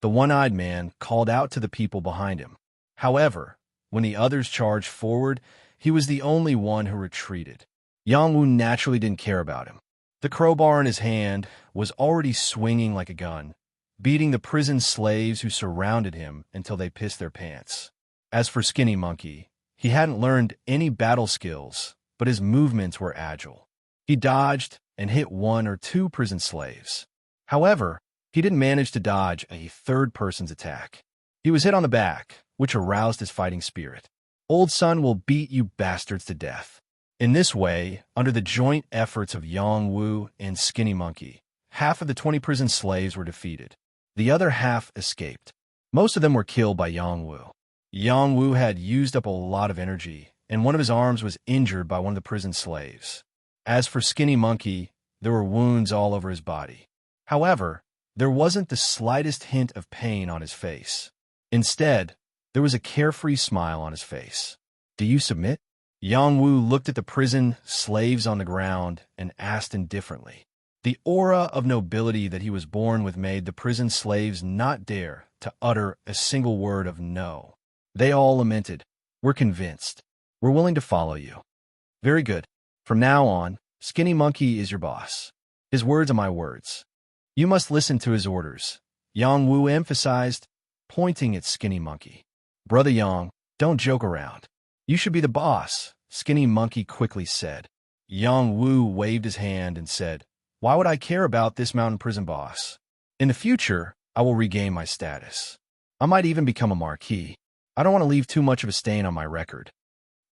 The one-eyed man called out to the people behind him. However, when the others charged forward, he was the only one who retreated. Yang Wu naturally didn't care about him. The crowbar in his hand was already swinging like a gun, beating the prison slaves who surrounded him until they pissed their pants. As for Skinny Monkey, he hadn't learned any battle skills, but his movements were agile. He dodged and hit 1 or 2 prison slaves. However, he didn't manage to dodge a third person's attack. He was hit on the back, which aroused his fighting spirit. Old Sun will beat you bastards to death. In this way, under the joint efforts of Yang Wu and Skinny Monkey, half of the 20 prison slaves were defeated. The other half escaped. Most of them were killed by Yang Wu. Yang Wu had used up a lot of energy, and one of his arms was injured by one of the prison slaves. As for Skinny Monkey, there were wounds all over his body. However, there wasn't the slightest hint of pain on his face. Instead, there was a carefree smile on his face. Do you submit? Yang Wu looked at the prison slaves on the ground and asked indifferently. The aura of nobility that he was born with made the prison slaves not dare to utter a single word of no. They all lamented, We're convinced. We're willing to follow you. Very good. From now on, Skinny Monkey is your boss. His words are my words. You must listen to his orders, Yang Wu emphasized, pointing at Skinny Monkey. Brother Yang, don't joke around. You should be the boss, Skinny Monkey quickly said. Yang Wu waved his hand and said, Why would I care about this mountain prison boss? In the future, I will regain my status. I might even become a marquis. I don't want to leave too much of a stain on my record.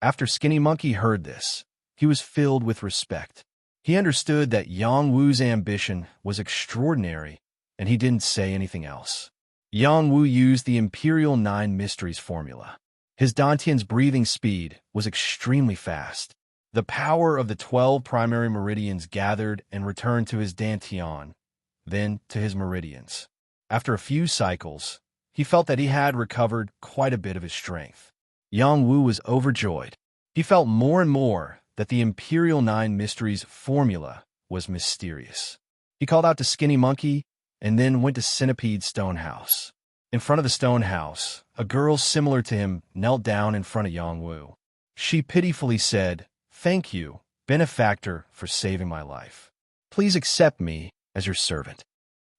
After Skinny Monkey heard this, he was filled with respect. He understood that Yang Wu's ambition was extraordinary, and he didn't say anything else. Yang Wu used the Imperial 9 Mysteries formula. His Dantian's breathing speed was extremely fast. The power of the 12 primary meridians gathered and returned to his Dantian, then to his meridians. After a few cycles, he felt that he had recovered quite a bit of his strength. Yang Wu was overjoyed. He felt more and more that the Imperial 9 Mysteries formula was mysterious. He called out to Skinny Monkey and then went to Centipede's stone house. In front of the stone house, a girl similar to him knelt down in front of Yang Wu. She pitifully said, Thank you, benefactor, for saving my life. Please accept me as your servant.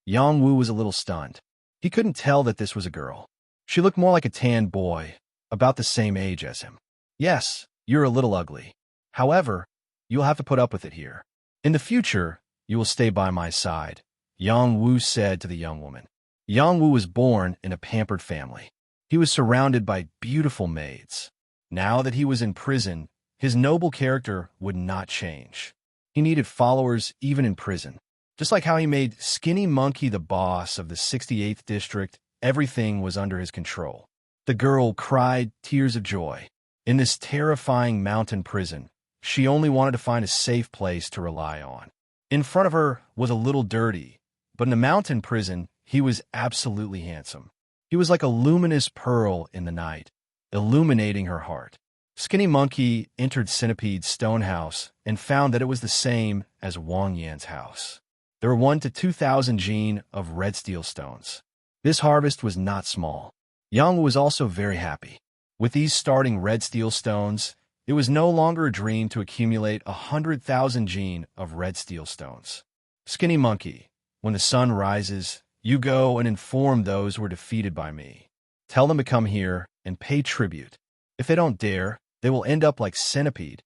Yang Wu was a little stunned. He couldn't tell that this was a girl. She looked more like a tan boy, about the same age as him. Yes, you're a little ugly. However, you'll have to put up with it here. In the future, you will stay by my side, Yang Wu said to the young woman. Yang Wu was born in a pampered family. He was surrounded by beautiful maids. Now that he was in prison, his noble character would not change. He needed followers even in prison. Just like how he made Skinny Monkey the boss of the 68th district, everything was under his control. The girl cried tears of joy. In this terrifying mountain prison, she only wanted to find a safe place to rely on. In front of her was a little dirty, but in the mountain prison, he was absolutely handsome. He was like a luminous pearl in the night, illuminating her heart. Skinny Monkey entered Centipede's stone house and found that it was the same as Wang Yan's house. There were 1 to 2,000 gene of red steel stones. This harvest was not small. Yang was also very happy. With these starting red steel stones, it was no longer a dream to accumulate 100,000 gene of red steel stones. Skinny Monkey, when the sun rises, you go and inform those who are defeated by me. Tell them to come here and pay tribute. If they don't dare, they will end up like Centipede.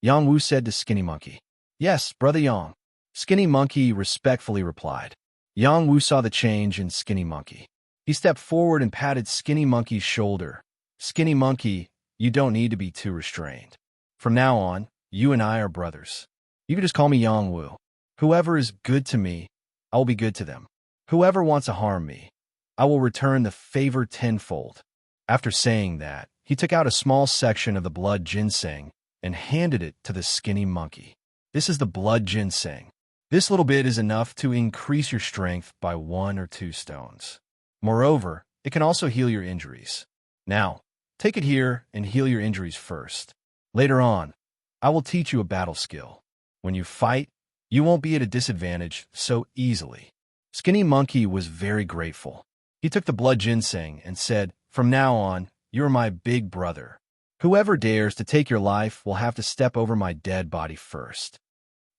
Yang Wu said to Skinny Monkey. Yes, Brother Yang. Skinny Monkey respectfully replied. Yang Wu saw the change in Skinny Monkey. He stepped forward and patted Skinny Monkey's shoulder. Skinny Monkey, you don't need to be too restrained. From now on, you and I are brothers. You can just call me Yang Wu. Whoever is good to me, I will be good to them. Whoever wants to harm me, I will return the favor tenfold. After saying that, he took out a small section of the blood ginseng and handed it to the Skinny Monkey. This is the blood ginseng. This little bit is enough to increase your strength by 1 or 2 stones. Moreover, it can also heal your injuries. Now, take it here and heal your injuries first. Later on, I will teach you a battle skill. When you fight, you won't be at a disadvantage so easily. Skinny Monkey was very grateful. He took the blood ginseng and said, From now on, you're my big brother. Whoever dares to take your life will have to step over my dead body first.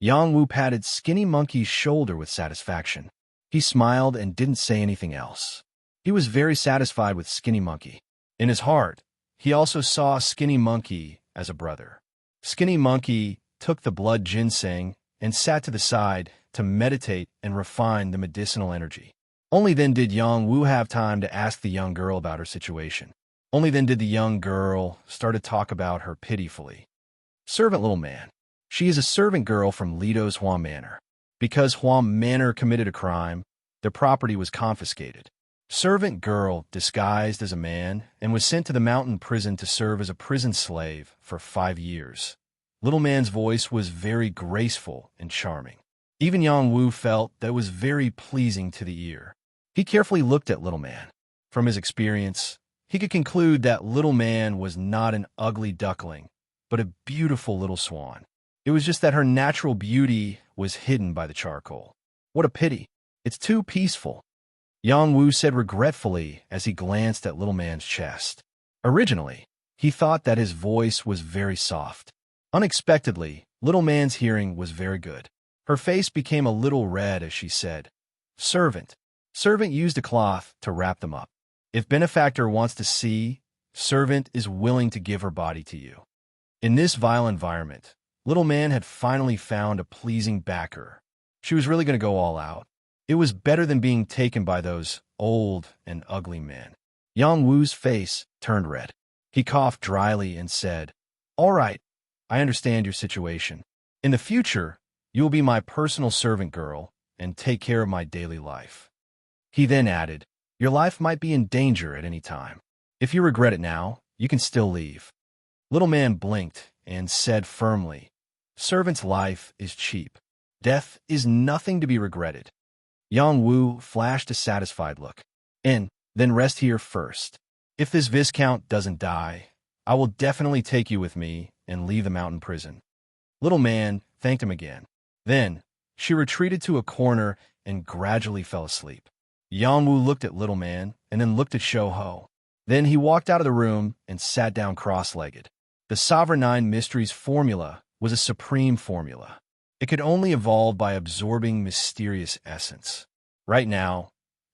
Yang Wu patted Skinny Monkey's shoulder with satisfaction. He smiled and didn't say anything else. He was very satisfied with Skinny Monkey. In his heart, he also saw Skinny Monkey as a brother. Skinny Monkey took the blood ginseng and sat to the side to meditate and refine the medicinal energy. Only then did Yang Wu have time to ask the young girl about her situation. Only then did the young girl start to talk about her pitifully. Servant little man. She is a servant girl from Lido's Hua Manor. Because Hua Manor committed a crime, their property was confiscated. Servant girl disguised as a man and was sent to the mountain prison to serve as a prison slave for 5 years. Little man's voice was very graceful and charming. Even Yang Wu felt that it was very pleasing to the ear. He carefully looked at little man. From his experience, he could conclude that little man was not an ugly duckling, but a beautiful little swan. It was just that her natural beauty was hidden by the charcoal. What a pity. It's too peaceful. Yang Wu said regretfully as he glanced at little man's chest. Originally, he thought that his voice was very soft. Unexpectedly, little man's hearing was very good. Her face became a little red as she said, Servant. Servant used a cloth to wrap them up. If benefactor wants to see, servant is willing to give her body to you. In this vile environment, little man had finally found a pleasing backer. She was really going to go all out. It was better than being taken by those old and ugly men. Yang Wu's face turned red. He coughed dryly and said, All right, I understand your situation. In the future, you will be my personal servant girl and take care of my daily life. He then added, Your life might be in danger at any time. If you regret it now, you can still leave. Little man blinked and said firmly, Servant's life is cheap. Death is nothing to be regretted. Yang Wu flashed a satisfied look. And then rest here first. If this Viscount doesn't die, I will definitely take you with me and leave the mountain prison. Little man thanked him again. Then she retreated to a corner and gradually fell asleep. Yang Wu looked at little man and then looked at Shou Ho. Then he walked out of the room and sat down cross-legged. The Sovereign 9 Mysteries formula was a supreme formula. It could only evolve by absorbing mysterious essence. Right now,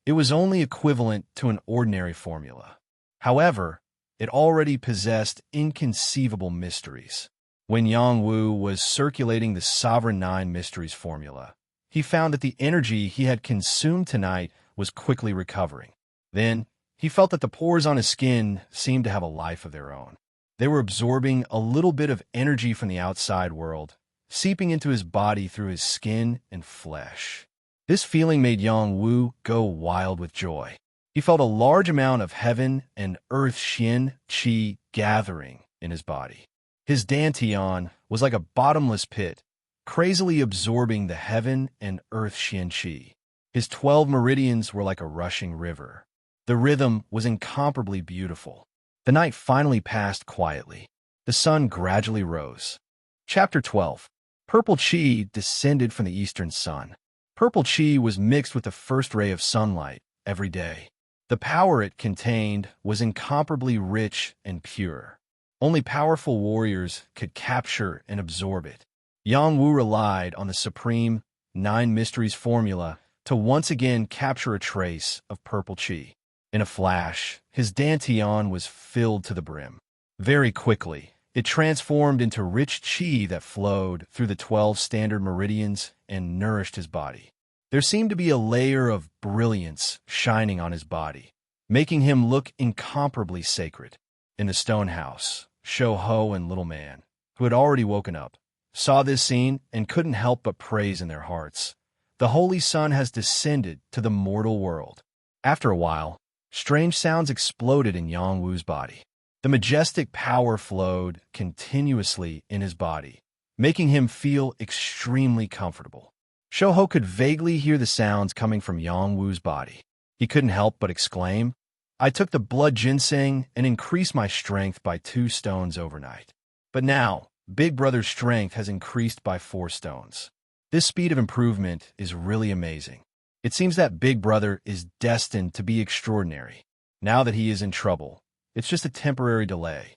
it was only equivalent to an ordinary formula. However, it already possessed inconceivable mysteries. When Yang Wu was circulating the Sovereign 9 Mysteries formula, he found that the energy he had consumed tonight was quickly recovering. Then, he felt that the pores on his skin seemed to have a life of their own. They were absorbing a little bit of energy from the outside world, seeping into his body through his skin and flesh. This feeling made Yang Wu go wild with joy. He felt a large amount of heaven and earth Xian Qi gathering in his body. His dantian was like a bottomless pit, crazily absorbing the heaven and earth Xian Qi. His 12 meridians were like a rushing river. The rhythm was incomparably beautiful. The night finally passed quietly. The sun gradually rose. Chapter 12. Purple Qi descended from the eastern sun. Purple Qi was mixed with the first ray of sunlight every day. The power it contained was incomparably rich and pure. Only powerful warriors could capture and absorb it. Yang Wu relied on the supreme 9 mysteries formula to once again capture a trace of purple chi. In a flash, his dantian was filled to the brim. Very quickly, it transformed into rich chi that flowed through the 12 standard meridians and nourished his body. There seemed to be a layer of brilliance shining on his body, making him look incomparably sacred. In the stone house, Shou-ho and Little Man, who had already woken up, saw this scene and couldn't help but praise in their hearts. The Holy Sun has descended to the mortal world. After a while, strange sounds exploded in Yang Wu's body. The majestic power flowed continuously in his body, making him feel extremely comfortable. Shou-ho could vaguely hear the sounds coming from Yang Wu's body. He couldn't help but exclaim, "I took the blood ginseng and increased my strength by 2 stones overnight. But now, Big Brother's strength has increased by 4 stones. This speed of improvement is really amazing. It seems that Big Brother is destined to be extraordinary. Now that he is in trouble, it's just a temporary delay."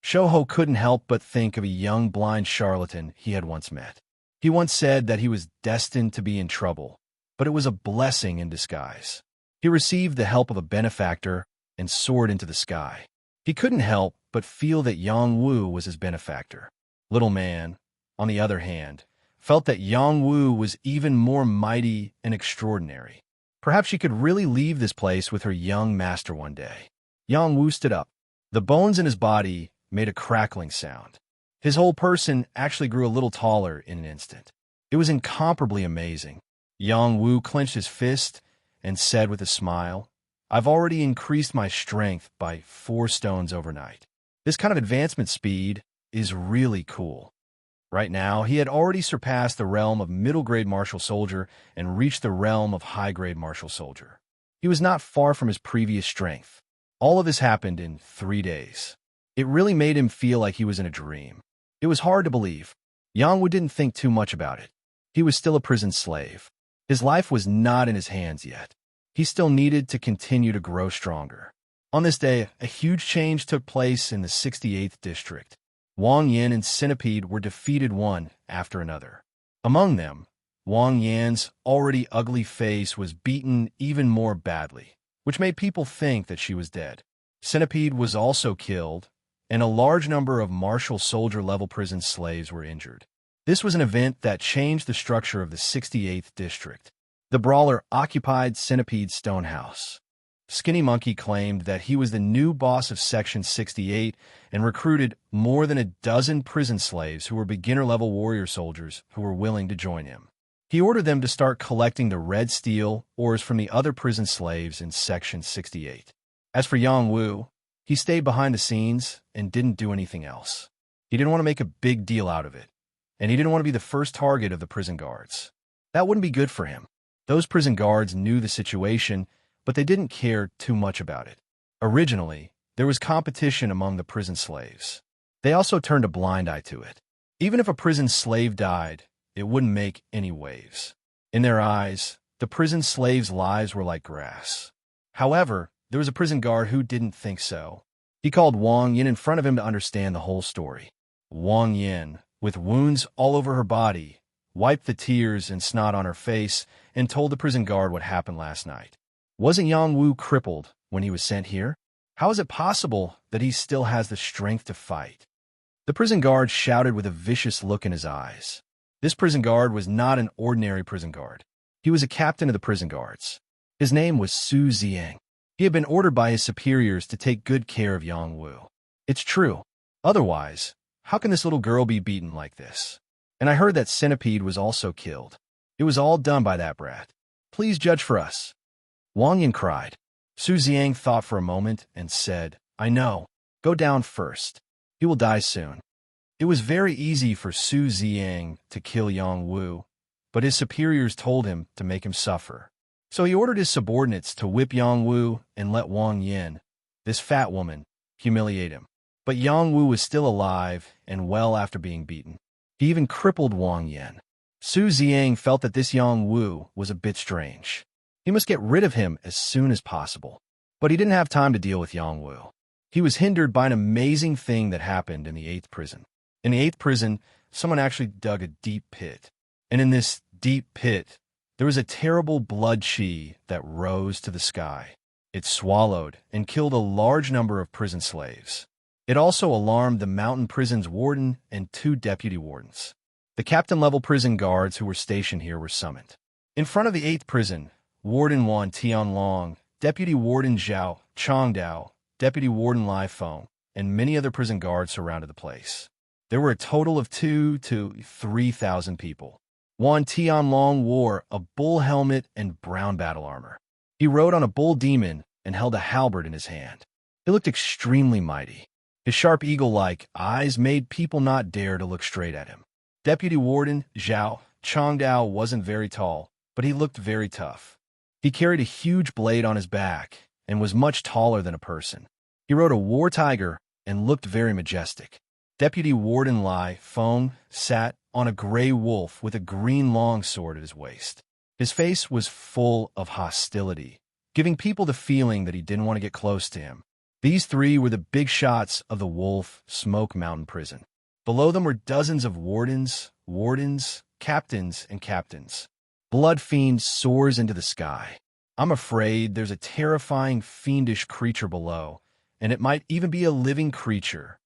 Shou-ho couldn't help but think of a young blind charlatan he had once met. He once said that he was destined to be in trouble, but it was a blessing in disguise. He received the help of a benefactor and soared into the sky. He couldn't help but feel that Yang Wu was his benefactor. Little Man, on the other hand, felt that Yang Wu was even more mighty and extraordinary. Perhaps she could really leave this place with her young master one day. Yang Wu stood up. The bones in his body made a crackling sound. His whole person actually grew a little taller in an instant. It was incomparably amazing. Yang Wu clenched his fist and said with a smile, "I've already increased my strength by 4 stones overnight. This kind of advancement speed is really cool." Right now, he had already surpassed the realm of middle-grade martial soldier and reached the realm of high-grade martial soldier. He was not far from his previous strength. All of this happened in 3 days. It really made him feel like he was in a dream. It was hard to believe. Yang Wu didn't think too much about it. He was still a prison slave. His life was not in his hands yet. He still needed to continue to grow stronger. On this day, a huge change took place in the 68th district. Wang Yan and Centipede were defeated one after another. Among them, Wang Yan's already ugly face was beaten even more badly, which made people think that she was dead. Centipede was also killed, and a large number of martial soldier-level prison slaves were injured. This was an event that changed the structure of the 68th district. The brawler occupied Centipede's stone house. Skinny Monkey claimed that he was the new boss of Section 68 and recruited more than a dozen prison slaves who were beginner-level warrior soldiers who were willing to join him. He ordered them to start collecting the red steel ores from the other prison slaves in Section 68. As for Yang Wu, he stayed behind the scenes and didn't do anything else. He didn't want to make a big deal out of it, and he didn't want to be the first target of the prison guards. That wouldn't be good for him. Those prison guards knew the situation, but they didn't care too much about it. Originally, there was competition among the prison slaves. They also turned a blind eye to it. Even if a prison slave died, it wouldn't make any waves. In their eyes, the prison slaves' lives were like grass. However, there was a prison guard who didn't think so. He called Wang Yin in front of him to understand the whole story. Wang Yin, with wounds all over her body, wiped the tears and snot on her face and told the prison guard what happened last night. Wasn't Yang Wu crippled when he was sent here? How is it possible that he still has the strength to fight? The prison guard shouted with a vicious look in his eyes. This prison guard was not an ordinary prison guard. He was a captain of the prison guards. His name was Su Ziang. He had been ordered by his superiors to take good care of Yang Wu. It's true. Otherwise, how can this little girl be beaten like this? And I heard that Centipede was also killed. It was all done by that brat. Please judge for us. Wang Yin cried. Su Ziang thought for a moment and said, "I know. Go down first. He will die soon." It was very easy for Su Ziang to kill Yang Wu, but his superiors told him to make him suffer. So he ordered his subordinates to whip Yang Wu and let Wang Yin, this fat woman, humiliate him. But Yang Wu was still alive and well after being beaten. He even crippled Wang Yin. Su Ziang felt that this Yang Wu was a bit strange. He must get rid of him as soon as possible. But he didn't have time to deal with Yang Wu. He was hindered by an amazing thing that happened in the 8th prison. In the 8th prison, someone actually dug a deep pit. And in this deep pit, there was a terrible blood chi that rose to the sky. It swallowed and killed a large number of prison slaves. It also alarmed the mountain prison's warden and 2 deputy wardens. The captain-level prison guards who were stationed here were summoned. In front of the 8th prison, Warden Wan Tianlong, Deputy Warden Zhao Chongdao, Deputy Warden Lai Feng, and many other prison guards surrounded the place. There were a total of 2,000 to 3,000 people. Wan Tianlong wore a bull helmet and brown battle armor. He rode on a bull demon and held a halberd in his hand. It looked extremely mighty. His sharp eagle-like eyes made people not dare to look straight at him. Deputy Warden Zhao Chongdao wasn't very tall, but he looked very tough. He carried a huge blade on his back and was much taller than a person. He rode a war tiger and looked very majestic. Deputy Warden Lai Feng sat on a gray wolf with a green longsword at his waist. His face was full of hostility, giving people the feeling that he didn't want to get close to him. These 3 were the big shots of the Wolf Smoke Mountain Prison. Below them were dozens of wardens, captains, and captains. Blood Fiend soars into the sky. I'm afraid there's a terrifying fiendish creature below, and it might even be a living creature,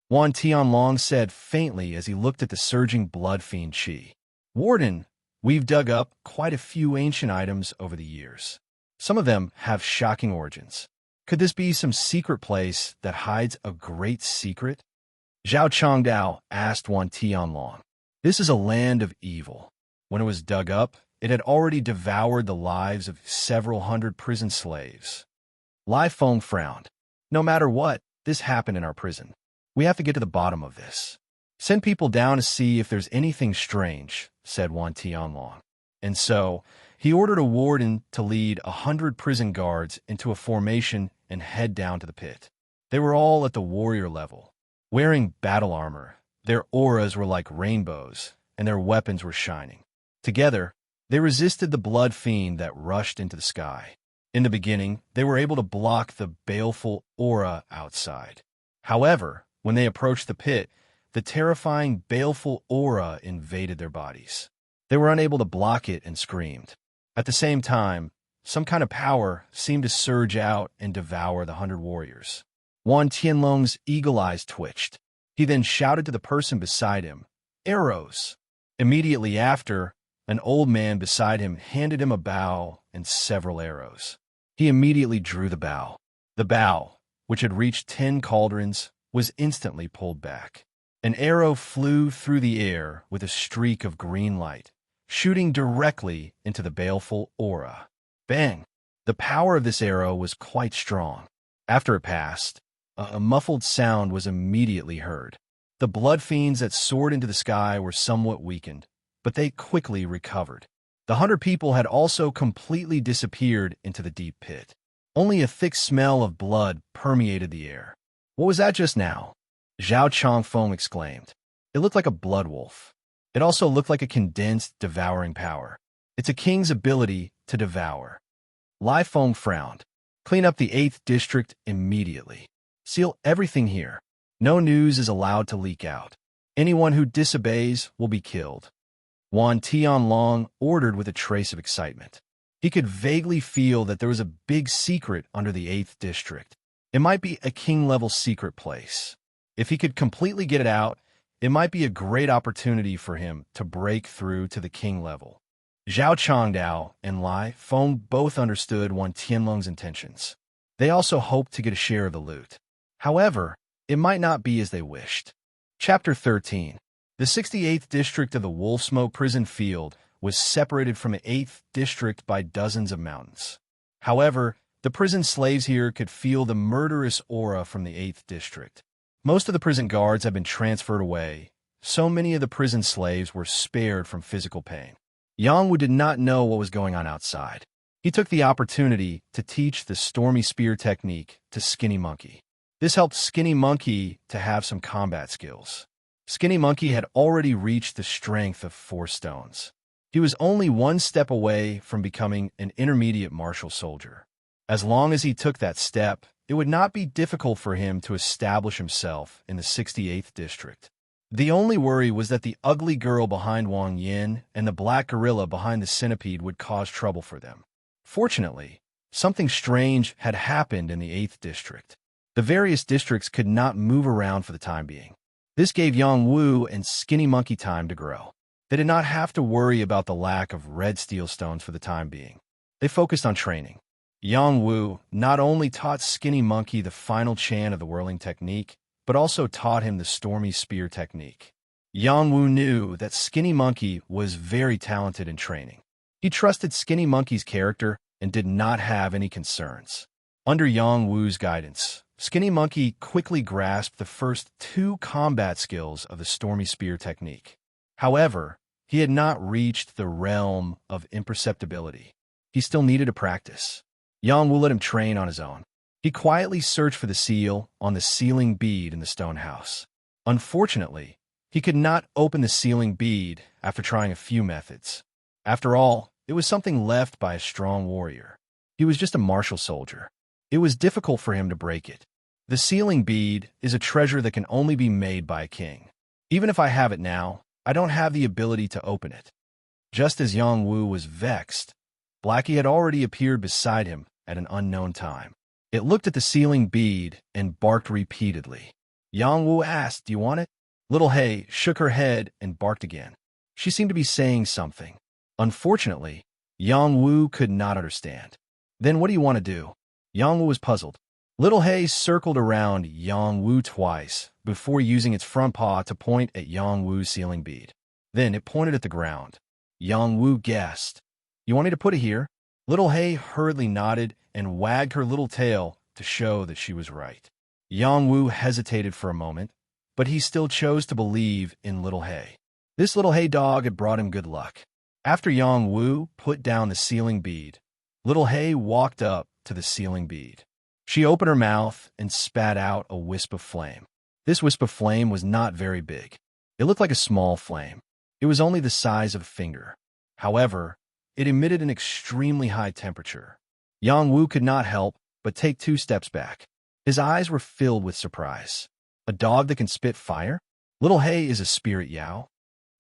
Wan Tianlong said faintly as he looked at the surging Blood Fiend chi. Warden, we've dug up quite a few ancient items over the years. Some of them have shocking origins. Could this be some secret place that hides a great secret? Zhao Chongdao asked Wan Tianlong. This is a land of evil. When it was dug up, it had already devoured the lives of several hundred prison slaves. Lai Feng frowned. No matter what, this happened in our prison. We have to get to the bottom of this. Send people down to see if there's anything strange, said Wan Tianlong. And so, he ordered a warden to lead 100 prison guards into a formation and head down to the pit. They were all at the warrior level. Wearing battle armor, their auras were like rainbows, and their weapons were shining. Together, they resisted the blood fiend that rushed into the sky. In the beginning, they were able to block the baleful aura outside. However, when they approached the pit, the terrifying baleful aura invaded their bodies. They were unable to block it and screamed. At the same time, some kind of power seemed to surge out and devour the 100 warriors. Wan Tianlong's eagle eyes twitched. He then shouted to the person beside him, "Arrows!" Immediately after, an old man beside him handed him a bow and several arrows. He immediately drew the bow. The bow, which had reached 10 cauldrons, was instantly pulled back. An arrow flew through the air with a streak of green light, shooting directly into the baleful aura. Bang! The power of this arrow was quite strong. After it passed, a muffled sound was immediately heard. The blood fiends that soared into the sky were somewhat weakened, but they quickly recovered. The 100 people had also completely disappeared into the deep pit. Only a thick smell of blood permeated the air. What was that just now? Zhao Chongfeng exclaimed. It looked like a blood wolf. It also looked like a condensed, devouring power. It's a king's ability to devour. Lai Feng frowned. Clean up the 8th district immediately. Seal everything here. No news is allowed to leak out. Anyone who disobeys will be killed. Wan Tianlong ordered with a trace of excitement. He could vaguely feel that there was a big secret under the 8th district. It might be a king-level secret place. If he could completely get it out, it might be a great opportunity for him to break through to the king level. Zhao Chongdao and Lai Feng both understood Wan Tianlong's intentions. They also hoped to get a share of the loot. However, it might not be as they wished. Chapter 13. The 68th district of the Wolfsmoke prison field was separated from the 8th district by dozens of mountains. However, the prison slaves here could feel the murderous aura from the 8th district. Most of the prison guards had been transferred away. So many of the prison slaves were spared from physical pain. Yangwu did not know what was going on outside. He took the opportunity to teach the Stormy Spear technique to Skinny Monkey. This helped Skinny Monkey to have some combat skills. Skinny Monkey had already reached the strength of 4 stones. He was only 1 step away from becoming an intermediate martial soldier. As long as he took that step, it would not be difficult for him to establish himself in the 68th district. The only worry was that the ugly girl behind Wang Yin and the black gorilla behind the centipede would cause trouble for them. Fortunately, something strange had happened in the 8th district. The various districts could not move around for the time being. This gave Yang Wu and Skinny Monkey time to grow. They did not have to worry about the lack of red steel stones for the time being. They focused on training. Yang Wu not only taught Skinny Monkey the final chant of the whirling technique, but also taught him the stormy spear technique. Yang Wu knew that Skinny Monkey was very talented in training. He trusted Skinny Monkey's character and did not have any concerns. Under Yang Wu's guidance, Skinny Monkey quickly grasped the first 2 combat skills of the stormy spear technique. However, he had not reached the realm of imperceptibility. He still needed to practice. Yang Wu let him train on his own. He quietly searched for the seal on the sealing bead in the stone house. Unfortunately, he could not open the sealing bead after trying a few methods. After all, it was something left by a strong warrior. He was just a martial soldier. It was difficult for him to break it. The sealing bead is a treasure that can only be made by a king. Even if I have it now, I don't have the ability to open it. Just as Yang Wu was vexed, Blackie had already appeared beside him at an unknown time. It looked at the sealing bead and barked repeatedly. Yang Wu asked, "Do you want it?" Little Hay shook her head and barked again. She seemed to be saying something. Unfortunately, Yang Wu could not understand. "Then what do you want to do?" Yang Wu was puzzled. Little Hay circled around Yang Wu twice before using its front paw to point at Yang Wu's sealing bead. Then it pointed at the ground. Yang Wu guessed. "You want me to put it here?" Little Hay hurriedly nodded and wagged her little tail to show that she was right. Yang Wu hesitated for a moment, but he still chose to believe in Little Hay. This Little Hay dog had brought him good luck. After Yang Wu put down the sealing bead, Little Hay walked up to the sealing bead. She opened her mouth and spat out a wisp of flame. This wisp of flame was not very big. It looked like a small flame. It was only the size of a finger. However, it emitted an extremely high temperature. Yang Wu could not help but take 2 steps back. His eyes were filled with surprise. A dog that can spit fire? Little Hay is a spirit Yao.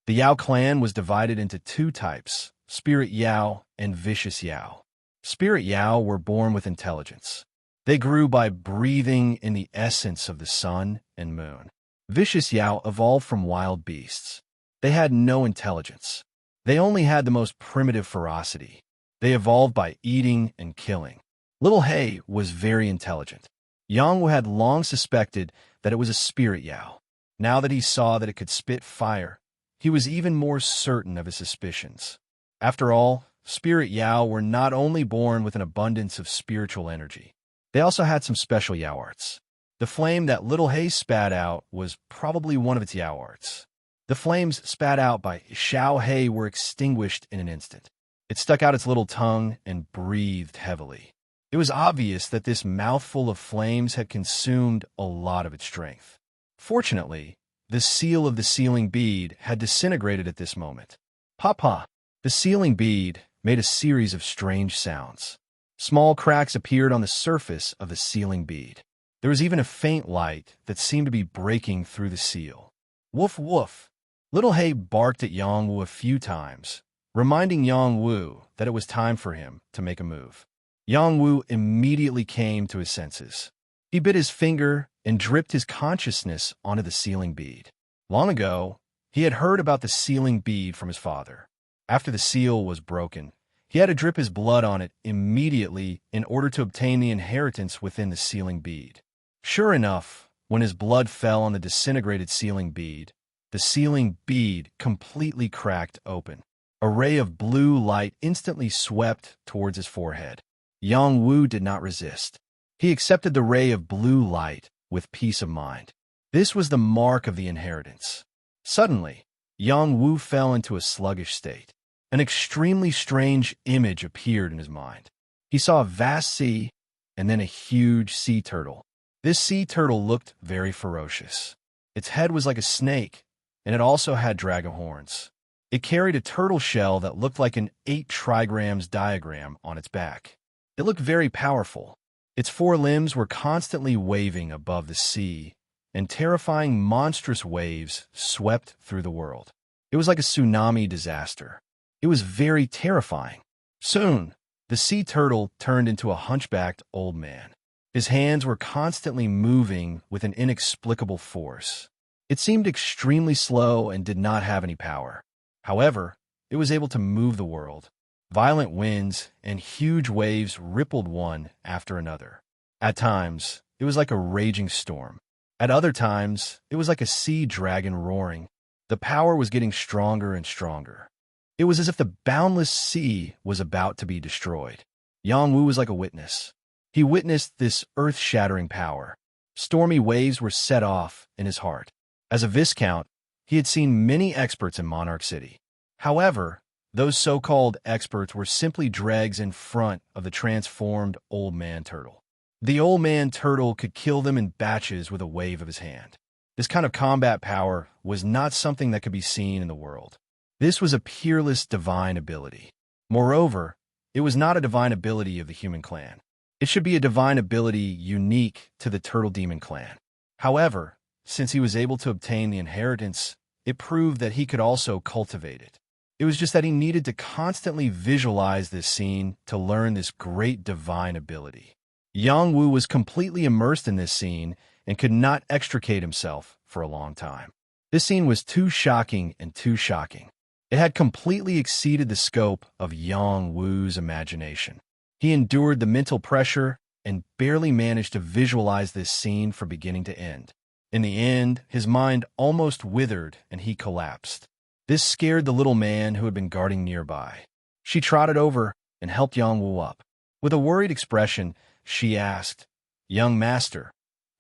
The Yao clan was divided into 2 types, Spirit Yao and Vicious Yao. Spirit Yao were born with intelligence. They grew by breathing in the essence of the sun and moon. Vicious Yao evolved from wild beasts. They had no intelligence. They only had the most primitive ferocity. They evolved by eating and killing. Little Hay was very intelligent. Yang Wu had long suspected that it was a spirit Yao. Now that he saw that it could spit fire, he was even more certain of his suspicions. After all, spirit Yao were not only born with an abundance of spiritual energy, they also had some special Yao arts. The flame that Little Hay spat out was probably one of its Yao arts. The flames spat out by Xiao Hay were extinguished in an instant. It stuck out its little tongue and breathed heavily. It was obvious that this mouthful of flames had consumed a lot of its strength. Fortunately, the seal of the sealing bead had disintegrated at this moment. Papa! The sealing bead made a series of strange sounds. Small cracks appeared on the surface of the sealing bead. There was even a faint light that seemed to be breaking through the seal. Woof woof! Little Hay barked at Yang Wu a few times, reminding Yang Wu that it was time for him to make a move. Yang Wu immediately came to his senses. He bit his finger and dripped his consciousness onto the sealing bead. Long ago, he had heard about the sealing bead from his father. After the seal was broken, he had to drip his blood on it immediately in order to obtain the inheritance within the sealing bead. Sure enough, when his blood fell on the disintegrated sealing bead, the sealing bead completely cracked open. A ray of blue light instantly swept towards his forehead. Yang Wu did not resist. He accepted the ray of blue light with peace of mind. This was the mark of the inheritance. Suddenly, Yang Wu fell into a sluggish state. An extremely strange image appeared in his mind. He saw a vast sea and then a huge sea turtle. This sea turtle looked very ferocious. Its head was like a snake, and it also had dragon horns. It carried a turtle shell that looked like an 8 trigrams diagram on its back. It looked very powerful. Its 4 limbs were constantly waving above the sea, and terrifying monstrous waves swept through the world. It was like a tsunami disaster. It was very terrifying. Soon, the sea turtle turned into a hunchbacked old man. His hands were constantly moving with an inexplicable force. It seemed extremely slow and did not have any power. However, it was able to move the world. Violent winds and huge waves rippled one after another. At times, it was like a raging storm. At other times, it was like a sea dragon roaring. The power was getting stronger and stronger. It was as if the boundless sea was about to be destroyed. Yang Wu was like a witness. He witnessed this earth-shattering power. Stormy waves were set off in his heart. As a Viscount, he had seen many experts in Monarch City. However, those so-called experts were simply dregs in front of the transformed old man turtle. The old man turtle could kill them in batches with a wave of his hand. This kind of combat power was not something that could be seen in the world. This was a peerless divine ability. Moreover, it was not a divine ability of the human clan. It should be a divine ability unique to the Turtle Demon clan. However, since he was able to obtain the inheritance, it proved that he could also cultivate it. It was just that he needed to constantly visualize this scene to learn this great divine ability. Yang Wu was completely immersed in this scene and could not extricate himself for a long time. This scene was too shocking and too shocking. It had completely exceeded the scope of Yang Wu's imagination. He endured the mental pressure and barely managed to visualize this scene from beginning to end. In the end, his mind almost withered and he collapsed. This scared the little man who had been guarding nearby. She trotted over and helped Yang Wu up. With a worried expression, she asked, "Young master,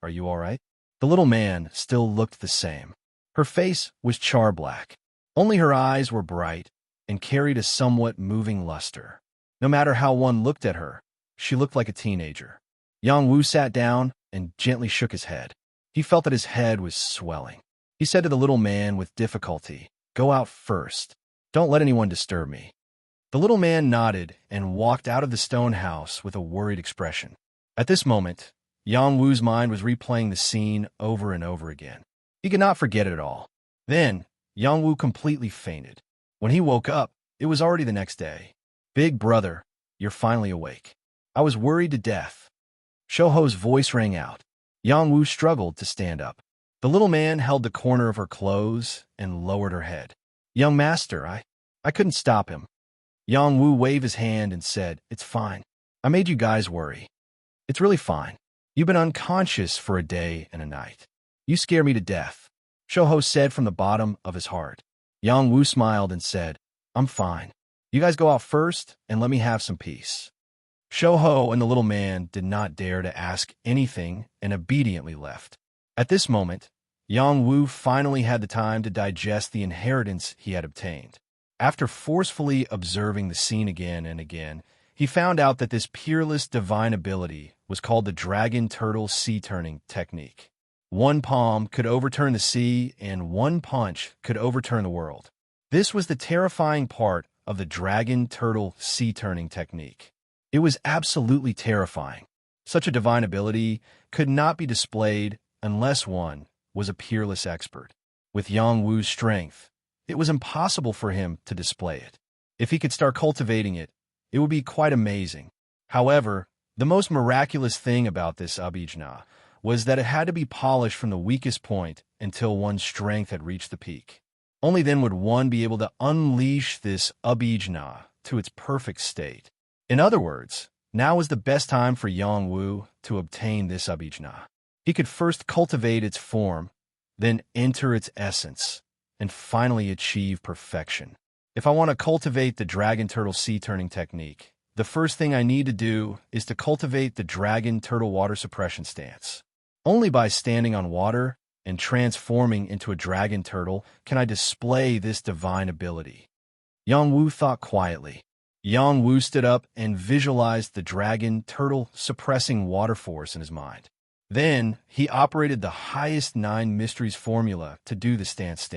are you all right?" The little man still looked the same. Her face was char-black. Only her eyes were bright and carried a somewhat moving luster. No matter how one looked at her, she looked like a teenager. Yang Wu sat down and gently shook his head. He felt that his head was swelling. He said to the little man with difficulty, "Go out first. Don't let anyone disturb me." The little man nodded and walked out of the stone house with a worried expression. At this moment, Yang Wu's mind was replaying the scene over and over again. He could not forget it all. Then, Yang Wu completely fainted. When he woke up, it was already the next day. "Big brother, you're finally awake. I was worried to death." Shouho's voice rang out. Yang Wu struggled to stand up. The little man held the corner of her clothes and lowered her head. "Young master, I couldn't stop him." Yang Wu waved his hand and said, "It's fine. I made you guys worry. It's really fine. You've been unconscious for a day and a night. You scare me to death," Shouho said from the bottom of his heart. Yang Wu smiled and said, "I'm fine. You guys go out first and let me have some peace." Shouho and the little man did not dare to ask anything and obediently left. At this moment, Yang Wu finally had the time to digest the inheritance he had obtained. After forcefully observing the scene again and again, he found out that this peerless divine ability was called the Dragon Turtle Sea Turning Technique. One palm could overturn the sea, and one punch could overturn the world. This was the terrifying part of the Dragon Turtle Sea Turning Technique. It was absolutely terrifying. Such a divine ability could not be displayed unless one was a peerless expert. With Yang Wu's strength, it was impossible for him to display it. If he could start cultivating it, it would be quite amazing. However, the most miraculous thing about this abhijna was that it had to be polished from the weakest point until one's strength had reached the peak. Only then would one be able to unleash this abhijna to its perfect state. In other words, now was the best time for Yang Wu to obtain this abhijna. He could first cultivate its form, then enter its essence, and finally achieve perfection. If I want to cultivate the Dragon Turtle Sea Turning Technique, the first thing I need to do is to cultivate the Dragon Turtle Water Suppression Stance. Only by standing on water and transforming into a dragon turtle can I display this divine ability. Yang Wu thought quietly. Yang Wu stood up and visualized the dragon turtle suppressing water force in his mind. Then, he operated the highest 9 mysteries formula to do the stance.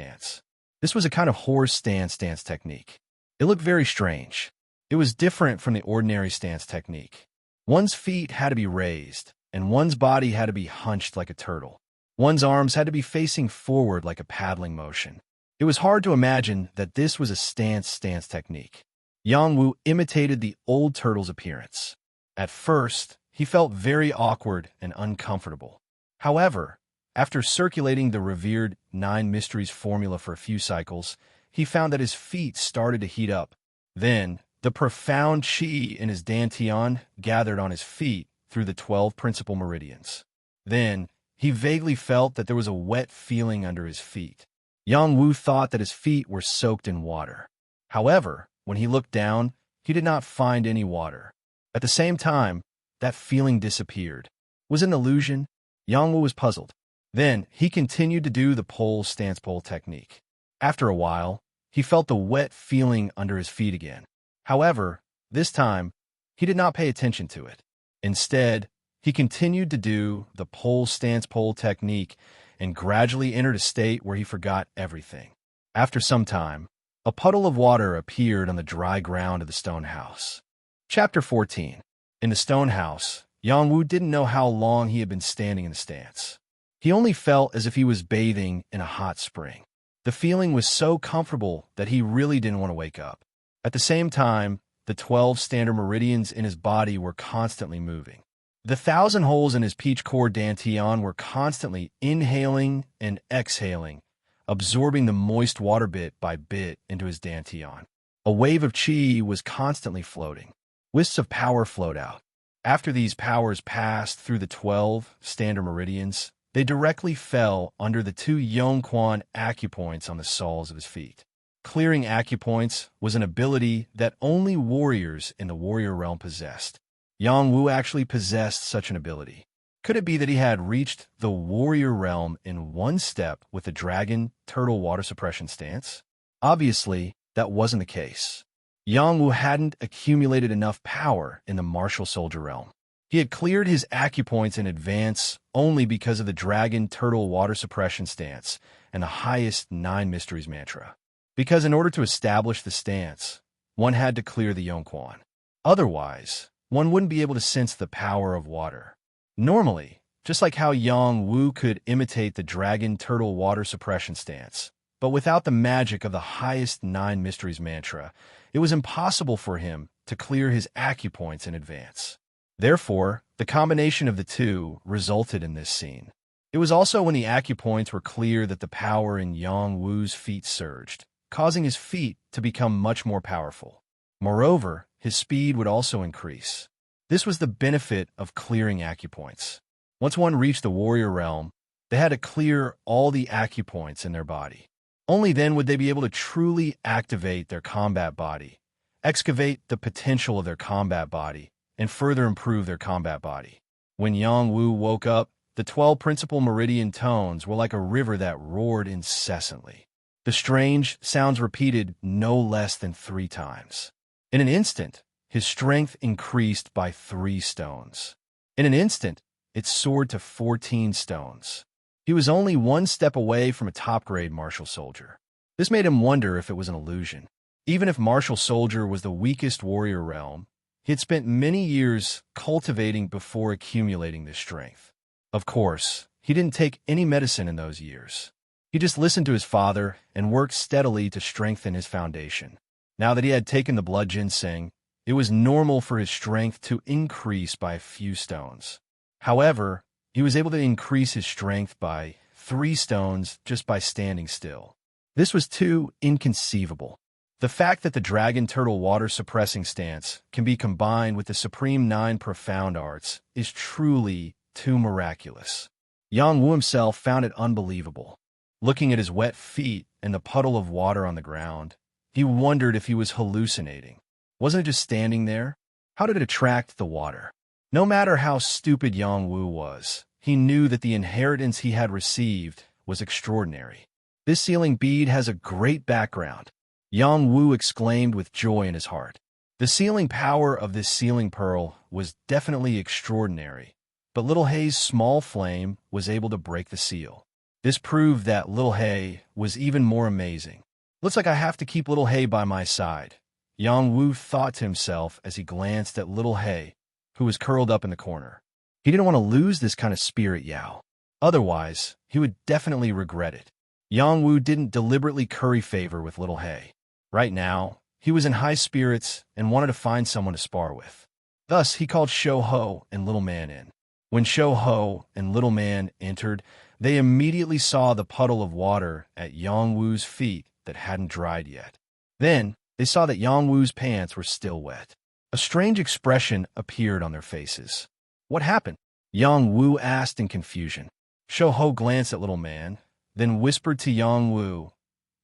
This was a kind of horse stance technique. It looked very strange. It was different from the ordinary stance technique. One's feet had to be raised, and one's body had to be hunched like a turtle. One's arms had to be facing forward like a paddling motion. It was hard to imagine that this was a stance technique. Yang Wu imitated the old turtle's appearance. At first, he felt very awkward and uncomfortable. However, after circulating the revered 9 Mysteries formula for a few cycles, he found that his feet started to heat up. Then, the profound qi in his dantian gathered on his feet through the 12 principal meridians. Then, he vaguely felt that there was a wet feeling under his feet. Yang Wu thought that his feet were soaked in water. However, when he looked down, he did not find any water. At the same time, that feeling disappeared. Was it an illusion? Yang Wu was puzzled. Then, he continued to do the pole stance pole technique. After a while, he felt the wet feeling under his feet again. However, this time, he did not pay attention to it. Instead, he continued to do the pole stance pole technique and gradually entered a state where he forgot everything. After some time, a puddle of water appeared on the dry ground of the stone house. Chapter 14. In the stone house, Yang Wu didn't know how long he had been standing in the stance. He only felt as if he was bathing in a hot spring. The feeling was so comfortable that he really didn't want to wake up. At the same time, the 12 standard meridians in his body were constantly moving. The 1,000 holes in his peach core dantian were constantly inhaling and exhaling, absorbing the moist water bit by bit into his dantian. A wave of qi was constantly floating. Wisps of power flowed out. After these powers passed through the 12 standard meridians, they directly fell under the 2 Yongquan acupoints on the soles of his feet. Clearing acupoints was an ability that only warriors in the warrior realm possessed. Yang Wu actually possessed such an ability. Could it be that he had reached the warrior realm in one step with the dragon turtle water suppression stance? Obviously, that wasn't the case. Yang Wu hadn't accumulated enough power in the martial soldier realm. He had cleared his acupoints in advance only because of the dragon turtle water suppression stance and the highest 9 mysteries mantra. Because in order to establish the stance, one had to clear the Yongquan. Otherwise, one wouldn't be able to sense the power of water. Normally, just like how Yang Wu could imitate the dragon turtle water suppression stance, but without the magic of the highest 9 mysteries mantra, it was impossible for him to clear his acupoints in advance. Therefore, the combination of the two resulted in this scene. It was also when the acupoints were clear that the power in Yang Wu's feet surged, causing his feet to become much more powerful. Moreover, his speed would also increase. This was the benefit of clearing acupoints. Once one reached the warrior realm, they had to clear all the acupoints in their body. Only then would they be able to truly activate their combat body, excavate the potential of their combat body, and further improve their combat body. When Yang Wu woke up, the 12 principal meridian tones were like a river that roared incessantly. The strange sounds repeated no less than 3 times. In an instant, his strength increased by 3 stones. In an instant, it soared to 14 stones. He was only 1 step away from a top-grade martial soldier. This made him wonder if it was an illusion. Even if martial soldier was the weakest warrior realm, he had spent many years cultivating before accumulating this strength. Of course, he didn't take any medicine in those years. He just listened to his father and worked steadily to strengthen his foundation. Now that he had taken the blood ginseng, it was normal for his strength to increase by a few stones. However, he was able to increase his strength by 3 stones just by standing still. This was too inconceivable. The fact that the dragon turtle water suppressing stance can be combined with the supreme 9 profound arts is truly too miraculous. Yang Wu himself found it unbelievable. Looking at his wet feet and the puddle of water on the ground, he wondered if he was hallucinating. Wasn't it just standing there? How did it attract the water? No matter how stupid Yang Wu was, he knew that the inheritance he had received was extraordinary. This sealing bead has a great background. Yang Wu exclaimed with joy in his heart. The sealing power of this sealing pearl was definitely extraordinary, but Little Hei's small flame was able to break the seal. This proved that Little Hei was even more amazing. Looks like I have to keep Little Hei by my side, Yang Wu thought to himself as he glanced at Little Hei, who was curled up in the corner. He didn't want to lose this kind of spirit Yao. Otherwise, he would definitely regret it. Yang Wu didn't deliberately curry favor with Little Hay. Right now, he was in high spirits and wanted to find someone to spar with. Thus, he called Shou Ho and Little Man in. When Shou Ho and Little Man entered, they immediately saw the puddle of water at Yang Wu's feet that hadn't dried yet. Then, they saw that Yang Wu's pants were still wet. A strange expression appeared on their faces. What happened? Yang Wu asked in confusion. Shou Ho glanced at Little Man, then whispered to Yang Wu,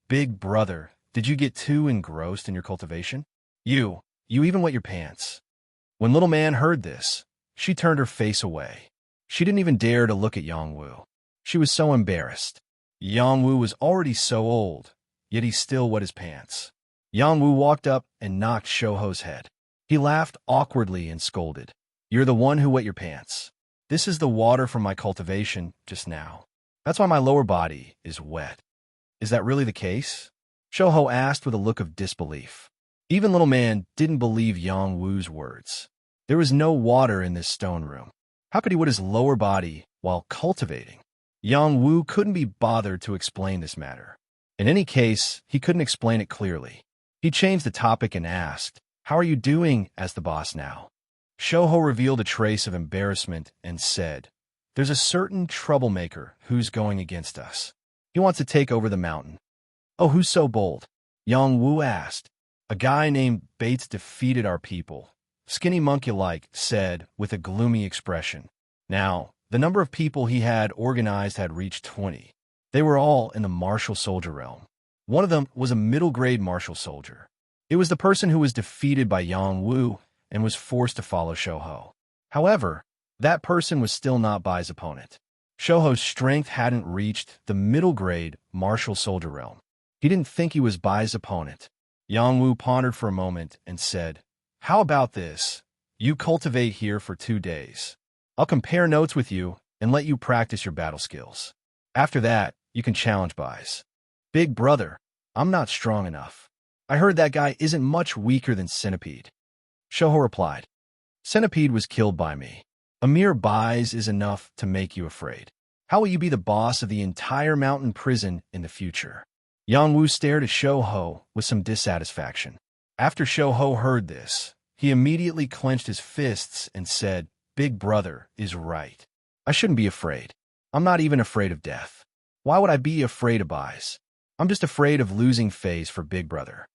"Big brother, did you get too engrossed in your cultivation? You even wet your pants." When Little Man heard this, she turned her face away. She didn't even dare to look at Yang Wu. She was so embarrassed. Yang Wu was already so old, yet he still wet his pants. Yang Wu walked up and knocked Shou Ho's head. He laughed awkwardly and scolded, "You're the one who wet your pants. This is the water from my cultivation just now. That's why my lower body is wet." "Is that really the case?" Shou Ho asked with a look of disbelief. Even Little Man didn't believe Yang Wu's words. There was no water in this stone room. How could he wet his lower body while cultivating? Yang Wu couldn't be bothered to explain this matter. In any case, he couldn't explain it clearly. He changed the topic and asked, "How are you doing as the boss now?" Shou Ho revealed a trace of embarrassment and said, "There's a certain troublemaker who's going against us. He wants to take over the mountain." "Oh, who's so bold?" Yang Wu asked. "A guy named Bates defeated our people," Skinny Monkey-like said with a gloomy expression. Now, the number of people he had organized had reached 20. They were all in the martial soldier realm. One of them was a middle-grade martial soldier. It was the person who was defeated by Yang Wu and was forced to follow Shou Ho. However, that person was still not Bai's opponent. Shou Ho's strength hadn't reached the middle-grade martial soldier realm. He didn't think he was Bai's opponent. Yang Wu pondered for a moment and said, "How about this? You cultivate here for 2 days. I'll compare notes with you and let you practice your battle skills. After that, you can challenge Bai's." "Big brother, I'm not strong enough. I heard that guy isn't much weaker than Centipede." Shou Ho replied, "Centipede was killed by me. A mere Bai's is enough to make you afraid. How will you be the boss of the entire mountain prison in the future?" Yang Wu stared at Shou Ho with some dissatisfaction. After Shou Ho heard this, he immediately clenched his fists and said, "Big brother is right. I shouldn't be afraid. I'm not even afraid of death. Why would I be afraid of Bai's? I'm just afraid of losing face for Big brother.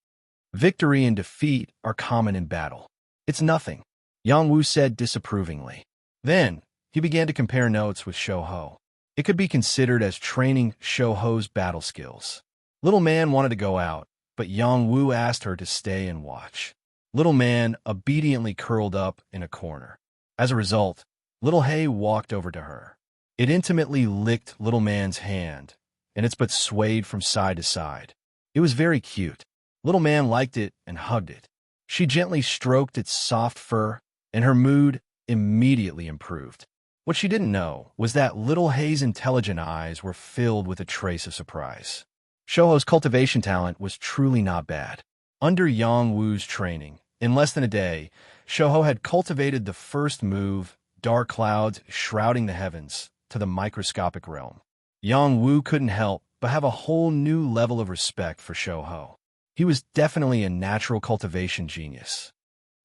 Victory and defeat are common in battle. It's nothing," Yang Wu said disapprovingly. Then, he began to compare notes with Shou Ho. It could be considered as training Shou Ho's battle skills. Little Man wanted to go out, but Yang Wu asked her to stay and watch. Little Man obediently curled up in a corner. As a result, Little Hay walked over to her. It intimately licked Little Man's hand, and its butt swayed from side to side. It was very cute. Little Man liked it and hugged it. She gently stroked its soft fur, and her mood immediately improved. What she didn't know was that Little Hay's intelligent eyes were filled with a trace of surprise. Shou Ho's cultivation talent was truly not bad. Under Yang Wu's training, in less than a day, Shou Ho had cultivated the first move, dark clouds shrouding the heavens, to the microscopic realm. Yang Wu couldn't help but have a whole new level of respect for Shou Ho. He was definitely a natural cultivation genius.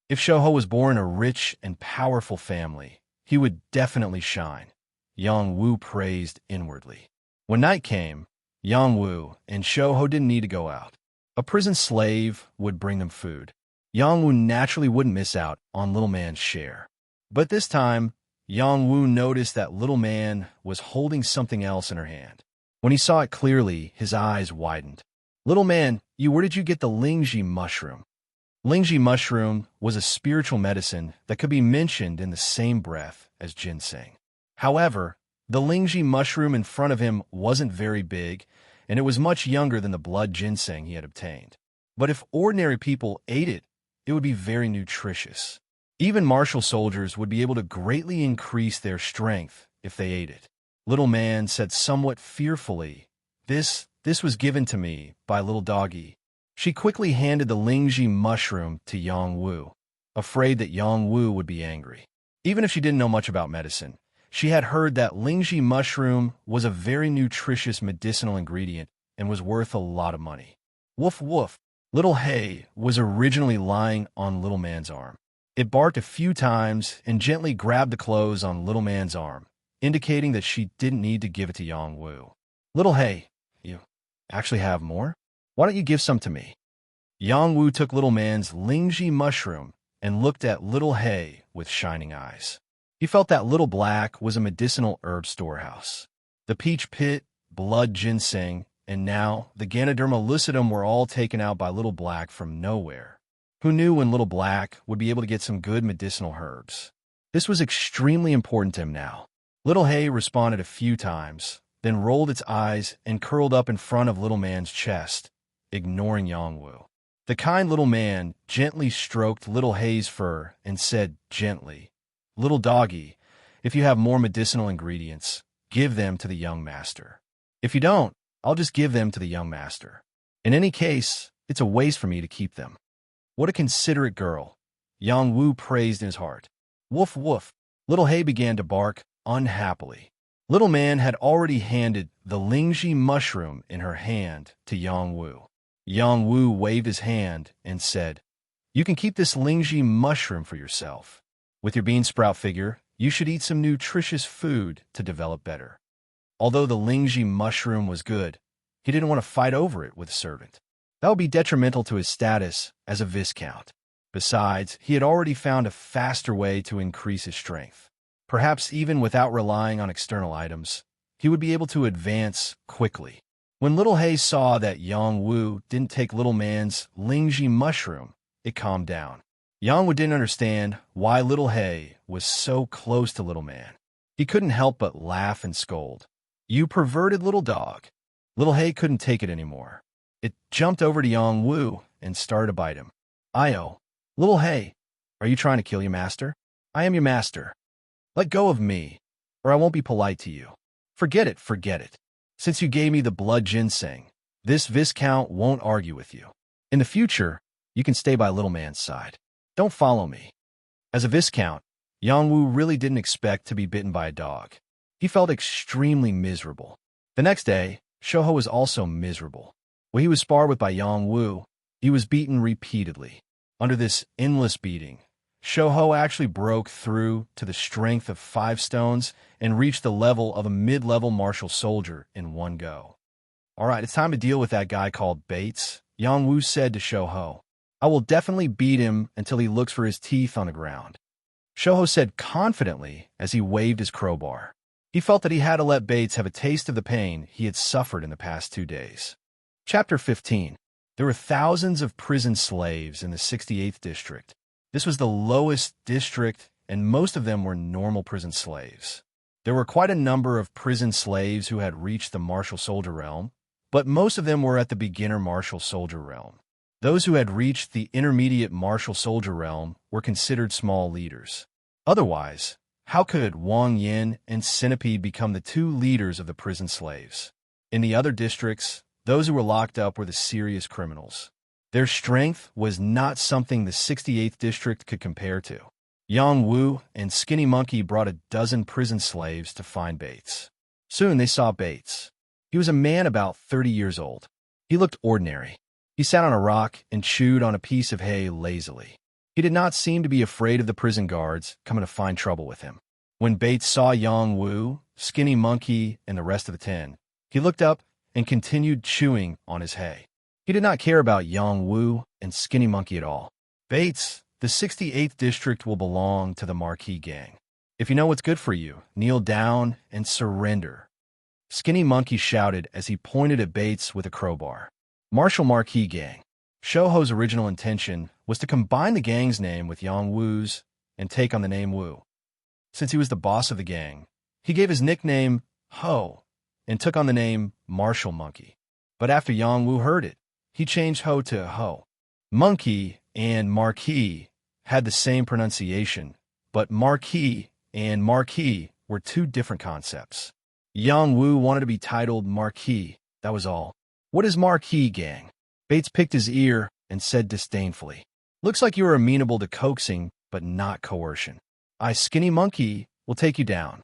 If Shou Ho was born in a rich and powerful family, he would definitely shine, Yang Wu praised inwardly. When night came, Yang Wu and Shou Ho didn't need to go out. A prison slave would bring them food. Yang Wu naturally wouldn't miss out on Little Man's share. But this time, Yang Wu noticed that Little Man was holding something else in her hand. When he saw it clearly, his eyes widened. "Little Man, where did you get the Lingji mushroom?" Lingji mushroom was a spiritual medicine that could be mentioned in the same breath as ginseng. However, the Lingji mushroom in front of him wasn't very big, and it was much younger than the blood ginseng he had obtained. But if ordinary people ate it, it would be very nutritious. Even martial soldiers would be able to greatly increase their strength if they ate it. Little Man said somewhat fearfully, This was given to me by little doggy." She quickly handed the Lingji mushroom to Yang Wu, afraid that Yang Wu would be angry. Even if she didn't know much about medicine, She had heard that lingji mushroom was a very nutritious medicinal ingredient and was worth a lot of money. Woof woof. Little Hay was originally lying on Little Man's arm. It barked a few times and gently grabbed the clothes on Little Man's arm, indicating that she didn't need to give it to Yang Wu. Little Hay, you actually have more? Why don't you give some to me? Yang Wu took Little Man's lingji mushroom and looked at Little Hay with shining eyes. He felt that Little Black was a medicinal herb storehouse. The peach pit, blood ginseng, and now the Ganoderma lucidum were all taken out by Little Black from nowhere. Who knew when Little Black would be able to get some good medicinal herbs? This was extremely important to him now. Little Hay responded a few times, then rolled its eyes and curled up in front of Little Man's chest, ignoring Yang Wu. The kind little man gently stroked Little Hay's fur and said gently, "Little doggy, if you have more medicinal ingredients, give them to the young master. If you don't, I'll just give them to the young master. In any case, it's a waste for me to keep them." What a considerate girl, Yang Wu praised in his heart. Woof woof. Little Hay began to bark unhappily. Little Man had already handed the lingji mushroom in her hand to Yang Wu. Yang Wu waved his hand and said, "You can keep this lingji mushroom for yourself. With your bean sprout figure, you should eat some nutritious food to develop better." Although the lingji mushroom was good, he didn't want to fight over it with a servant. That would be detrimental to his status as a viscount. Besides, he had already found a faster way to increase his strength. Perhaps even without relying on external items, he would be able to advance quickly. When Little Hay saw that Yang Wu didn't take Little Man's lingji mushroom, it calmed down. Yang Wu didn't understand why Little Hay was so close to Little Man. He couldn't help but laugh and scold. "You perverted little dog." Little Hay couldn't take it anymore. It jumped over to Yang Wu and started to bite him. "Io, Little Hay, are you trying to kill your master? I am your master. Let go of me, or I won't be polite to you. Forget it, forget it. Since you gave me the blood ginseng, this Viscount won't argue with you. In the future, you can stay by Little Man's side. Don't follow me." As a Viscount, Yang Wu really didn't expect to be bitten by a dog. He felt extremely miserable. The next day, Shouho was also miserable. When he was sparred with by Yang Wu, he was beaten repeatedly. Under this endless beating, Shouho actually broke through to the strength of 5 stones and reached the level of a mid-level martial soldier in one go. "All right, it's time to deal with that guy called Bates," Yang Wu said to Shouho. "I will definitely beat him until he looks for his teeth on the ground." Shouho said confidently as he waved his crowbar. He felt that he had to let Bates have a taste of the pain he had suffered in the past 2 days. Chapter 15. There were thousands of prison slaves in the 68th district. This was the lowest district, and most of them were normal prison slaves. There were quite a number of prison slaves who had reached the martial soldier realm, but most of them were at the beginner martial soldier realm. Those who had reached the intermediate martial soldier realm were considered small leaders. Otherwise, how could Wang Yin and Centipede become the 2 leaders of the prison slaves? In the other districts, those who were locked up were the serious criminals. Their strength was not something the 68th district could compare to. Yang Wu and Skinny Monkey brought a dozen prison slaves to find Bates. Soon they saw Bates. He was a man about 30 years old. He looked ordinary. He sat on a rock and chewed on a piece of hay lazily. He did not seem to be afraid of the prison guards coming to find trouble with him. When Bates saw Yang Wu, Skinny Monkey, and the rest of the 10, he looked up and continued chewing on his hay. He did not care about Yang Wu and Skinny Monkey at all. "Bates, the 68th district will belong to the Marquis gang. If you know what's good for you, kneel down and surrender," Skinny Monkey shouted as he pointed at Bates with a crowbar. Martial Marquis gang. Shouho's original intention was to combine the gang's name with Yang Wu's and take on the name Wu. Since he was the boss of the gang, he gave his nickname Ho and took on the name Martial Monkey. But after Yang Wu heard it, he changed Ho to Ho. Monkey and Marquis had the same pronunciation, but Marquis and Marquis were 2 different concepts. Yang Wu wanted to be titled Marquis, that was all. "What is Marquis gang?" Bates picked his ear and said disdainfully. "Looks like you are amenable to coaxing, but not coercion. I, Skinny Monkey, will take you down."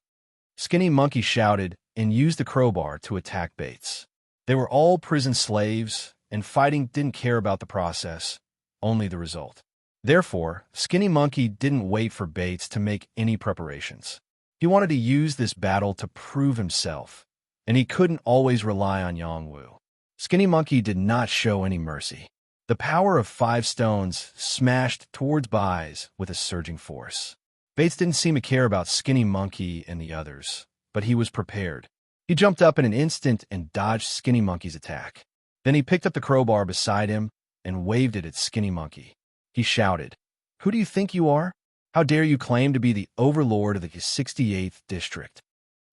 Skinny Monkey shouted and used the crowbar to attack Bates. They were all prison slaves, and fighting didn't care about the process, only the result. Therefore, Skinny Monkey didn't wait for Bates to make any preparations. He wanted to use this battle to prove himself, and he couldn't always rely on Yongwu. Skinny Monkey did not show any mercy. The power of 5 stones smashed towards Bai's with a surging force. Bates didn't seem to care about Skinny Monkey and the others, but he was prepared. He jumped up in an instant and dodged Skinny Monkey's attack. Then he picked up the crowbar beside him and waved it at Skinny Monkey. He shouted, "Who do you think you are? How dare you claim to be the overlord of the 68th District?"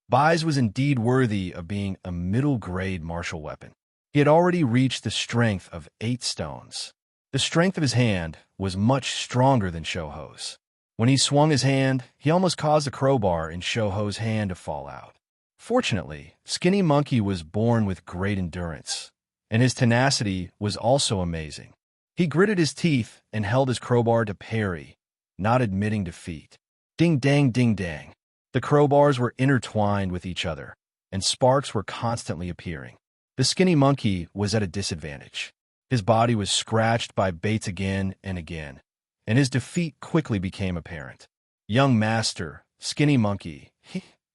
Bai's was indeed worthy of being a middle-grade martial weapon. He had already reached the strength of 8 stones. The strength of his hand was much stronger than Shouho's. When he swung his hand, he almost caused the crowbar in Shouho's hand to fall out. Fortunately, Skinny Monkey was born with great endurance, and his tenacity was also amazing. He gritted his teeth and held his crowbar to parry, not admitting defeat. Ding-dang, ding-dang. The crowbars were intertwined with each other, and sparks were constantly appearing. The Skinny Monkey was at a disadvantage. His body was scratched by Bates again and again, and his defeat quickly became apparent. "Young master, Skinny Monkey,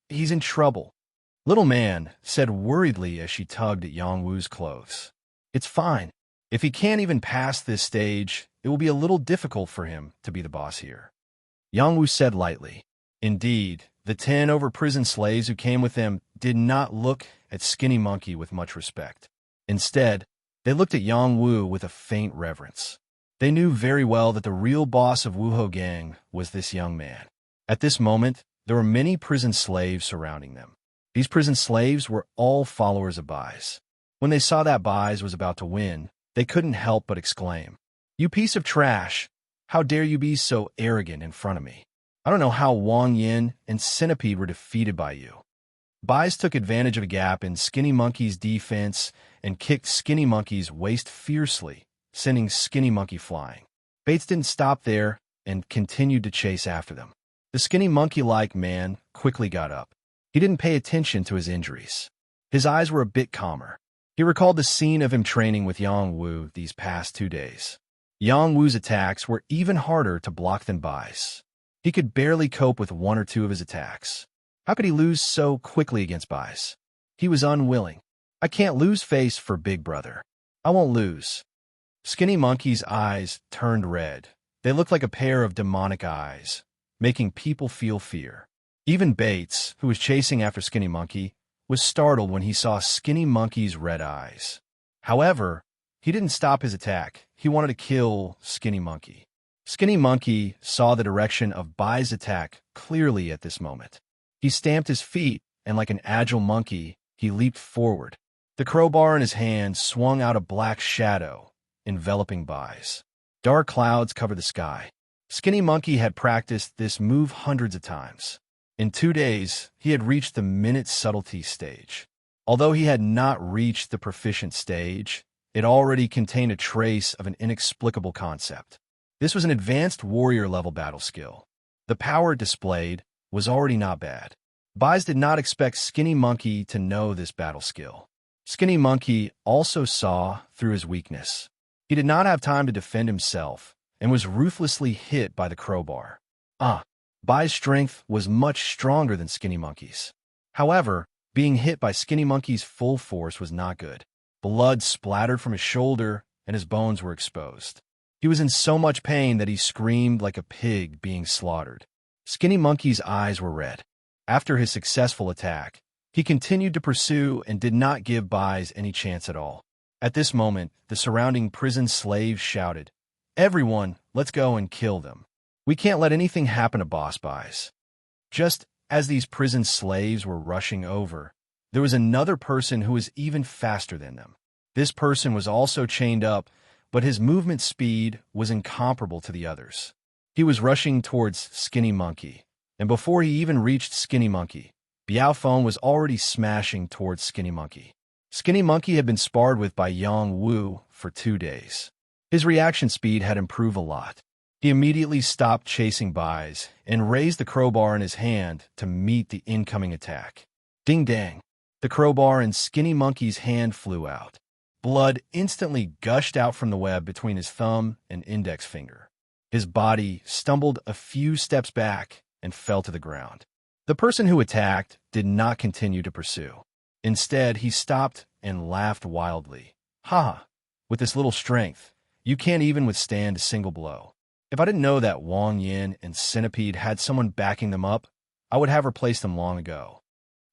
he's in trouble," Little Man said worriedly as she tugged at Yongwu's clothes. "It's fine. If he can't even pass this stage, it will be a little difficult for him to be the boss here," Yongwu said lightly. Indeed, the 10 over-prison slaves who came with him did not look at Skinny Monkey with much respect. Instead, they looked at Yongwu with a faint reverence. They knew very well that the real boss of Wuho Gang was this young man. At this moment, there were many prison slaves surrounding them. These prison slaves were all followers of Bai's. When they saw that Bai's was about to win, they couldn't help but exclaim, "You piece of trash! How dare you be so arrogant in front of me? I don't know how Wang Yin and Centipede were defeated by you." Bai's took advantage of a gap in Skinny Monkey's defense and kicked Skinny Monkey's waist fiercely, sending Skinny Monkey flying. Bates didn't stop there and continued to chase after them. The Skinny Monkey-like man quickly got up. He didn't pay attention to his injuries. His eyes were a bit calmer. He recalled the scene of him training with Yongwu these past 2 days. Yongwu's attacks were even harder to block than Bai's. He could barely cope with 1 or 2 of his attacks. How could he lose so quickly against Bai's? He was unwilling. "I can't lose face for Big Brother. I won't lose." Skinny Monkey's eyes turned red. They looked like a pair of demonic eyes, making people feel fear. Even Bates, who was chasing after Skinny Monkey, was startled when he saw Skinny Monkey's red eyes. However, he didn't stop his attack. He wanted to kill Skinny Monkey. Skinny Monkey saw the direction of Bai's attack clearly at this moment. He stamped his feet, and like an agile monkey, he leaped forward. The crowbar in his hand swung out a black shadow, enveloping Bai's. Dark clouds covered the sky. Skinny Monkey had practiced this move hundreds of times. In 2 days, he had reached the minute subtlety stage. Although he had not reached the proficient stage, it already contained a trace of an inexplicable concept. This was an advanced warrior-level battle skill. The power it displayed was already not bad. Bai's did not expect Skinny Monkey to know this battle skill. Skinny Monkey also saw through his weakness. He did not have time to defend himself and was ruthlessly hit by the crowbar. Bai's strength was much stronger than Skinny Monkey's. However, being hit by Skinny Monkey's full force was not good. Blood splattered from his shoulder and his bones were exposed. He was in so much pain that he screamed like a pig being slaughtered. Skinny Monkey's eyes were red. After his successful attack, he continued to pursue and did not give Bai's any chance at all. At this moment, the surrounding prison slaves shouted, "Everyone, let's go and kill them. We can't let anything happen to Boss Bai's." Just as these prison slaves were rushing over, there was another person who was even faster than them. This person was also chained up, but his movement speed was incomparable to the others. He was rushing towards Skinny Monkey, and before he even reached Skinny Monkey, Biaophone was already smashing towards Skinny Monkey. Skinny Monkey had been sparred with by Yongwu for 2 days. His reaction speed had improved a lot. He immediately stopped chasing Bais and raised the crowbar in his hand to meet the incoming attack. Ding dang! The crowbar in Skinny Monkey's hand flew out. Blood instantly gushed out from the web between his thumb and index finger. His body stumbled a few steps back and fell to the ground. The person who attacked did not continue to pursue. Instead, he stopped and laughed wildly. Ha! With this little strength, you can't even withstand a single blow. If I didn't know that Wang Yin and Centipede had someone backing them up, I would have replaced them long ago.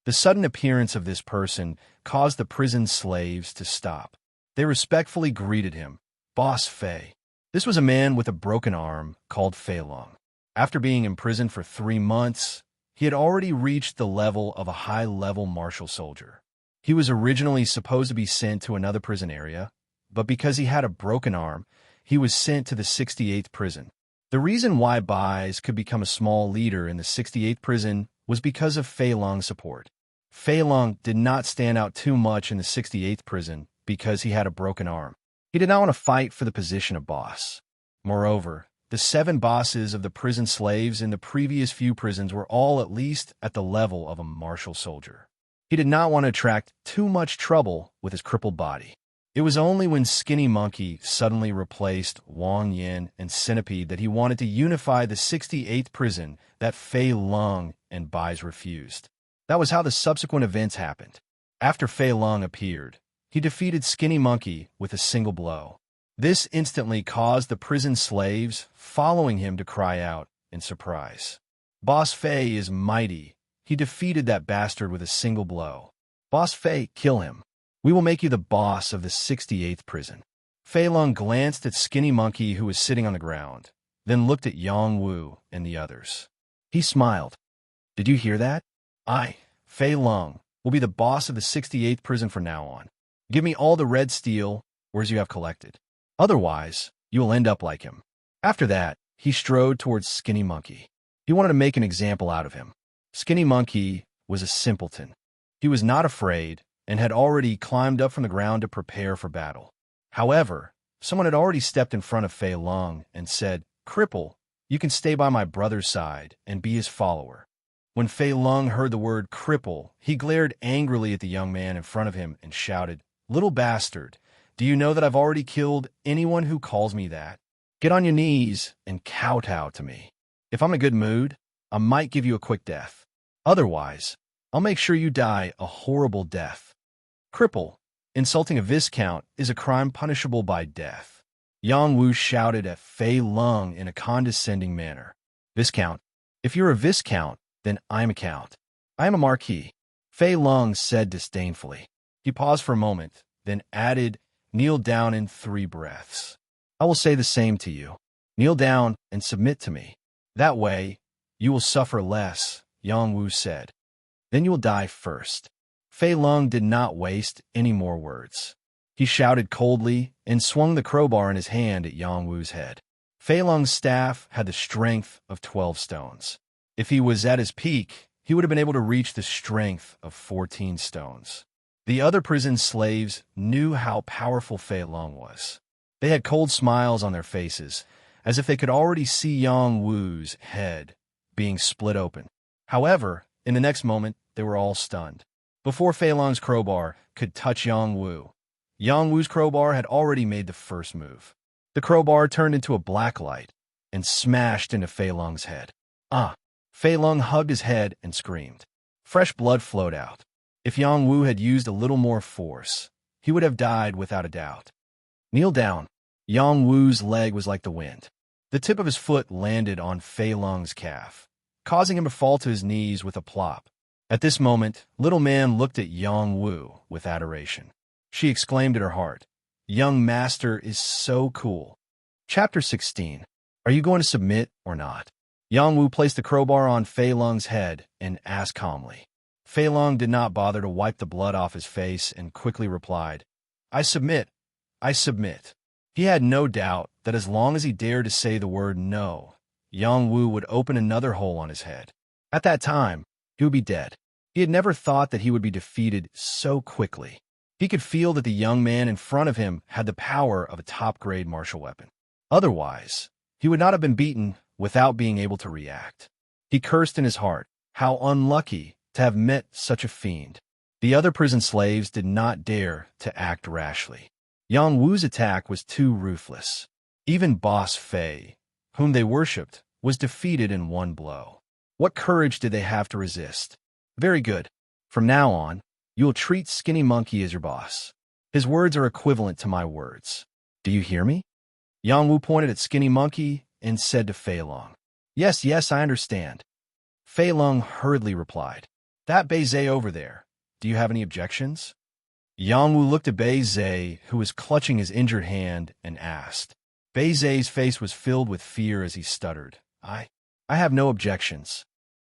The sudden appearance of this person caused the prison slaves to stop. They respectfully greeted him, Boss Fei. This was a man with a broken arm called Fei Long. After being imprisoned for 3 months, he had already reached the level of a high-level martial soldier. He was originally supposed to be sent to another prison area, but because he had a broken arm, he was sent to the 68th prison. The reason why Bais could become a small leader in the 68th prison was because of Fei Long's support. Fei Long did not stand out too much in the 68th prison because he had a broken arm. He did not want to fight for the position of boss. Moreover, the 7 bosses of the prison slaves in the previous few prisons were all at least at the level of a martial soldier. He did not want to attract too much trouble with his crippled body. It was only when Skinny Monkey suddenly replaced Wang Yin and Centipede that he wanted to unify the 68th prison that Fei Long and Bais refused. That was how the subsequent events happened. After Fei Long appeared, he defeated Skinny Monkey with a single blow. This instantly caused the prison slaves following him to cry out in surprise. Boss Fei is mighty. He defeated that bastard with a single blow. Boss Fei, kill him. We will make you the boss of the 68th prison. Fei Long glanced at Skinny Monkey, who was sitting on the ground, then looked at Yang Wu and the others. He smiled. Did you hear that? I, Fei Long, will be the boss of the 68th prison from now on. Give me all the red steel ores you have collected. Otherwise, you will end up like him. After that, he strode towards Skinny Monkey. He wanted to make an example out of him. Skinny Monkey was a simpleton. He was not afraid and had already climbed up from the ground to prepare for battle. However, someone had already stepped in front of Fei Long and said, Cripple, you can stay by my brother's side and be his follower. When Fei Long heard the word cripple, he glared angrily at the young man in front of him and shouted, Little bastard, do you know that I've already killed anyone who calls me that? Get on your knees and kowtow to me. If I'm in a good mood, I might give you a quick death. Otherwise, I'll make sure you die a horrible death. Cripple, insulting a Viscount is a crime punishable by death. Yang Wu shouted at Fei Long in a condescending manner. Viscount, if you're a Viscount, then I'm a Count. I am a Marquis, Fei Long said disdainfully. He paused for a moment, then added, Kneel down in 3 breaths. I will say the same to you. Kneel down and submit to me. That way, you will suffer less, Yang Wu said. Then you will die first. Fei Long did not waste any more words. He shouted coldly and swung the crowbar in his hand at Yang Wu's head. Fei Long's staff had the strength of 12 stones. If he was at his peak, he would have been able to reach the strength of 14 stones. The other prison slaves knew how powerful Fei Long was. They had cold smiles on their faces, as if they could already see Yang Wu's head being split open. However, in the next moment, they were all stunned. Before Fei Long's crowbar could touch Yang Wu's crowbar had already made the first move. The crowbar turned into a black light and smashed into Fei Long's head. Ah! Fei Long hugged his head and screamed. Fresh blood flowed out. If Yang Wu had used a little more force, he would have died without a doubt. Kneel down. Yang Wu's leg was like the wind. The tip of his foot landed on Fei Long's calf, causing him to fall to his knees with a plop. At this moment, Little Man looked at Yang Wu with adoration. She exclaimed at her heart, Young Master is so cool. Chapter 16. Are you going to submit or not? Yang Wu placed the crowbar on Fei Long's head and asked calmly. Fei Long did not bother to wipe the blood off his face and quickly replied, I submit. I submit. He had no doubt that as long as he dared to say the word no, Yang Wu would open another hole on his head. At that time, he would be dead. He had never thought that he would be defeated so quickly. He could feel that the young man in front of him had the power of a top-grade martial weapon. Otherwise, He would not have been beaten without being able to react. He cursed in his heart. How unlucky to have met such a fiend. The other prison slaves did not dare to act rashly. Yang Wu's attack was too ruthless. Even Boss Fei, whom they worshipped, was defeated in one blow. What courage did they have to resist? Very good. From now on, you will treat Skinny Monkey as your boss. His words are equivalent to my words. Do you hear me? Yang Wu pointed at Skinny Monkey and said to Fei Long. Yes, yes, I understand. Fei Long hurriedly replied. That Bei Zhe over there, do you have any objections? Yang Wu looked at Bei Zhe, who was clutching his injured hand, and asked. Bei Zhe's face was filled with fear as he stuttered. I have no objections.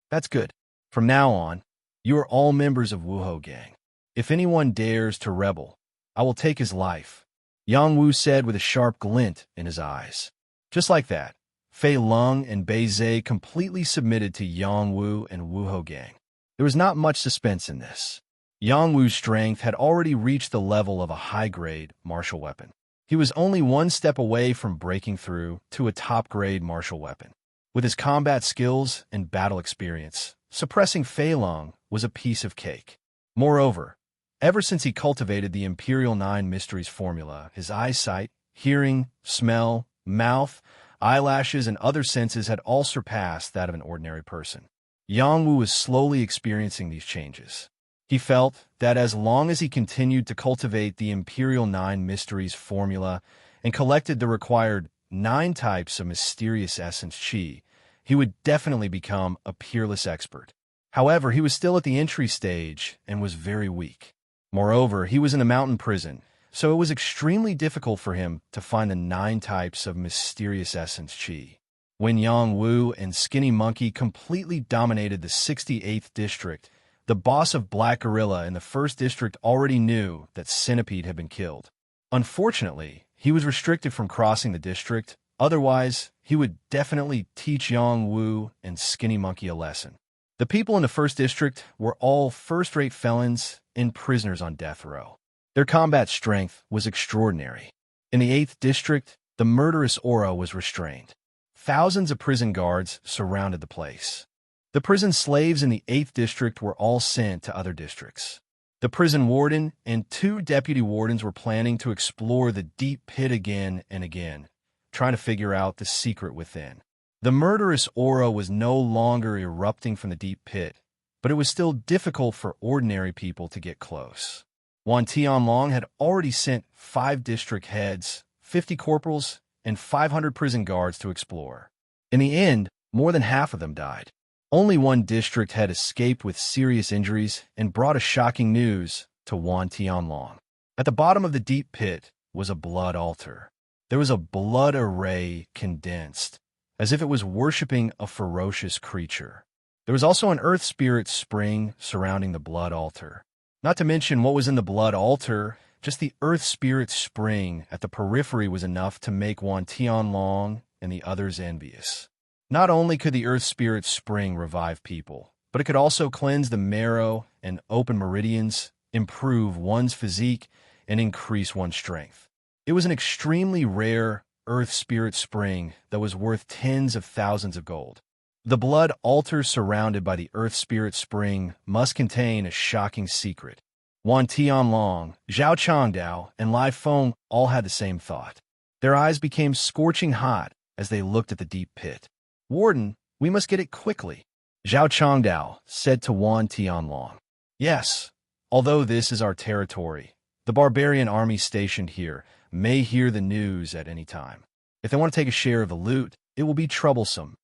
That's good. From now on, you are all members of Wuho Gang. If anyone dares to rebel, I will take his life, Yang Wu said with a sharp glint in his eyes. Just like that, Fei Long and Bei Zhe completely submitted to Yang Wu and Wuho Gang. There was not much suspense in this. Yang Wu's strength had already reached the level of a high-grade martial weapon. He was only one step away from breaking through to a top-grade martial weapon. With his combat skills and battle experience, suppressing Fei Long was a piece of cake. Moreover, ever since he cultivated the Imperial Nine Mysteries formula, his eyesight, hearing, smell, mouth, eyelashes, and other senses had all surpassed that of an ordinary person. Yang Wu was slowly experiencing these changes. He felt that as long as he continued to cultivate the Imperial Nine Mysteries formula and collected the required 9 types of mysterious essence Qi, he would definitely become a peerless expert. However, he was still at the entry stage and was very weak. Moreover, he was in a mountain prison, so it was extremely difficult for him to find the 9 types of mysterious essence Qi. When Yang Wu and Skinny Monkey completely dominated the 68th district, the boss of Black Gorilla in the 1st district already knew that Centipede had been killed. Unfortunately, he was restricted from crossing the district, otherwise he would definitely teach Yang Wu and Skinny Monkey a lesson. The people in the 1st district were all first-rate felons and prisoners on death row. Their combat strength was extraordinary. In the 8th district, the murderous aura was restrained. Thousands of prison guards surrounded the place. The prison slaves in the 8th district were all sent to other districts. The prison warden and 2 deputy wardens were planning to explore the deep pit again and again, trying to figure out the secret within. The murderous aura was no longer erupting from the deep pit, but it was still difficult for ordinary people to get close. Wan Tianlong had already sent 5 district heads, 50 corporals, and 500 prison guards to explore. In the end, more than half of them died. Only 1 district had escaped with serious injuries and brought a shocking news to Wan Tianlong. At the bottom of the deep pit was a blood altar. There was a blood array condensed, as if it was worshipping a ferocious creature. There was also an earth spirit spring surrounding the blood altar. Not to mention what was in the blood altar, just the earth spirit spring at the periphery was enough to make Wan Tianlong and the others envious. Not only could the earth spirit spring revive people, but it could also cleanse the marrow and open meridians, improve one's physique, and increase one's strength. It was an extremely rare earth spirit spring that was worth tens of thousands of gold. The blood altar surrounded by the earth spirit spring must contain a shocking secret. Wan Tianlong, Zhao Changdao, and Lai Feng all had the same thought. Their eyes became scorching hot as they looked at the deep pit. Warden, we must get it quickly, Zhao Changdao said to Wan Tianlong. Yes, although this is our territory, the barbarian army stationed here may hear the news at any time. If they want to take a share of the loot, it will be troublesome.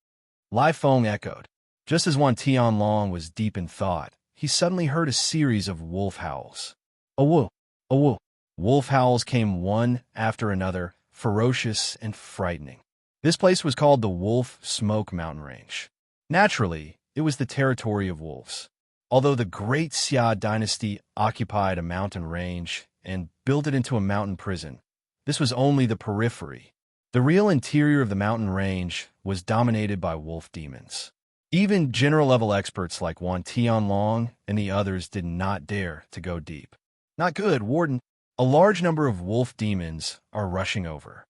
Lai Feng echoed. Just as Wan Tianlong was deep in thought, he suddenly heard a series of wolf howls. A woo. Wolf howls came one after another, ferocious and frightening. This place was called the Wolf Smoke Mountain Range. Naturally, it was the territory of wolves. Although the Great Xia dynasty occupied a mountain range and built it into a mountain prison, this was only the periphery. The real interior of the mountain range was dominated by wolf demons. Even general-level experts like Wan Tianlong and the others did not dare to go deep. Not good, Warden. A large number of wolf demons are rushing over.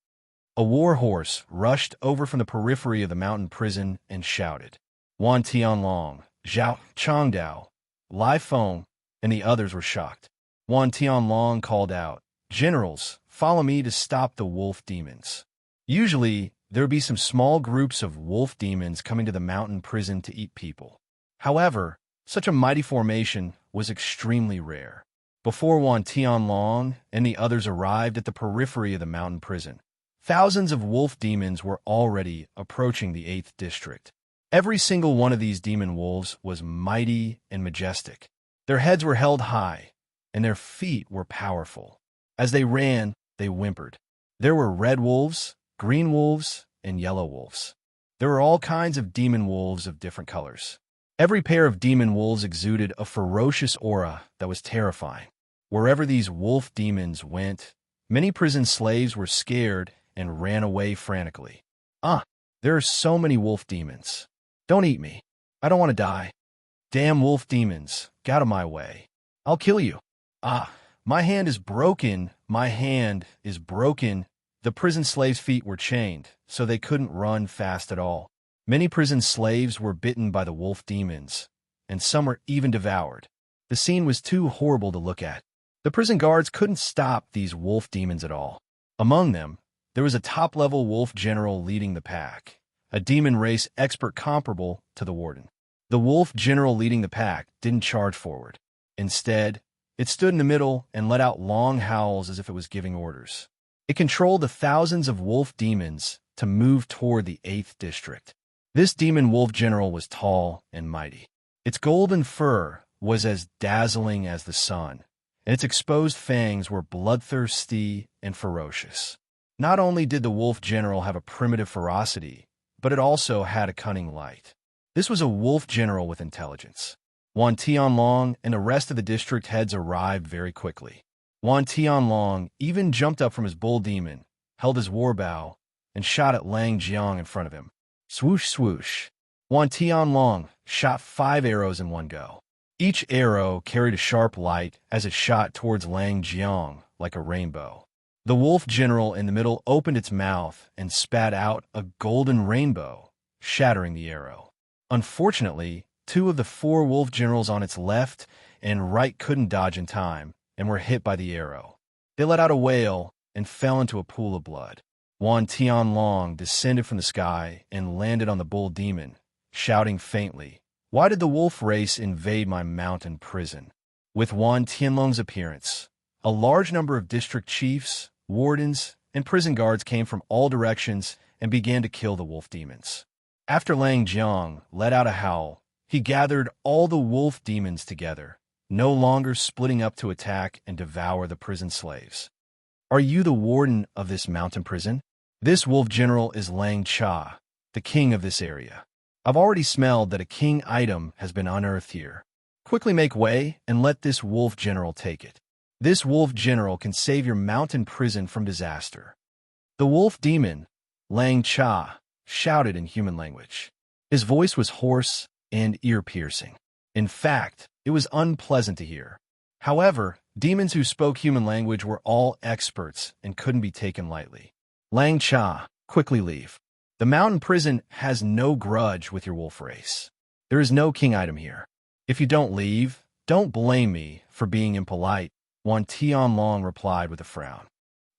A war horse rushed over from the periphery of the mountain prison and shouted. Wan Tianlong, Zhao Changdao, Lai Feng, and the others were shocked. Wan Tianlong called out, "Generals, follow me to stop the wolf demons." Usually, there would be some small groups of wolf demons coming to the mountain prison to eat people. However, such a mighty formation was extremely rare. Before Wan Tianlong and the others arrived at the periphery of the mountain prison, thousands of wolf demons were already approaching the 8th district. Every single one of these demon wolves was mighty and majestic. Their heads were held high, and their feet were powerful. As they ran, they whimpered. There were red wolves, green wolves, and yellow wolves. There were all kinds of demon wolves of different colors. Every pair of demon wolves exuded a ferocious aura that was terrifying. Wherever these wolf demons went, many prison slaves were scared and ran away frantically. There are so many wolf demons. Don't eat me. I don't want to die. Damn wolf demons, get out of my way. I'll kill you. My hand is broken. My hand is broken. The prison slaves' feet were chained, so they couldn't run fast at all. Many prison slaves were bitten by the wolf demons, and some were even devoured. The scene was too horrible to look at. The prison guards couldn't stop these wolf demons at all. Among them, there was a top-level wolf general leading the pack, a demon race expert comparable to the warden. The wolf general leading the pack didn't charge forward. Instead, it stood in the middle and let out long howls as if it was giving orders. It controlled the thousands of wolf demons to move toward the 8th district. This demon wolf general was tall and mighty. Its golden fur was as dazzling as the sun, and its exposed fangs were bloodthirsty and ferocious. Not only did the wolf general have a primitive ferocity, but it also had a cunning light. This was a wolf general with intelligence. Wan Tianlong and the rest of the district heads arrived very quickly. Wan Tianlong even jumped up from his bull demon, held his war bow, and shot at Lang Jiang in front of him. Swoosh, swoosh. Wan Tianlong shot 5 arrows in one go. Each arrow carried a sharp light as it shot towards Lang Jiang like a rainbow. The wolf general in the middle opened its mouth and spat out a golden rainbow, shattering the arrow. Unfortunately, 2 of the 4 wolf generals on its left and right couldn't dodge in time and were hit by the arrow. They let out a wail and fell into a pool of blood. Wan Tianlong descended from the sky and landed on the bull demon, shouting faintly, "Why did the wolf race invade my mountain prison?" With Wan Tianlong's appearance, a large number of district chiefs, wardens, and prison guards came from all directions and began to kill the wolf demons. After Lang Jiang let out a howl, he gathered all the wolf demons together, no longer splitting up to attack and devour the prison slaves. "Are you the warden of this mountain prison?" "This wolf general is Lang Cha, the king of this area. I've already smelled that a king item has been unearthed here. Quickly make way and let this wolf general take it. This wolf general can save your mountain prison from disaster." The wolf demon, Lang Cha, shouted in human language. His voice was hoarse and ear-piercing. In fact, it was unpleasant to hear. However, demons who spoke human language were all experts and couldn't be taken lightly. "Lang Cha, quickly leave. The mountain prison has no grudge with your wolf race. There is no king item here. If you don't leave, don't blame me for being impolite," Wan Tianlong replied with a frown.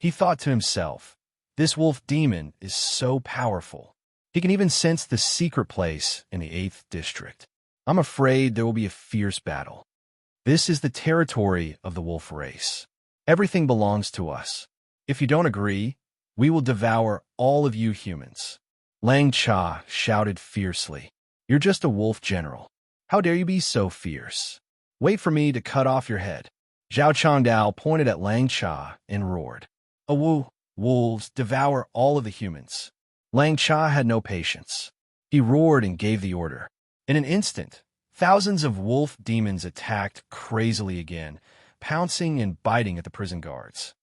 He thought to himself, this wolf demon is so powerful. He can even sense the secret place in the 8th district. I'm afraid there will be a fierce battle. This is the territory of the wolf race. Everything belongs to us. If you don't agree, we will devour all of you humans." Lang Cha shouted fiercely. "You're just a wolf general. How dare you be so fierce? Wait for me to cut off your head." Zhao Changdao pointed at Lang Cha and roared. Wolves devour all of the humans." Lang Cha had no patience. He roared and gave the order. In an instant, thousands of wolf demons attacked crazily again, pouncing and biting at the prison guards.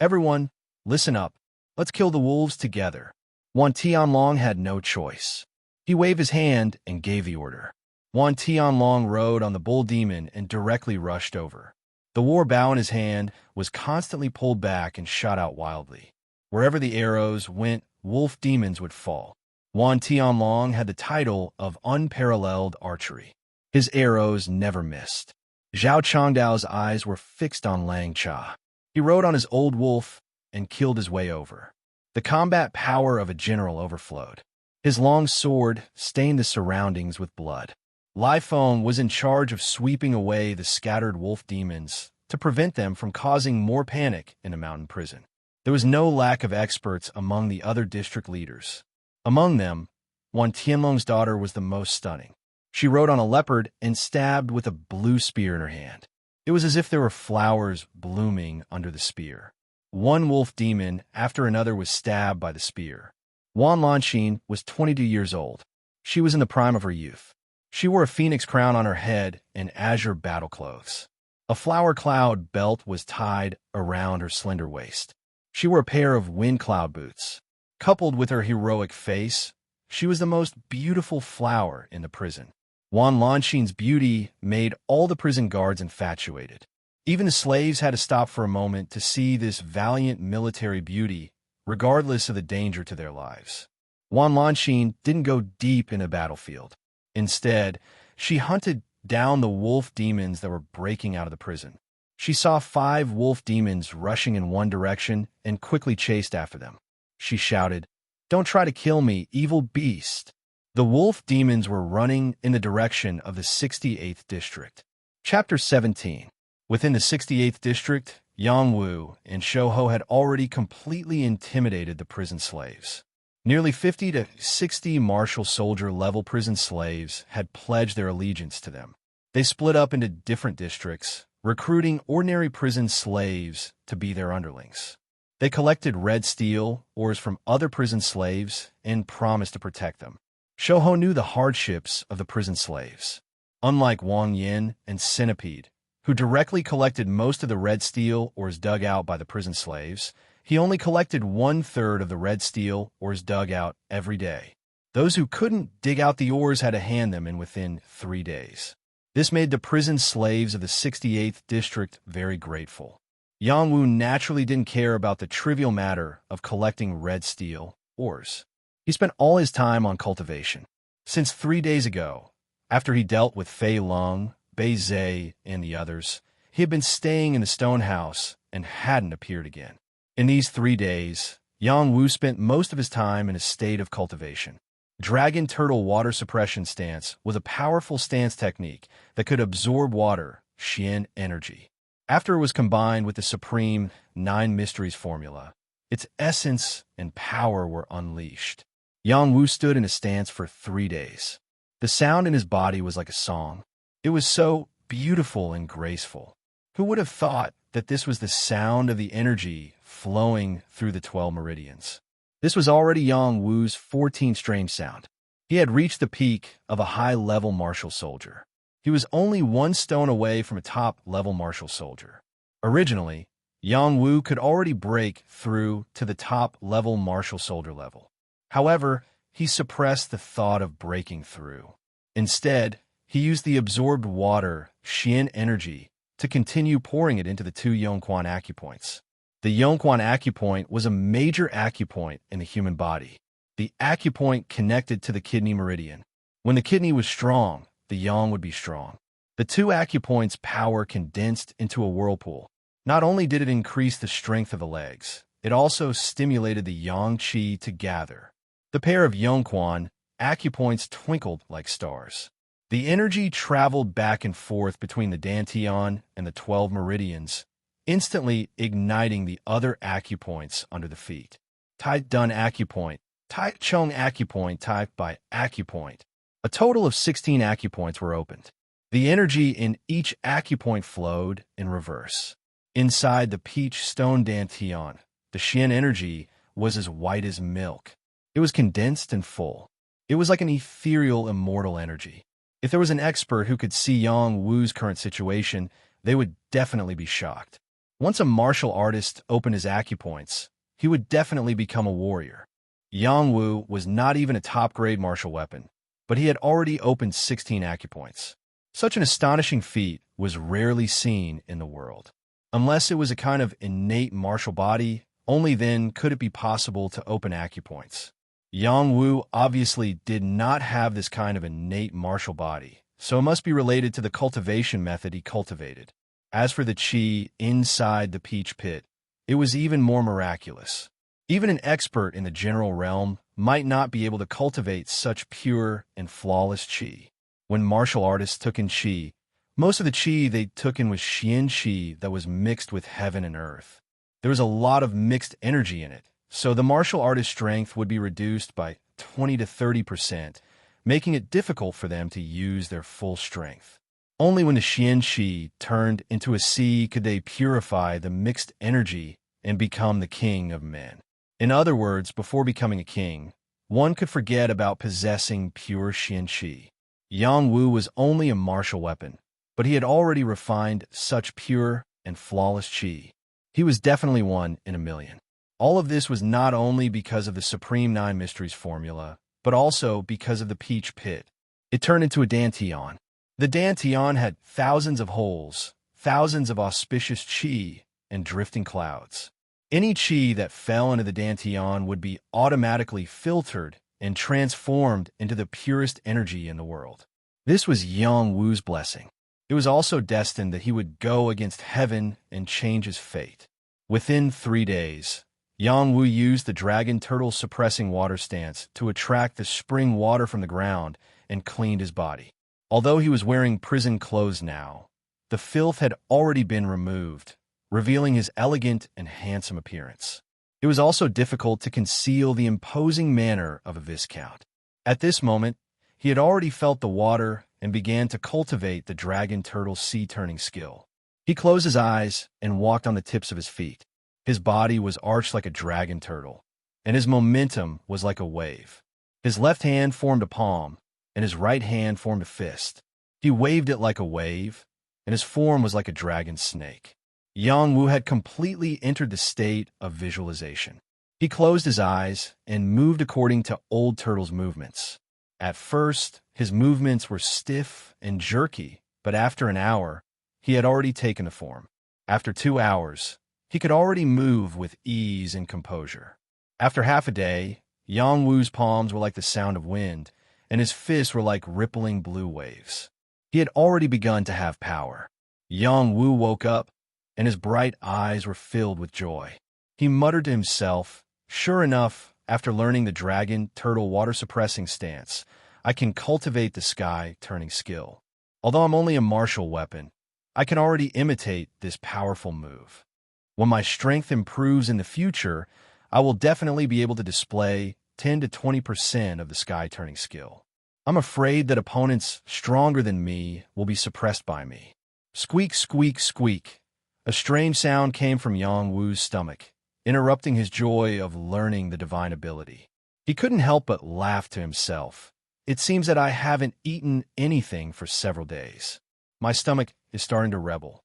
"Everyone, listen up. Let's kill the wolves together." Wan Tianlong had no choice. He waved his hand and gave the order. Wan Tianlong rode on the bull demon and directly rushed over. The war bow in his hand was constantly pulled back and shot out wildly. Wherever the arrows went, wolf demons would fall. Wan Tianlong had the title of unparalleled archery. His arrows never missed. Zhao Changdao's eyes were fixed on Lang Cha. He rode on his old wolf and killed his way over. The combat power of a general overflowed. His long sword stained the surroundings with blood. Lai Feng was in charge of sweeping away the scattered wolf demons to prevent them from causing more panic in the mountain prison. There was no lack of experts among the other district leaders. Among them, Wan Tianlong's daughter was the most stunning. She rode on a leopard and stabbed with a blue spear in her hand. It was as if there were flowers blooming under the spear. One wolf demon after another was stabbed by the spear. Wan Lanxin was 22 years old. She was in the prime of her youth. She wore a phoenix crown on her head and azure battle clothes. A flower cloud belt was tied around her slender waist. She wore a pair of wind cloud boots. Coupled with her heroic face, she was the most beautiful flower in the prison. Wan Lanxin's beauty made all the prison guards infatuated. Even the slaves had to stop for a moment to see this valiant military beauty, regardless of the danger to their lives. Wan Lanxin didn't go deep in a battlefield. Instead, she hunted down the wolf demons that were breaking out of the prison. She saw 5 wolf demons rushing in one direction and quickly chased after them. She shouted, "Don't try to kill me, evil beast!" The wolf demons were running in the direction of the 68th district. Chapter 17. Within the 68th district, Yang Wu and Shouho had already completely intimidated the prison slaves. Nearly 50 to 60 martial soldier-level prison slaves had pledged their allegiance to them. They split up into different districts, recruiting ordinary prison slaves to be their underlings. They collected red steel ores from other prison slaves and promised to protect them. Shouho knew the hardships of the prison slaves. Unlike Wang Yin and Centipede, who directly collected most of the red steel ores dug out by the prison slaves, he only collected 1/3 of the red steel ores dug out every day. Those who couldn't dig out the ores had to hand them in within 3 days. This made the prison slaves of the 68th district very grateful. Yang Wu naturally didn't care about the trivial matter of collecting red steel ores. He spent all his time on cultivation. Since 3 days ago, after he dealt with Fei Lung, Bei Zhe, and the others, he had been staying in the stone house and hadn't appeared again. In these 3 days, Yang Wu spent most of his time in a state of cultivation. Dragon Turtle Water Suppression Stance was a powerful stance technique that could absorb water, Xian energy. After it was combined with the Supreme 9 Mysteries formula, its essence and power were unleashed. Yang Wu stood in a stance for 3 days. The sound in his body was like a song. It was so beautiful and graceful. Who would have thought that this was the sound of the energy flowing through the 12 meridians? This was already Yang Wu's 14th strange sound. He had reached the peak of a high-level martial soldier. He was only 1 stone away from a top-level martial soldier. Originally, Yang Wu could already break through to the top-level martial soldier level. However, he suppressed the thought of breaking through. Instead, he used the absorbed water, Xian energy, to continue pouring it into the 2 Yongquan acupoints. The Yongquan acupoint was a major acupoint in the human body. The acupoint connected to the kidney meridian. When the kidney was strong, the yang would be strong. The 2 acupoints' power condensed into a whirlpool. Not only did it increase the strength of the legs, it also stimulated the yang qi to gather. The pair of Yongquan acupoints twinkled like stars. The energy traveled back and forth between the dantian and the 12 meridians, instantly igniting the other acupoints under the feet. Tai Dun acupoint, Tai Chung acupoint typed by acupoint. A total of 16 acupoints were opened. The energy in each acupoint flowed in reverse. Inside the peach stone dantian, the Xian energy was as white as milk. It was condensed and full. It was like an ethereal, immortal energy. If there was an expert who could see Yang Wu's current situation, they would definitely be shocked. Once a martial artist opened his acupoints, he would definitely become a warrior. Yang Wu was not even a top-grade martial weapon, but he had already opened 16 acupoints. Such an astonishing feat was rarely seen in the world. Unless it was a kind of innate martial body, Only then could it be possible to open acupoints. Yang Wu obviously did not have this kind of innate martial body, so it must be related to the cultivation method he cultivated. As for the qi inside the peach pit, it was even more miraculous. Even an expert in the general realm might not be able to cultivate such pure and flawless qi. When martial artists took in qi, most of the qi they took in was xian qi that was mixed with heaven and earth. There was a lot of mixed energy in it, so the martial artist's strength would be reduced by 20 to 30%, making it difficult for them to use their full strength. Only when the xian qi turned into a si could they purify the mixed energy and become the king of men. In other words, before becoming a king, one could forget about possessing pure xian qi. Yang Wu was only a martial weapon, but he had already refined such pure and flawless qi. He was definitely one in a million. All of this was not only because of the Supreme Nine Mysteries formula, but also because of the peach pit. It turned into a dantian. The dantian had thousands of holes, thousands of auspicious qi, and drifting clouds. Any qi that fell into the dantian would be automatically filtered and transformed into the purest energy in the world. This was Yang Wu's blessing. It was also destined that he would go against heaven and change his fate. Within 3 days, Yang Wu used the dragon turtle suppressing water stance to attract the spring water from the ground and cleaned his body. Although he was wearing prison clothes now, the filth had already been removed, revealing his elegant and handsome appearance. It was also difficult to conceal the imposing manner of a viscount. At this moment, he had already felt the water and began to cultivate the dragon turtle's sea-turning skill. He closed his eyes and walked on the tips of his feet. His body was arched like a dragon turtle, and his momentum was like a wave. His left hand formed a palm, and his right hand formed a fist. He waved it like a wave, and his form was like a dragon snake. Yang Wu had completely entered the state of visualization. He closed his eyes and moved according to old turtle's movements. At first, his movements were stiff and jerky, but after an hour, he had already taken the form. After 2 hours, he could already move with ease and composure. After half a day, Yang Wu's palms were like the sound of wind, and his fists were like rippling blue waves. He had already begun to have power. Yang Wu woke up, and his bright eyes were filled with joy. He muttered to himself, "Sure enough, after learning the dragon turtle water-suppressing stance, I can cultivate the sky-turning skill. Although I'm only a martial weapon, I can already imitate this powerful move. When my strength improves in the future, I will definitely be able to display 10 to 20% of the sky-turning skill. I'm afraid that opponents stronger than me will be suppressed by me." Squeak, squeak, squeak. A strange sound came from Yang Wu's stomach, interrupting his joy of learning the divine ability. He couldn't help but laugh to himself. "It seems that I haven't eaten anything for several days. My stomach is starting to rebel."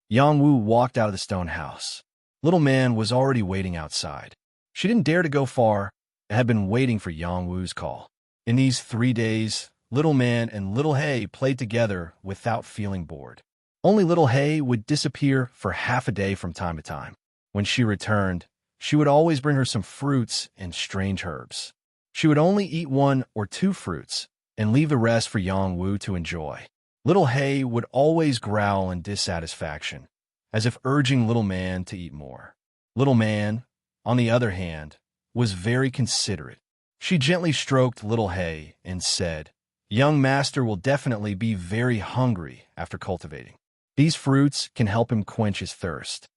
Yang Wu walked out of the stone house. Little Man was already waiting outside. She didn't dare to go far and had been waiting for Yang Wu's call. In these 3 days, Little Man and Little Hay played together without feeling bored. Only Little Hay would disappear for half a day from time to time. When she returned, she would always bring her some fruits and strange herbs. She would only eat 1 or 2 fruits and leave the rest for Yang Wu to enjoy. Little Hay would always growl in dissatisfaction, as if urging Little Man to eat more. Little Man, on the other hand, was very considerate. She gently stroked Little Hay and said, "Young master will definitely be very hungry after cultivating. These fruits can help him quench his thirst."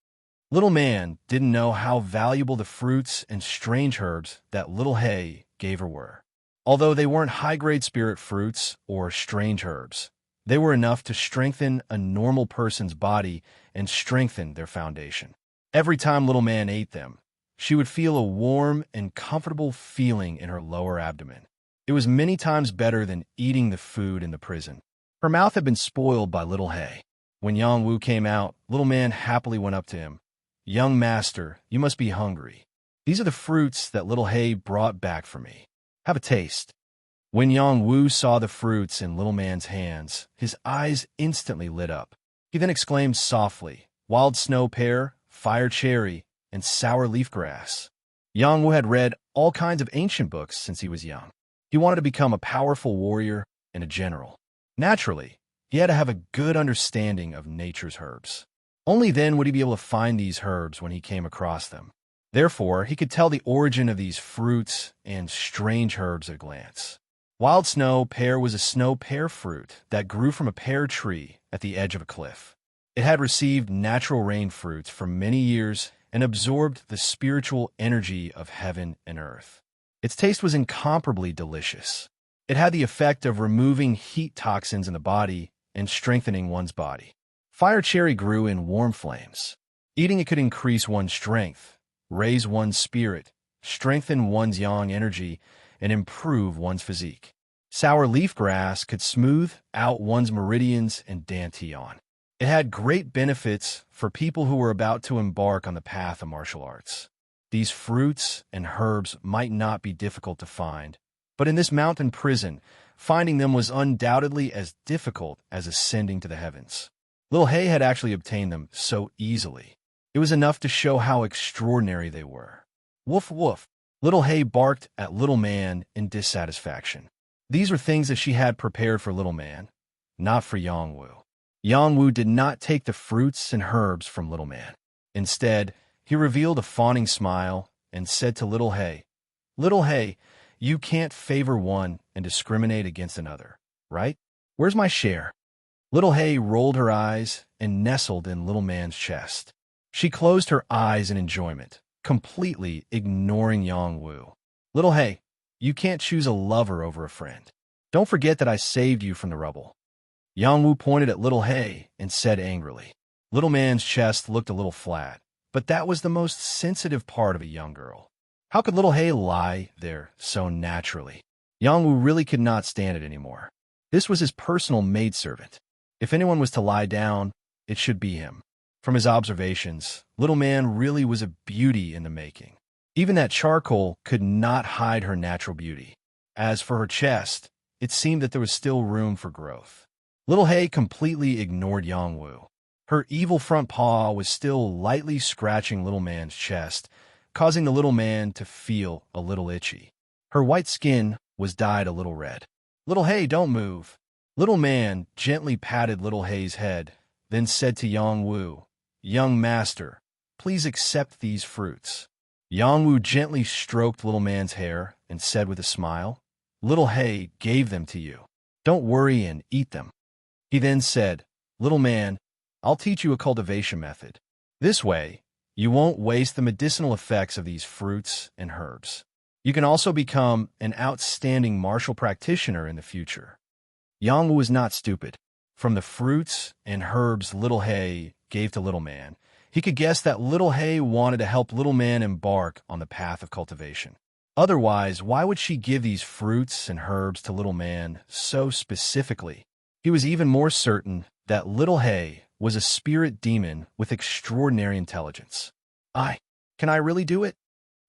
Little Man didn't know how valuable the fruits and strange herbs that Little Hay gave her were. Although they weren't high-grade spirit fruits or strange herbs, they were enough to strengthen a normal person's body and strengthen their foundation. Every time Little Man ate them, she would feel a warm and comfortable feeling in her lower abdomen. It was many times better than eating the food in the prison. Her mouth had been spoiled by Little Hay. When Yang Wu came out, Little Man happily went up to him. "Young master, you must be hungry. These are the fruits that Little Hay brought back for me. Have a taste." When Yang Wu saw the fruits in Little Man's hands, his eyes instantly lit up. He then exclaimed softly, "Wild snow pear, fire cherry, and sour leaf grass. Yang Wu had read all kinds of ancient books since he was young. He wanted to become a powerful warrior and a general. Naturally, he had to have a good understanding of nature's herbs. Only then would he be able to find these herbs when he came across them. Therefore, he could tell the origin of these fruits and strange herbs at a glance. Wild snow pear was a snow pear fruit that grew from a pear tree at the edge of a cliff. It had received natural rain fruits for many years and absorbed the spiritual energy of heaven and earth. Its taste was incomparably delicious. It had the effect of removing heat toxins in the body and strengthening one's body. Fire cherry grew in warm flames. Eating it could increase one's strength, raise one's spirit, strengthen one's yang energy, and improve one's physique. Sour leaf grass could smooth out one's meridians and dantian. It had great benefits for people who were about to embark on the path of martial arts. These fruits and herbs might not be difficult to find, but in this mountain prison, finding them was undoubtedly as difficult as ascending to the heavens. Little Hay had actually obtained them so easily. It was enough to show how extraordinary they were. Woof, woof. Little Hay barked at Little Man in dissatisfaction. These were things that she had prepared for Little Man, not for Yang Wu. Yang Wu did not take the fruits and herbs from Little Man. Instead, he revealed a fawning smile and said to Little Hay, "Little Hay, you can't favor one and discriminate against another, right? Where's my share?" Little Hay rolled her eyes and nestled in Little Man's chest. She closed her eyes in enjoyment, completely ignoring Yang Wu. "Little Hay, you can't choose a lover over a friend. Don't forget that I saved you from the rubble." Yang Wu pointed at Little Hay and said angrily. Little Man's chest looked a little flat, but that was the most sensitive part of a young girl. How could Little Hay lie there so naturally? Yang Wu really could not stand it anymore. This was his personal maidservant. If anyone was to lie down, it should be him. From his observations, Little Man really was a beauty in the making. Even that charcoal could not hide her natural beauty. As for her chest, it seemed that there was still room for growth. Little Hay completely ignored Yang Wu. Her evil front paw was still lightly scratching Little Man's chest, causing the Little Man to feel a little itchy. Her white skin was dyed a little red. "Little Hay, don't move." Little Man gently patted Little Hay's head, then said to Yang Wu, "Young master, please accept these fruits." Yang Wu gently stroked Little Man's hair and said with a smile, "Little Hay gave them to you. Don't worry and eat them." He then said, "Little Man, I'll teach you a cultivation method. This way, you won't waste the medicinal effects of these fruits and herbs. You can also become an outstanding martial practitioner in the future." Yang Wu was not stupid. From the fruits and herbs Little Hay gave to Little Man, he could guess that Little Hay wanted to help Little Man embark on the path of cultivation. Otherwise, why would she give these fruits and herbs to Little Man so specifically? He was even more certain that Little Hay was a spirit demon with extraordinary intelligence. Can I really do it?"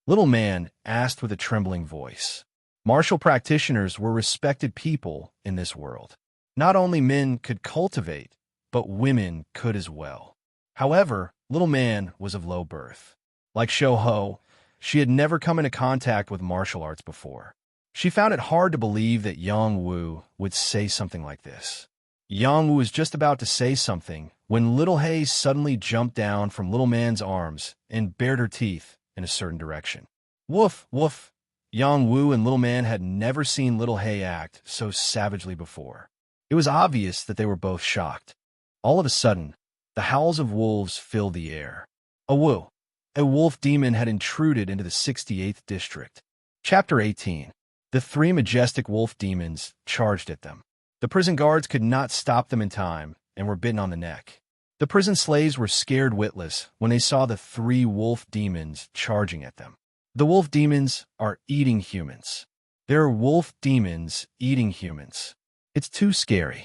Little Man asked with a trembling voice. Martial practitioners were respected people in this world. Not only men could cultivate, but women could as well. However, Little Man was of low birth. Like Shou Ho, she had never come into contact with martial arts before. She found it hard to believe that Yang Wu would say something like this. Yang Wu was just about to say something when Little Hay suddenly jumped down from Little Man's arms and bared her teeth in a certain direction. Woof, woof. Yang Wu and Little Man had never seen Little Hay act so savagely before. It was obvious that they were both shocked. All of a sudden, the howls of wolves filled the air. A wolf demon had intruded into the 68th district. Chapter 18. The three majestic wolf demons charged at them. The prison guards could not stop them in time and were bitten on the neck. The prison slaves were scared witless when they saw the three wolf demons charging at them. The wolf demons are eating humans. There are wolf demons eating humans. It's too scary.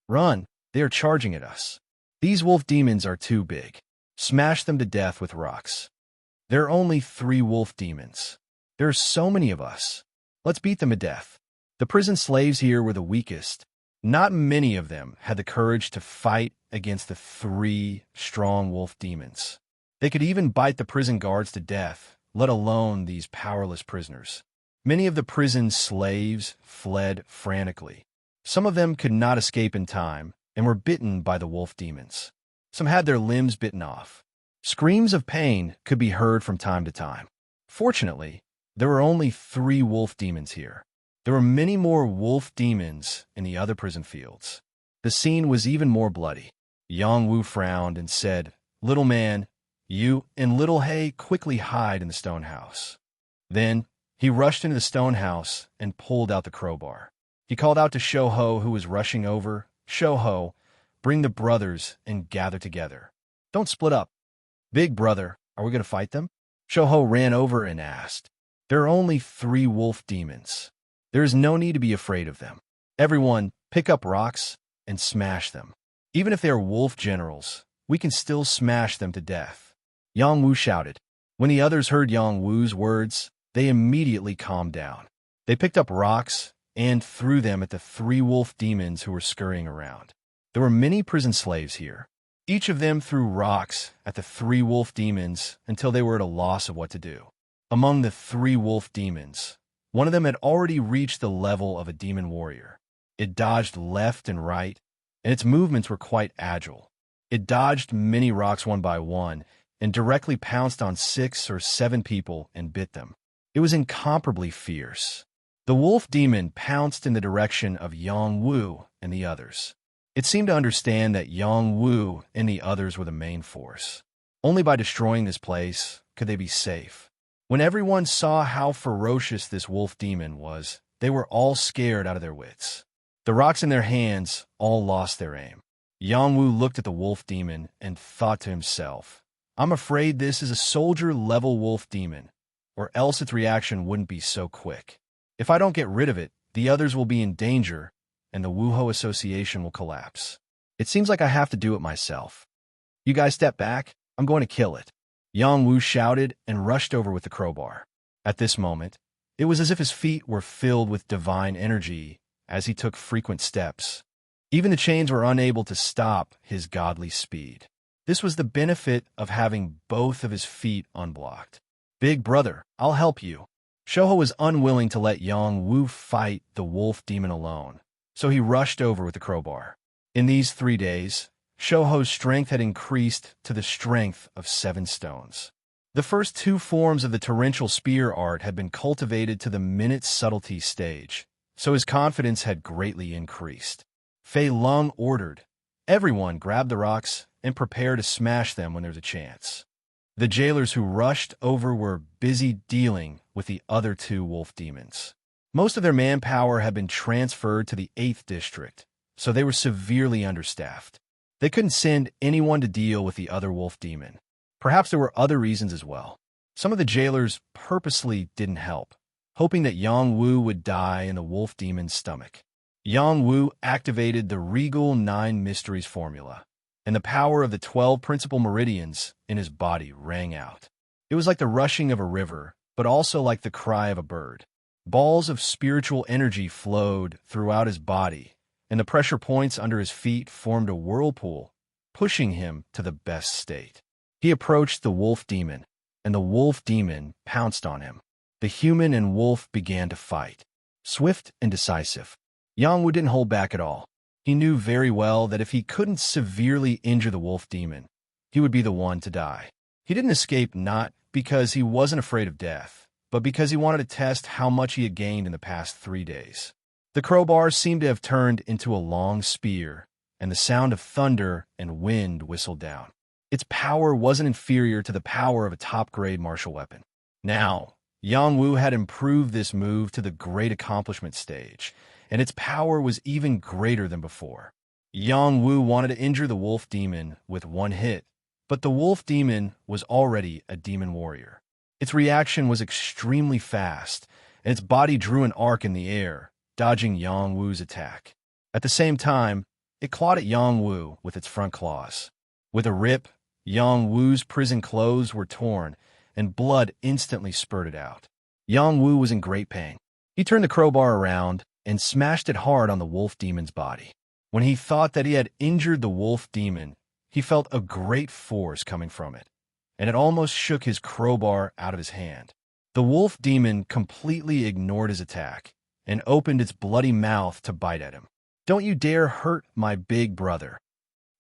Run, they are charging at us. These wolf demons are too big. Smash them to death with rocks. There are only 3 wolf demons. There are so many of us. Let's beat them to death. The prison slaves here were the weakest. Not many of them had the courage to fight against the 3 strong wolf demons. They could even bite the prison guards to death, let alone these powerless prisoners. Many of the prison's slaves fled frantically. Some of them could not escape in time and were bitten by the wolf demons. Some had their limbs bitten off. Screams of pain could be heard from time to time. Fortunately, there were only 3 wolf demons here. There were many more wolf demons in the other prison fields. The scene was even more bloody. Yang Wu frowned and said, "Little man, you and Little Hay quickly hide in the stone house." Then he rushed into the stone house and pulled out the crowbar. He called out to Shou-Ho, who was rushing over, "Shou-Ho, bring the brothers and gather together. Don't split up." "Big brother, are we going to fight them?" Shou-Ho ran over and asked. "There are only 3 wolf demons. There is no need to be afraid of them. Everyone, pick up rocks and smash them. Even if they are wolf generals, we can still smash them to death." Yang Wu shouted. When the others heard Yang Wu's words, they immediately calmed down. They picked up rocks and threw them at the 3 wolf demons who were scurrying around. There were many prison slaves here. Each of them threw rocks at the 3 wolf demons until they were at a loss of what to do. Among the 3 wolf demons, one of them had already reached the level of a demon warrior. It dodged left and right, and its movements were quite agile. It dodged many rocks one by one and directly pounced on 6 or 7 people and bit them. It was incomparably fierce. The wolf demon pounced in the direction of Yang Wu and the others. It seemed to understand that Yang Wu and the others were the main force. Only by destroying this place could they be safe. When everyone saw how ferocious this wolf demon was, they were all scared out of their wits. The rocks in their hands all lost their aim. Yang Wu looked at the wolf demon and thought to himself, "I'm afraid this is a soldier-level wolf demon, or else its reaction wouldn't be so quick. If I don't get rid of it, the others will be in danger, and the Wuho Association will collapse. It seems like I have to do it myself. You guys step back, I'm going to kill it." Yang Wu shouted and rushed over with the crowbar. At this moment, it was as if his feet were filled with divine energy as he took frequent steps. Even the chains were unable to stop his godly speed. This was the benefit of having both of his feet unblocked. "Big brother, I'll help you." Shou-Ho was unwilling to let Yang Wu fight the wolf demon alone, so he rushed over with the crowbar. In these 3 days, Shou-Ho's strength had increased to the strength of 7 stones. The first 2 forms of the torrential spear art had been cultivated to the minute subtlety stage, so his confidence had greatly increased. Fei Lung ordered, "Everyone grab the rocks and prepare to smash them when there's a chance." The jailers who rushed over were busy dealing with the other 2 wolf demons. Most of their manpower had been transferred to the 8th district, so they were severely understaffed. They couldn't send anyone to deal with the other wolf demon. Perhaps there were other reasons as well. Some of the jailers purposely didn't help, hoping that Yang Wu would die in the wolf demon's stomach. Yang Wu activated the Regal 9 Mysteries formula, and the power of the 12 principal meridians in his body rang out. It was like the rushing of a river, but also like the cry of a bird. Balls of spiritual energy flowed throughout his body, and the pressure points under his feet formed a whirlpool, pushing him to the best state. He approached the wolf demon, and the wolf demon pounced on him. The human and wolf began to fight, swift and decisive. Yang Wu didn't hold back at all. He knew very well that if he couldn't severely injure the wolf demon, he would be the one to die. He didn't escape not because he wasn't afraid of death, but because he wanted to test how much he had gained in the past 3 days. The crowbar seemed to have turned into a long spear, and the sound of thunder and wind whistled down. Its power wasn't inferior to the power of a top-grade martial weapon. Now, Yang Wu had improved this move to the great accomplishment stage, and its power was even greater than before. Yang Wu wanted to injure the wolf demon with 1 hit, but the wolf demon was already a demon warrior. Its reaction was extremely fast, and its body drew an arc in the air, dodging Yang Wu's attack. At the same time, it clawed at Yang Wu with its front claws. With a rip, Yang Wu's prison clothes were torn, and blood instantly spurted out. Yang Wu was in great pain. He turned the crowbar around and smashed it hard on the wolf demon's body. When he thought that he had injured the wolf demon, he felt a great force coming from it, and it almost shook his crowbar out of his hand. The wolf demon completely ignored his attack and opened its bloody mouth to bite at him. "Don't you dare hurt my big brother."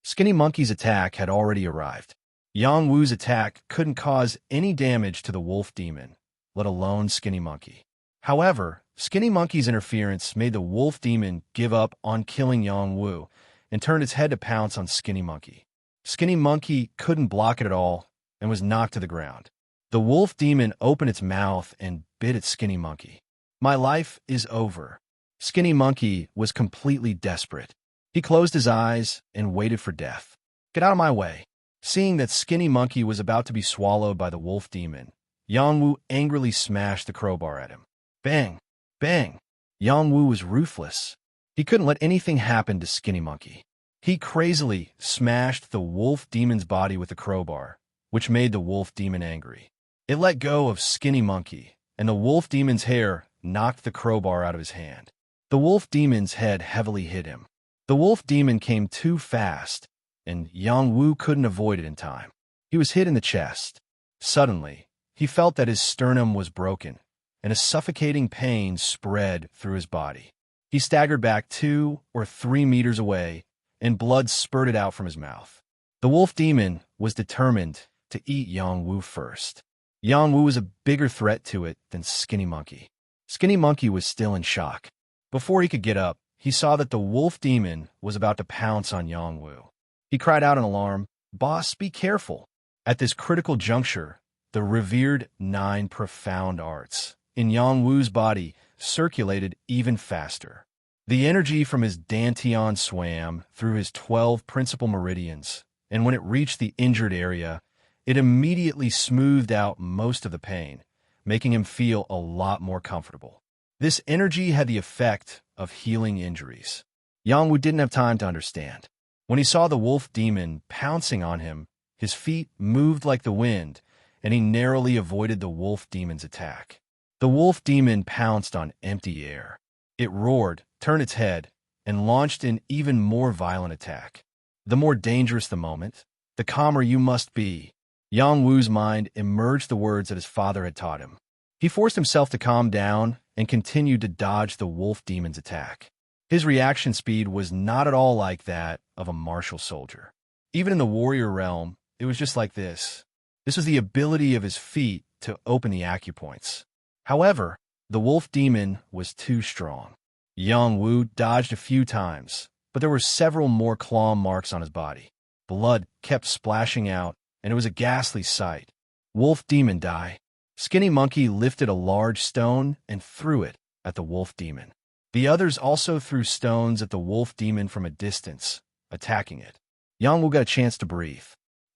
Skinny Monkey's attack had already arrived. Yang Wu's attack couldn't cause any damage to the wolf demon, let alone Skinny Monkey. However, Skinny Monkey's interference made the wolf demon give up on killing Yang Wu and turned its head to pounce on Skinny Monkey. Skinny Monkey couldn't block it at all and was knocked to the ground. The wolf demon opened its mouth and bit at Skinny Monkey. "My life is over." Skinny Monkey was completely desperate. He closed his eyes and waited for death. "Get out of my way." Seeing that Skinny Monkey was about to be swallowed by the wolf demon, Yang Wu angrily smashed the crowbar at him. Bang! Bang! Yang Wu was ruthless. He couldn't let anything happen to Skinny Monkey. He crazily smashed the wolf demon's body with the crowbar, which made the wolf demon angry. It let go of Skinny Monkey, and the wolf demon's hair knocked the crowbar out of his hand. The wolf demon's head heavily hit him. The wolf demon came too fast, and Yang Wu couldn't avoid it in time. He was hit in the chest. Suddenly, he felt that his sternum was broken, and a suffocating pain spread through his body. He staggered back 2 or 3 meters away, and blood spurted out from his mouth. The wolf demon was determined to eat Yang Wu first. Yang Wu was a bigger threat to it than Skinny Monkey. Skinny Monkey was still in shock. Before he could get up, he saw that the wolf demon was about to pounce on Yang Wu. He cried out in alarm, "Boss, be careful." At this critical juncture, the revered 9 profound arts in Yang Wu's body circulated even faster. The energy from his dantian swam through his 12 principal meridians, and when it reached the injured area, it immediately smoothed out most of the pain, making him feel a lot more comfortable. This energy had the effect of healing injuries. Yang Wu didn't have time to understand. When he saw the wolf demon pouncing on him, his feet moved like the wind, and he narrowly avoided the wolf demon's attack. The wolf demon pounced on empty air. It roared, turned its head, and launched an even more violent attack. The more dangerous the moment, the calmer you must be. Yang Wu's mind emerged the words that his father had taught him. He forced himself to calm down and continued to dodge the wolf demon's attack. His reaction speed was not at all like that of a martial soldier. Even in the warrior realm, it was just like this. This was the ability of his feet to open the acupoints. However, the wolf demon was too strong. Yang Wu dodged a few times, but there were several more claw marks on his body. Blood kept splashing out, and it was a ghastly sight. Wolf demon die. Skinny Monkey lifted a large stone and threw it at the wolf demon. The others also threw stones at the wolf demon from a distance, attacking it. Yang Wu got a chance to breathe.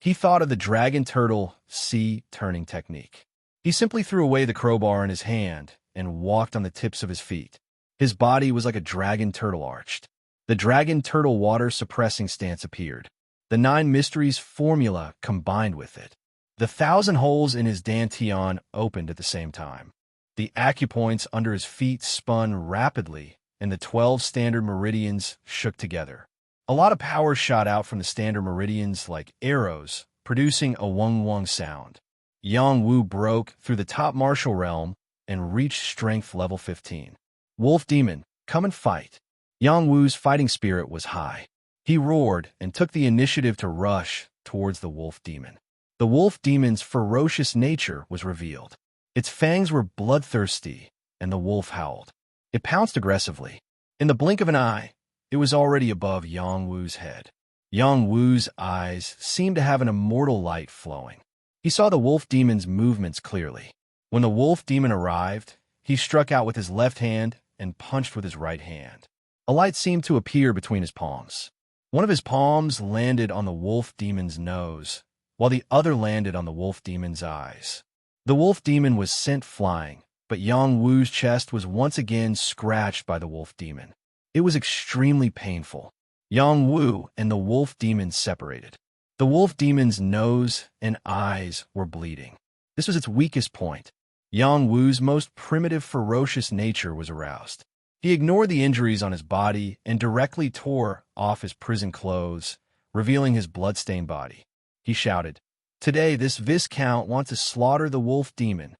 He thought of the dragon turtle sea turning technique. He simply threw away the crowbar in his hand and walked on the tips of his feet. His body was like a dragon turtle arched. The dragon turtle water suppressing stance appeared. The 9 mysteries formula combined with it. The 1,000 holes in his dantian opened at the same time. The acupoints under his feet spun rapidly, and the 12 standard meridians shook together. A lot of power shot out from the standard meridians like arrows, producing a wung-wung sound. Yang Wu broke through the top martial realm and reached strength level 15. Wolf Demon, come and fight. Yang Wu's fighting spirit was high. He roared and took the initiative to rush towards the Wolf Demon. The Wolf Demon's ferocious nature was revealed. Its fangs were bloodthirsty, and the wolf howled. It pounced aggressively. In the blink of an eye, it was already above Yang Wu's head. Yang Wu's eyes seemed to have an immortal light flowing. He saw the Wolf Demon's movements clearly. When the Wolf Demon arrived, he struck out with his left hand and punched with his right hand. A light seemed to appear between his palms. One of his palms landed on the Wolf Demon's nose, while the other landed on the Wolf Demon's eyes. The Wolf Demon was sent flying, but Yang Wu's chest was once again scratched by the Wolf Demon. It was extremely painful. Yang Wu and the Wolf Demon separated. The Wolf Demon's nose and eyes were bleeding. This was its weakest point. Yang Wu's most primitive, ferocious nature was aroused. He ignored the injuries on his body and directly tore off his prison clothes, revealing his blood-stained body. He shouted, Today, this Viscount wants to slaughter the wolf demon.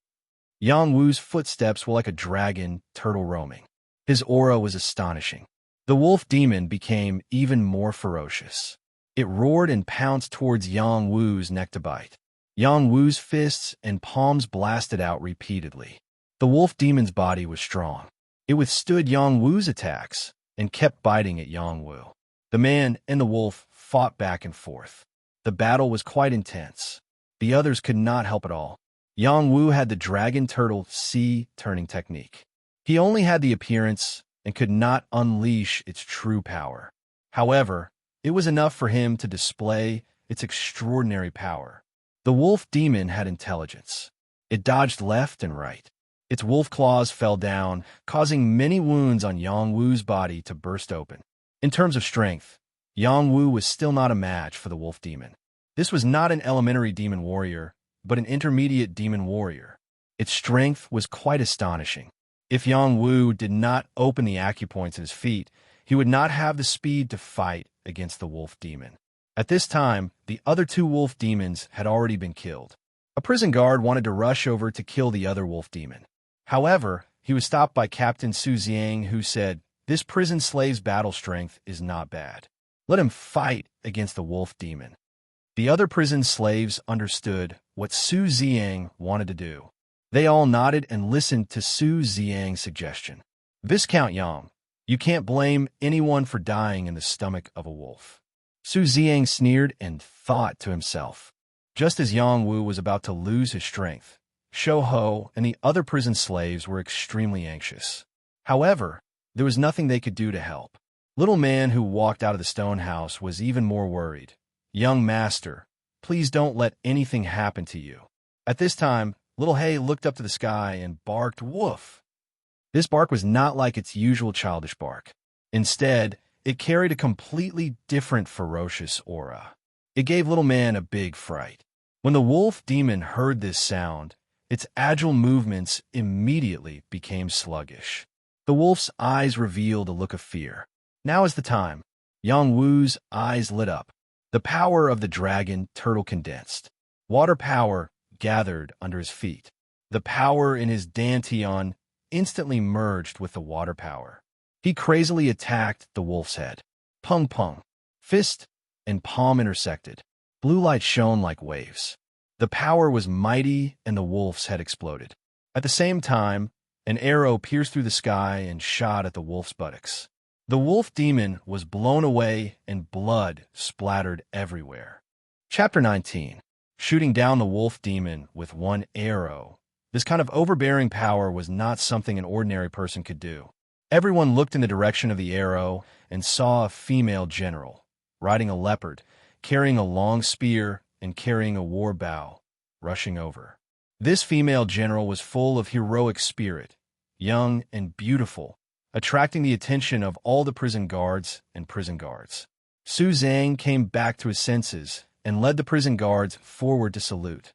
Yang Wu's footsteps were like a dragon turtle roaming. His aura was astonishing. The wolf demon became even more ferocious. It roared and pounced towards Yang Wu's neck to bite. Yang Wu's fists and palms blasted out repeatedly. The wolf demon's body was strong. It withstood Yang Wu's attacks and kept biting at Yang Wu. The man and the wolf fought back and forth. The battle was quite intense. The others could not help at all. Yang Wu had the dragon turtle sea turning technique. He only had the appearance and could not unleash its true power. However, it was enough for him to display its extraordinary power. The wolf demon had intelligence. It dodged left and right. Its wolf claws fell down, causing many wounds on Yang Wu's body to burst open. In terms of strength, Yang Wu was still not a match for the wolf demon. This was not an elementary demon warrior, but an intermediate demon warrior. Its strength was quite astonishing. If Yang Wu did not open the acupoints at his feet, he would not have the speed to fight against the wolf demon. At this time, the other two wolf demons had already been killed. A prison guard wanted to rush over to kill the other wolf demon. However, he was stopped by Captain Su Xiang, who said, "This prison slave's battle strength is not bad. Let him fight against the wolf demon." The other prison slaves understood what Su Xiang wanted to do. They all nodded and listened to Su Xiang's suggestion. "Viscount Yang, you can't blame anyone for dying in the stomach of a wolf." Su Xiang sneered and thought to himself. Just as Yang Wu was about to lose his strength, Shou Ho and the other prison slaves were extremely anxious. However, there was nothing they could do to help. Little man who walked out of the stone house was even more worried. "Young master, please don't let anything happen to you." At this time, Little Hay looked up to the sky and barked, "Woof." This bark was not like its usual childish bark. Instead, it carried a completely different ferocious aura. It gave Little Man a big fright. When the wolf demon heard this sound, its agile movements immediately became sluggish. The wolf's eyes revealed a look of fear. Now is the time. Yang Wu's eyes lit up. The power of the dragon turtle condensed. Water power gathered under his feet. The power in his dantian instantly merged with the water power. He crazily attacked the wolf's head. Pung pung. Fist and palm intersected. Blue light shone like waves. The power was mighty and the wolf's head exploded. At the same time, an arrow pierced through the sky and shot at the wolf's buttocks. The wolf demon was blown away and blood splattered everywhere. Chapter 19. Shooting down the wolf demon with one arrow. This kind of overbearing power was not something an ordinary person could do. Everyone looked in the direction of the arrow and saw a female general, riding a leopard, carrying a long spear and carrying a war bow, rushing over. This female general was full of heroic spirit, young and beautiful, attracting the attention of all the prison guards and prison guards. Su Zhang came back to his senses and led the prison guards forward to salute.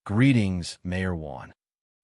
"Greetings, Mayor Wan."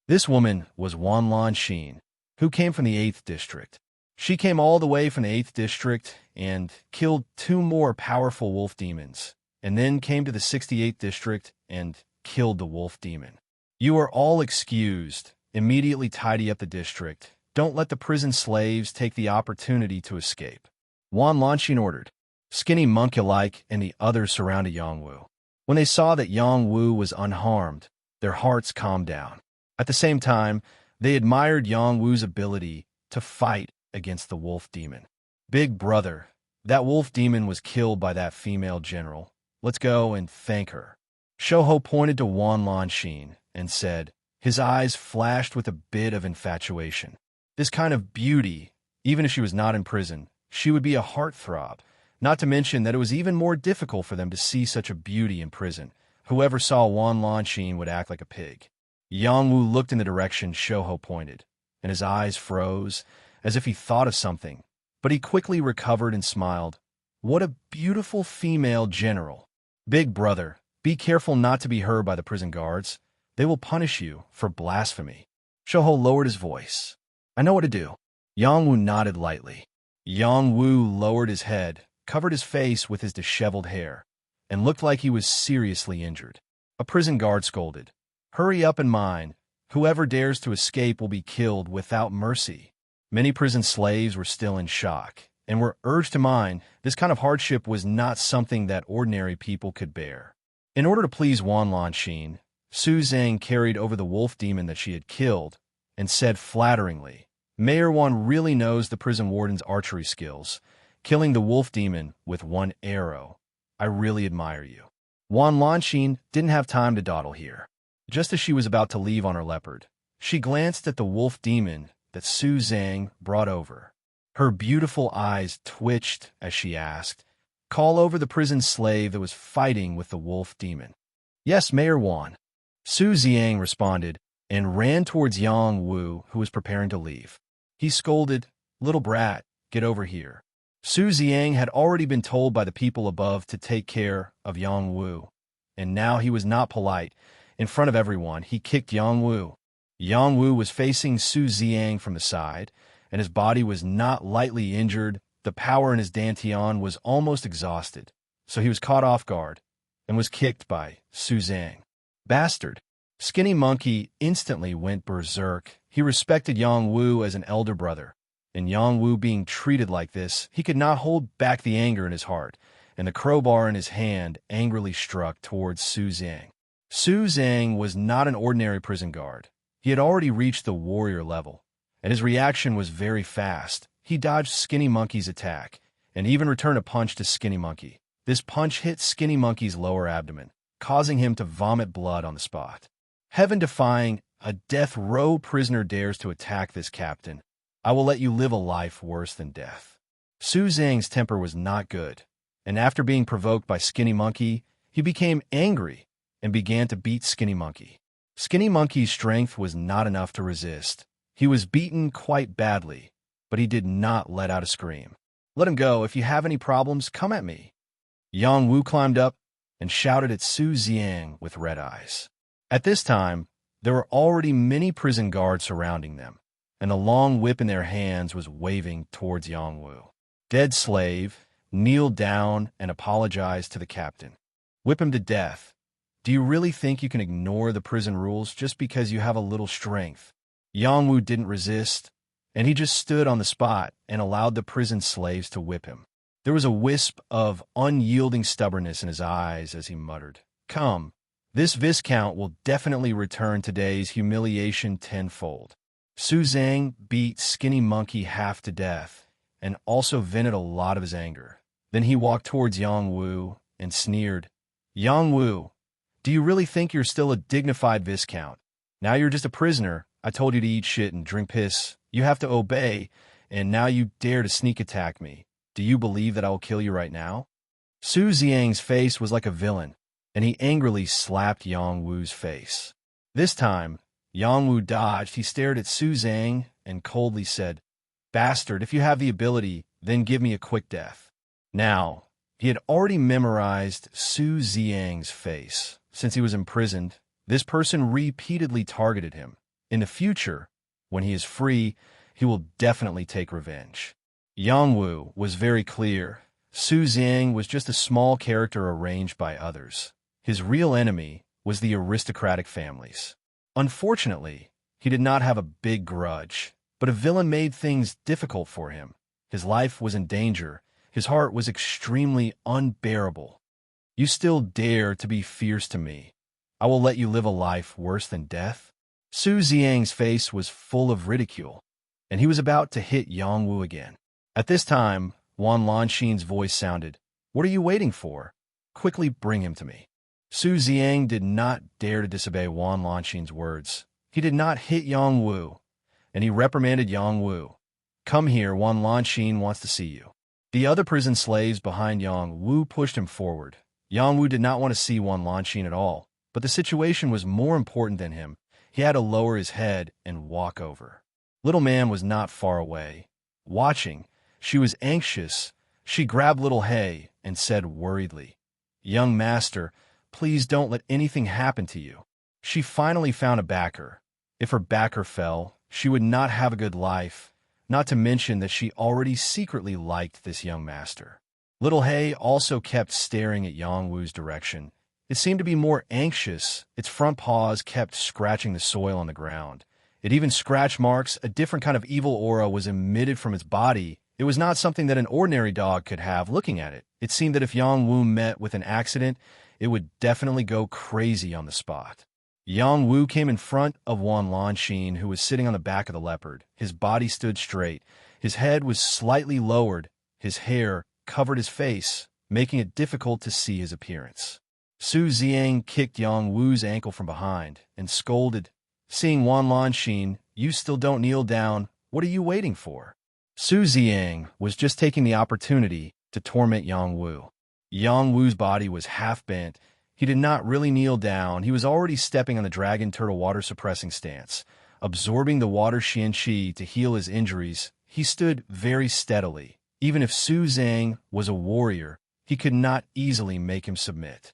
This woman was Wan Lanxin, who came from the 8th District. She came all the way from the 8th District and killed 2 more powerful wolf demons, and then came to the 68th District and killed the wolf demon. "You are all excused. Immediately tidy up the district. Don't let the prison slaves take the opportunity to escape," Wan Lanxin ordered. Skinny Monkey-like and the others surrounded Yang Wu. When they saw that Yang Wu was unharmed, their hearts calmed down. At the same time, they admired Yang Wu's ability to fight against the wolf demon. "Big brother, that wolf demon was killed by that female general. Let's go and thank her." Shou Ho pointed to Wan Lanxin and said, his eyes flashed with a bit of infatuation. This kind of beauty, even if she was not in prison, she would be a heartthrob. Not to mention that it was even more difficult for them to see such a beauty in prison. Whoever saw Wan Lanxin would act like a pig. Yang Wu looked in the direction Shou Ho pointed, and his eyes froze, as if he thought of something. But he quickly recovered and smiled. "What a beautiful female general. Big brother, be careful not to be heard by the prison guards. They will punish you for blasphemy." Shou Ho lowered his voice. "I know what to do." Yang Wu nodded lightly. Yang Wu lowered his head, covered his face with his disheveled hair, and looked like he was seriously injured. A prison guard scolded. "Hurry up and mine. Whoever dares to escape will be killed without mercy." Many prison slaves were still in shock and were urged to mine. This kind of hardship was not something that ordinary people could bear. In order to please Wan Lanxin, Su Zhang carried over the wolf demon that she had killed and said flatteringly, "Mayor Wan really knows the prison warden's archery skills, killing the wolf demon with one arrow. I really admire you." Wan Lanxin didn't have time to dawdle here. Just as she was about to leave on her leopard, she glanced at the wolf demon that Su Zhang brought over. Her beautiful eyes twitched as she asked, "Call over the prison slave that was fighting with the wolf demon." "Yes, Mayor Wan." Su Zhang responded and ran towards Yang Wu, who was preparing to leave. He scolded, "Little brat, get over here." Su Zhang had already been told by the people above to take care of Yang Wu, and now he was not polite. In front of everyone, he kicked Yang Wu. Yang Wu was facing Su Zhang from the side, and his body was not lightly injured. The power in his dantian was almost exhausted, so he was caught off guard and was kicked by Su Zhang. "Bastard!" Skinny Monkey instantly went berserk. He respected Yang Wu as an elder brother, and Yang Wu being treated like this, he could not hold back the anger in his heart, and the crowbar in his hand angrily struck towards Su Zhang. Su Zhang was not an ordinary prison guard. He had already reached the warrior level, and his reaction was very fast. He dodged Skinny Monkey's attack, and even returned a punch to Skinny Monkey. This punch hit Skinny Monkey's lower abdomen, causing him to vomit blood on the spot. Heaven-defying, a death row prisoner dares to attack this captain. I will let you live a life worse than death. Su Zhang's temper was not good, and after being provoked by Skinny Monkey, he became angry and began to beat Skinny Monkey. Skinny Monkey's strength was not enough to resist. He was beaten quite badly, but he did not let out a scream. "Let him go. If you have any problems, come at me." Yang Wu climbed up and shouted at Su Zhang with red eyes. At this time, there were already many prison guards surrounding them, and the long whip in their hands was waving towards Yang Wu. "Dead slave, kneel down and apologize to the captain. Whip him to death. Do you really think you can ignore the prison rules just because you have a little strength?" Yang Wu didn't resist, and he just stood on the spot and allowed the prison slaves to whip him. There was a wisp of unyielding stubbornness in his eyes as he muttered, "Come, this Viscount will definitely return today's humiliation tenfold." Su Zhang beat Skinny Monkey half to death and also vented a lot of his anger. Then he walked towards Yang Wu and sneered, "Yang Wu, do you really think you're still a dignified Viscount? Now you're just a prisoner. I told you to eat shit and drink piss. You have to obey, and now you dare to sneak attack me. Do you believe that I will kill you right now?" Su Zhang's face was like a villain, and he angrily slapped Yang Wu's face. This time, Yang Wu dodged. He stared at Su Zhang and coldly said, "Bastard, if you have the ability, then give me a quick death." Now, he had already memorized Su Zhang's face. Since he was imprisoned, this person repeatedly targeted him. In the future, when he is free, he will definitely take revenge. Yang Wu was very clear. Su Zhang was just a small character arranged by others. His real enemy was the aristocratic families. Unfortunately, he did not have a big grudge, but a villain made things difficult for him. His life was in danger. His heart was extremely unbearable. "You still dare to be fierce to me. I will let you live a life worse than death." Su Zhang's face was full of ridicule, and he was about to hit Yang Wu again. At this time, Wan Lanxin's voice sounded, "What are you waiting for? Quickly bring him to me." Su Zhang did not dare to disobey Wan Lanxin's words. He did not hit Yang Wu, and he reprimanded Yang Wu. "Come here, Wan Lanxin wants to see you." The other prison slaves behind Yang Wu pushed him forward. Yang Wu did not want to see Wan Lanxin at all, but the situation was more important than him. He had to lower his head and walk over. Little Man was not far away. Watching, she was anxious. She grabbed Little Hay and said worriedly, "Young master, please don't let anything happen to you." She finally found a backer. If her backer fell, she would not have a good life, not to mention that she already secretly liked this young master. Little Hay also kept staring at Yang Wu's direction, It seemed to be more anxious. Its front paws kept scratching the soil on the ground. It even scratch marks. A different kind of evil aura was emitted from its body. It was not something that an ordinary dog could have looking at it. It seemed that if Yang Wu met with an accident, it would definitely go crazy on the spot. Yang Wu came in front of Wan Lanxin, who was sitting on the back of the leopard. His body stood straight. His head was slightly lowered. His hair covered his face, making it difficult to see his appearance. Su Ziang kicked Yang Wu's ankle from behind and scolded, "Seeing Wan Lanxin, you still don't kneel down. What are you waiting for?" Su Ziang was just taking the opportunity to torment Yang Wu. Yang Wu's body was half bent. He did not really kneel down. He was already stepping on the dragon turtle water suppressing stance. Absorbing the water xianqi to heal his injuries, he stood very steadily. Even if Su Zhang was a warrior, he could not easily make him submit.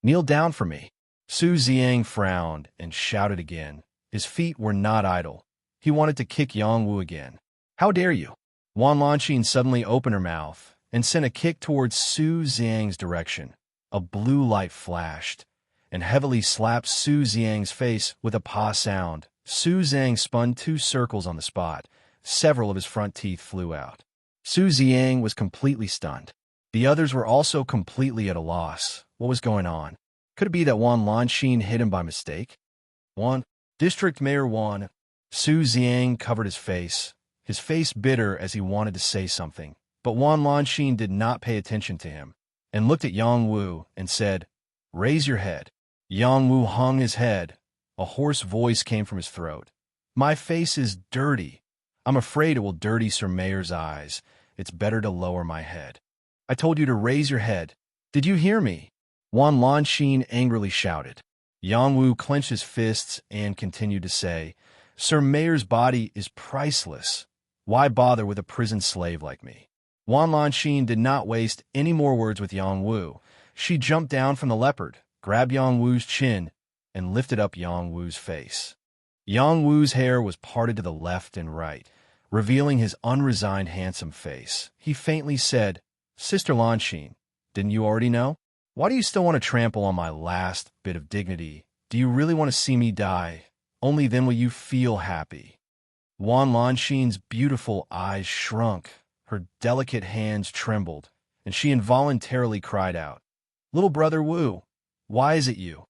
"Kneel down for me." Su Ziang frowned and shouted again. His feet were not idle. He wanted to kick Yang Wu again. "How dare you?" Wan Lanxin suddenly opened her mouth and sent a kick towards Su Zhang's direction. A blue light flashed and heavily slapped Su Zhang's face with a pa sound. Su Zhang spun 2 circles on the spot. Several of his front teeth flew out. Su Zhang was completely stunned. The others were also completely at a loss. What was going on? Could it be that Wan Lanxin hit him by mistake? Wan, District Mayor Wan. Su Zhang covered his face bitter as he wanted to say something. But Wan Lanxin did not pay attention to him and looked at Yang Wu and said, "Raise your head." Yang Wu hung his head. A hoarse voice came from his throat. "My face is dirty. I'm afraid it will dirty Sir Mayor's eyes. It's better to lower my head." "I told you to raise your head. Did you hear me?" Wan Lanxin angrily shouted. Yang Wu clenched his fists and continued to say, "Sir Mayor's body is priceless. Why bother with a prison slave like me?" Wan Lanxin did not waste any more words with Yang Wu. She jumped down from the leopard, grabbed Yang Wu's chin, and lifted up Yang Wu's face. Yang Wu's hair was parted to the left and right, revealing his unresigned, handsome face. He faintly said, "Sister Lanxin, didn't you already know? Why do you still want to trample on my last bit of dignity? Do you really want to see me die? Only then will you feel happy." Wan Lanxin's beautiful eyes shrunk. Her delicate hands trembled, and she involuntarily cried out, "Little brother Wu, why is it you?